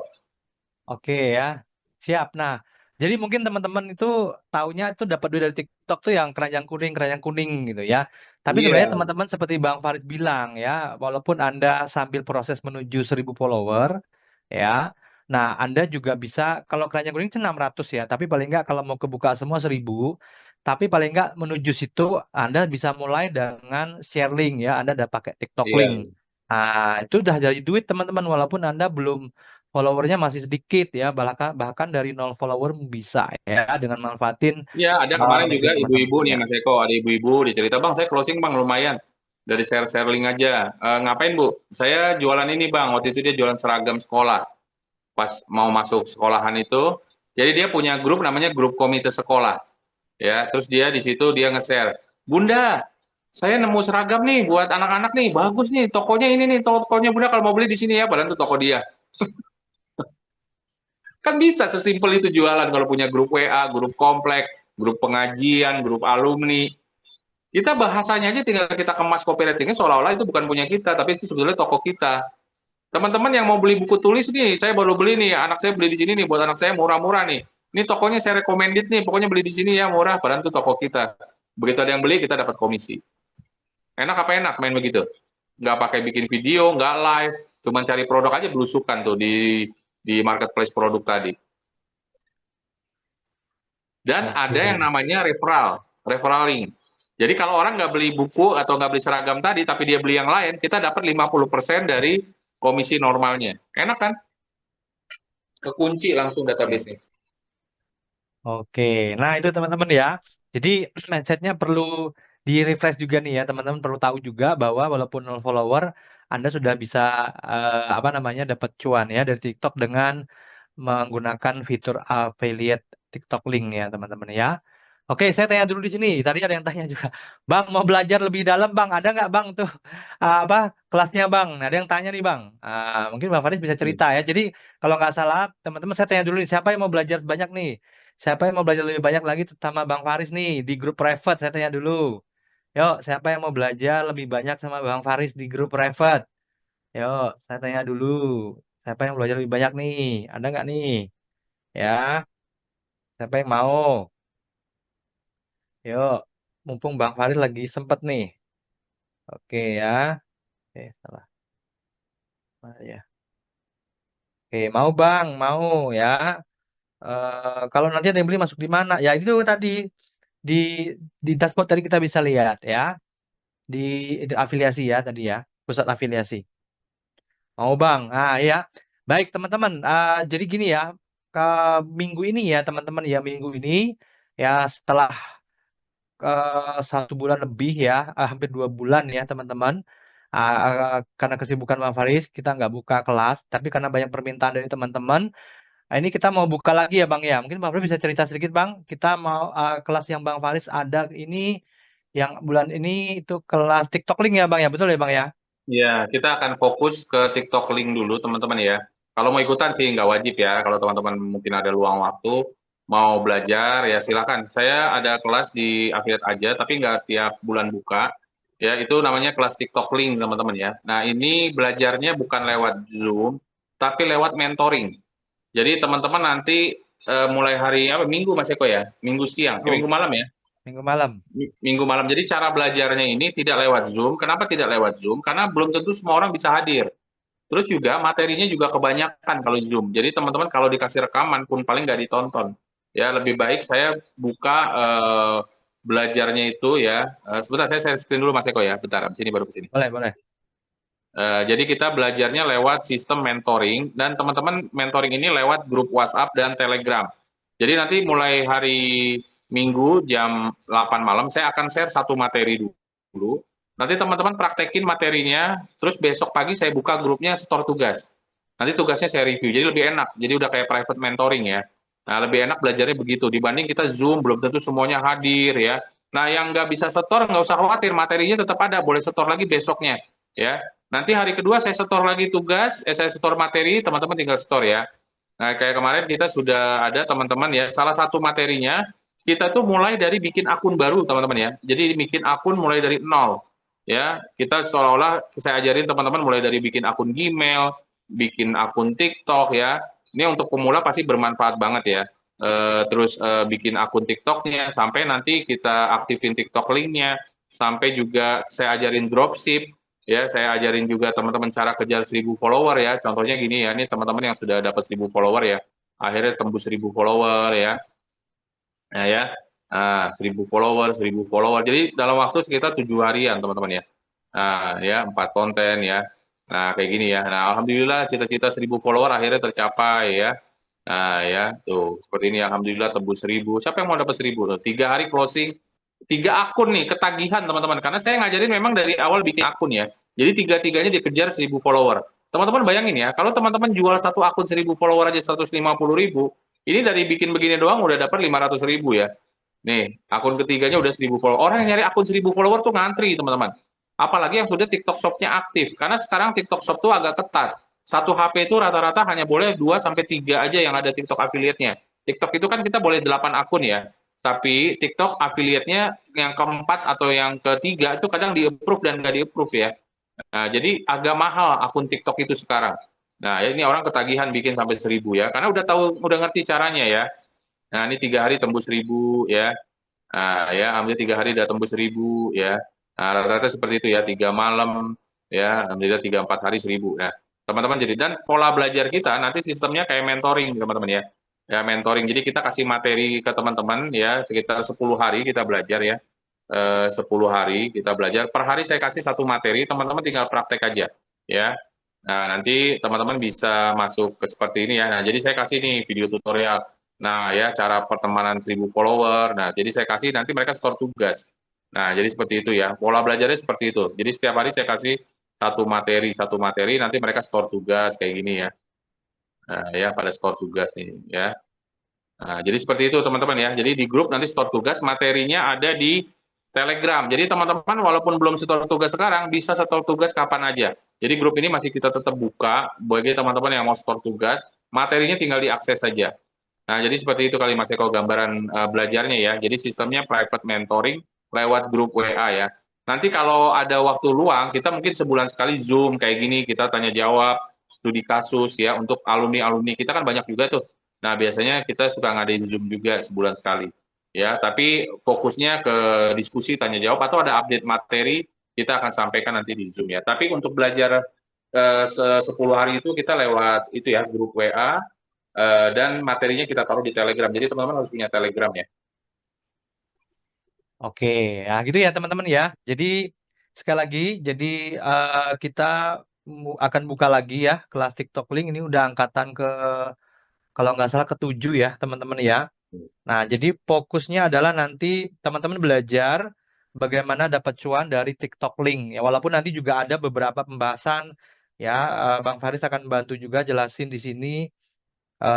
Oke ya, siap. Nah, jadi mungkin teman-teman itu taunya itu dapat duit dari TikTok tuh yang keranjang kuning gitu ya. Tapi sebenarnya Iya. teman-teman seperti Bang Farid bilang ya, walaupun Anda sambil proses menuju 1000 follower ya. Nah, Anda juga bisa kalau keranjang kuning itu 600 ya, tapi paling enggak kalau mau kebuka semua 1000, tapi paling enggak menuju situ Anda bisa mulai dengan share link ya, Anda udah pakai TikTok Iya. link. Nah, itu udah jadi duit teman-teman walaupun Anda belum followernya masih sedikit ya, bahkan dari 0 follower bisa ya dengan manfaatin Ya, ada kemarin media juga teman-teman ibu-ibu nih ya. Mas Eko, ada ibu-ibu dicerita, Bang, saya closing Bang lumayan. Dari share-share link aja. Ngapain Bu? Saya jualan ini Bang, waktu itu dia jualan seragam sekolah. Pas mau masuk sekolahan itu, jadi dia punya grup namanya grup komite sekolah. Ya, terus dia di situ dia nge-share, Bunda, saya nemu seragam nih buat anak-anak nih, bagus nih, tokonya ini nih, tokonya Bunda kalau mau beli di sini ya, padahal itu toko dia. Kan bisa sesimpel itu jualan kalau punya grup WA, grup komplek, grup pengajian, grup alumni. Kita bahasanya aja tinggal kita kemas copywriting-nya seolah-olah itu bukan punya kita, tapi itu sebetulnya toko kita. Teman-teman yang mau beli buku tulis nih, saya baru beli nih, anak saya beli di sini nih, buat anak saya murah-murah nih. Ini tokonya saya recommended nih, pokoknya beli di sini ya murah, padahal itu toko kita. Begitu ada yang beli, kita dapat komisi. Enak apa enak main begitu? Nggak pakai bikin video, nggak live, cuman cari produk aja belusukan tuh di marketplace produk tadi. Dan ada yang namanya referral link. Jadi kalau orang nggak beli buku atau nggak beli seragam tadi, tapi dia beli yang lain, kita dapat 50% dari komisi normalnya. Enak kan? Kekunci langsung database-nya. Oke, nah itu teman-teman ya. Jadi mindsetnya perlu di-refresh juga nih ya, teman-teman perlu tahu juga bahwa walaupun 0 follower, Anda sudah bisa apa namanya dapat cuan ya dari TikTok dengan menggunakan fitur affiliate TikTok link ya teman-teman ya. Oke, saya tanya dulu di sini. Tadi ada yang tanya juga, Bang mau belajar lebih dalam Bang, ada nggak Bang tuh apa kelasnya Bang? Nah, ada yang tanya nih Bang. Mungkin Bang Faris bisa cerita ya. Jadi kalau nggak salah teman-teman saya tanya dulu nih, siapa yang mau belajar banyak nih? Siapa yang mau belajar lebih banyak lagi sama Bang Faris nih di grup private? Saya tanya dulu. Yuk, siapa yang mau belajar lebih banyak sama Bang Faris di grup private? Yuk, saya tanya dulu. Siapa yang belajar lebih banyak nih? Ada nggak nih? Ya, siapa yang mau? Yuk, mumpung Bang Faris lagi sempet nih. Oke ya. Salah. Ya. Oke, mau Bang, mau ya. Kalau nanti ada yang beli masuk di mana? Ya itu tadi di di dashboard tadi kita bisa lihat ya. Di itu afiliasi ya tadi ya, pusat afiliasi. Mau Bang? Ah ya. Baik teman-teman. Jadi gini ya. Ke minggu ini ya teman-teman ya minggu ini ya setelah 1 bulan lebih ya, hampir 2 bulan ya teman-teman. Karena kesibukan Bang Faris, kita nggak buka kelas, tapi karena banyak permintaan dari teman-teman, ini kita mau buka lagi ya Bang ya. Mungkin Bang Faris bisa cerita sedikit Bang, kita mau kelas yang Bang Faris ada ini, yang bulan ini itu kelas TikTok Link ya Bang ya, betul ya Bang ya? Ya, kita akan fokus ke TikTok link dulu teman-teman ya. Kalau mau ikutan sih nggak wajib ya. Kalau teman-teman mungkin ada luang waktu, mau belajar ya silakan. Saya ada kelas di affiliate aja, tapi nggak tiap bulan buka. Ya, itu namanya kelas TikTok link teman-teman ya. Nah, ini belajarnya bukan lewat Zoom, tapi lewat mentoring. Jadi teman-teman nanti mulai hari apa? Minggu Mas Eko ya? Minggu siang, Minggu malam ya? Minggu malam. Minggu malam. Jadi cara belajarnya ini tidak lewat Zoom. Kenapa tidak lewat Zoom? Karena belum tentu semua orang bisa hadir. Terus juga materinya juga kebanyakan kalau Zoom. Jadi teman-teman kalau dikasih rekaman pun paling nggak ditonton. Ya lebih baik saya buka belajarnya itu ya. Sebentar saya share screen dulu Mas Eko ya. Bentar, abis ini baru ke sini. Boleh, boleh. Jadi kita belajarnya lewat sistem mentoring dan teman-teman mentoring ini lewat grup WhatsApp dan Telegram. Jadi nanti mulai hari Minggu jam 8 malam saya akan share satu materi dulu. Nanti teman-teman praktekin materinya, terus besok pagi saya buka grupnya setor tugas. Nanti tugasnya saya review, jadi lebih enak. Jadi udah kayak private mentoring ya. Nah, lebih enak belajarnya begitu dibanding kita Zoom, belum tentu semuanya hadir ya. Nah, yang nggak bisa setor nggak usah khawatir, materinya tetap ada, boleh setor lagi besoknya ya. Nanti hari kedua saya setor lagi tugas, saya setor materi, teman-teman tinggal setor ya. Nah, kayak kemarin kita sudah ada teman-teman ya, salah satu materinya, kita tuh mulai dari bikin akun baru teman-teman ya. Jadi bikin akun mulai dari nol. Ya, kita seolah-olah saya ajarin teman-teman mulai dari bikin akun Gmail, bikin akun TikTok ya. Ini untuk pemula pasti bermanfaat banget ya. Terus bikin akun TikToknya, sampai nanti kita aktifin TikTok linknya, sampai juga saya ajarin dropship, ya saya ajarin juga teman-teman cara kejar 1.000 follower ya. Contohnya gini ya, ini teman-teman yang sudah dapat 1.000 follower ya, akhirnya tembus 1.000 follower ya. Nah ya, 1.000 follower, 1.000 follower. Jadi dalam waktu sekitar 7 harian teman-teman ya. Nah ya, 4 konten ya. Nah, kayak gini ya. Nah, alhamdulillah cita-cita 1.000 follower akhirnya tercapai ya. Nah, ya, tuh seperti ini alhamdulillah tembus 1.000. Siapa yang mau dapat 1.000 tuh? 3 hari closing, 3 akun nih, ketagihan teman-teman. Karena saya ngajarin memang dari awal bikin akun ya. Jadi tiga-tiganya dikejar 1.000 follower. Teman-teman bayangin ya, kalau teman-teman jual satu akun 1.000 follower aja 150.000, ini dari bikin begini doang udah dapat 500.000 ya. Nih, akun ketiganya udah 1.000 follower. Orang yang nyari akun 1.000 follower tuh ngantri, teman-teman. Apalagi yang sudah TikTok Shop-nya aktif. Karena sekarang TikTok Shop tuh agak ketat. Satu HP itu rata-rata hanya boleh 2 sampai 3 aja yang ada TikTok affiliate-nya. TikTok itu kan kita boleh 8 akun ya. Tapi TikTok affiliate-nya yang keempat atau yang ketiga itu kadang di-approve dan nggak di-approve ya. Nah, jadi agak mahal akun TikTok itu sekarang. Nah, ini orang ketagihan bikin sampai 1.000 ya. Karena udah tahu, udah ngerti caranya ya. Nah, ini 3 hari tembus 1.000 ya. Nah, ya, hampir 3 hari udah tembus 1.000 ya. Nah, rata-rata seperti itu ya, 3 malam ya, alhamdulillah 3-4 hari 1.000. Nah, teman-teman jadi dan pola belajar kita nanti sistemnya kayak mentoring teman-teman ya. Ya mentoring. Jadi kita kasih materi ke teman-teman ya, sekitar 10 hari kita belajar ya. 10 hari kita belajar. Per hari saya kasih satu materi, teman-teman tinggal praktek aja ya. Nah, nanti teman-teman bisa masuk ke seperti ini ya. Nah, jadi saya kasih nih video tutorial. Nah, ya cara pertemanan 1.000 follower. Nah, jadi saya kasih nanti mereka store tugas. Nah, jadi seperti itu ya. Pola belajarnya seperti itu. Jadi setiap hari saya kasih satu materi, nanti mereka store tugas kayak gini ya. Nah, ya pada store tugas nih ya. Nah, jadi seperti itu teman-teman ya. Jadi di grup nanti store tugas, materinya ada di Telegram. Jadi teman-teman walaupun belum store tugas sekarang, bisa store tugas kapan aja. Jadi grup ini masih kita tetap buka bagi teman-teman yang mau store tugas, materinya tinggal diakses saja. Nah, jadi seperti itu kali Mas Eko gambaran belajarnya ya. Jadi sistemnya private mentoring lewat grup WA ya. Nanti kalau ada waktu luang, kita mungkin sebulan sekali Zoom kayak gini, kita tanya jawab, studi kasus ya untuk alumni-alumni. Kita kan banyak juga tuh. Nah, biasanya kita suka ngadain Zoom juga sebulan sekali. Ya, tapi fokusnya ke diskusi tanya jawab atau ada update materi kita akan sampaikan nanti di Zoom ya. Tapi untuk belajar 10 hari itu kita lewat itu ya grup WA dan materinya kita taruh di Telegram. Jadi teman-teman harus punya Telegram ya. Oke, ya gitu ya teman-teman ya. Jadi sekali lagi, jadi kita akan buka lagi ya kelas TikTok Link ini udah angkatan ke kalau nggak salah ke-7 ya teman-teman ya. Nah, jadi fokusnya adalah nanti teman-teman belajar bagaimana dapat cuan dari TikTok Link ya. Walaupun nanti juga ada beberapa pembahasan ya, Bang Faris akan bantu juga jelasin di sini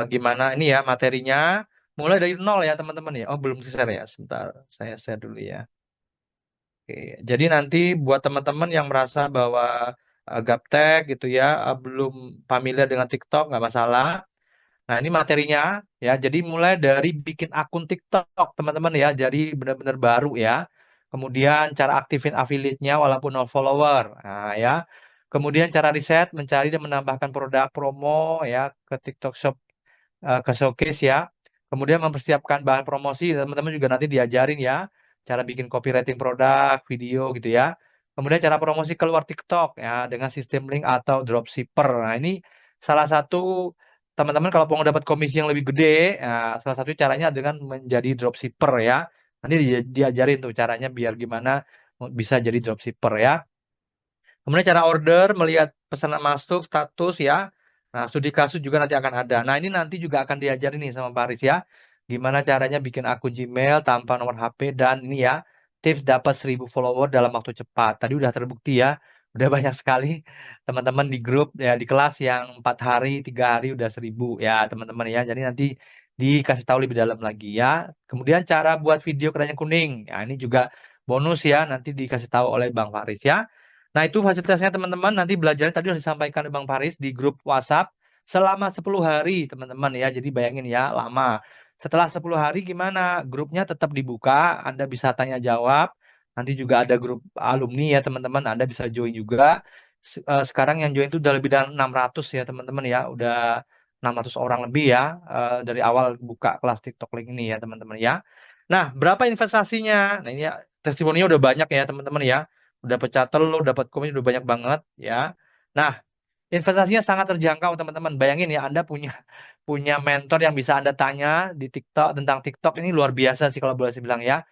gimana ini ya materinya mulai dari nol ya teman-teman ya. Oh, belum share ya. Sebentar, saya share dulu ya. Oke, jadi nanti buat teman-teman yang merasa bahwa gaptek gitu ya, belum familiar dengan TikTok nggak masalah. Nah, ini materinya ya. Jadi mulai dari bikin akun TikTok, teman-teman ya. Jadi benar-benar baru ya. Kemudian cara aktifin affiliate-nya walaupun no follower. Nah, ya. Kemudian cara riset, mencari dan menambahkan produk promo ya ke TikTok Shop, ke showcase ya. Kemudian mempersiapkan bahan promosi, teman-teman juga nanti diajarin ya. Cara bikin copywriting produk, video gitu ya. Kemudian cara promosi keluar TikTok ya dengan sistem link atau dropshipper. Nah, ini salah satu teman-teman kalau mau dapat komisi yang lebih gede, salah satu caranya dengan menjadi dropshipper ya. Nanti diajarin tuh caranya biar gimana bisa jadi dropshipper ya. Kemudian cara order, melihat pesanan masuk, status ya. Nah, studi kasus juga nanti akan ada. Nah, ini nanti juga akan diajarin nih sama Paris ya. Gimana caranya bikin akun Gmail tanpa nomor HP dan ini ya, tips dapat 1.000 follower dalam waktu cepat. Tadi udah terbukti ya. Udah banyak sekali teman-teman di grup ya di kelas yang 4 hari, 3 hari udah 1.000 ya, teman-teman ya. Jadi nanti dikasih tahu lebih dalam lagi ya. Kemudian cara buat video keranjang kuning. Ya, ini juga bonus ya, nanti dikasih tahu oleh Bang Faris ya. Nah, itu fasilitasnya teman-teman. Nanti belajarnya tadi sudah disampaikan oleh Bang Faris di grup WhatsApp selama 10 hari, teman-teman ya. Jadi bayangin ya, lama. Setelah 10 hari gimana? Grupnya tetap dibuka, Anda bisa tanya jawab. Nanti juga ada grup alumni ya, teman-teman. Anda bisa join juga. Sekarang yang join itu udah lebih dari 600 ya, teman-teman ya. Udah 600 orang lebih ya dari awal buka kelas TikTok Link ini ya, teman-teman ya. Nah, berapa investasinya? Nah, ini ya, testimoninya udah banyak ya, teman-teman ya. Udah pecah telur, dapat komisi udah banyak banget ya. Nah, investasinya sangat terjangkau teman-teman. Bayangin ya Anda punya punya mentor yang bisa Anda tanya di TikTok tentang TikTok ini luar biasa sih kalau boleh saya bilang ya.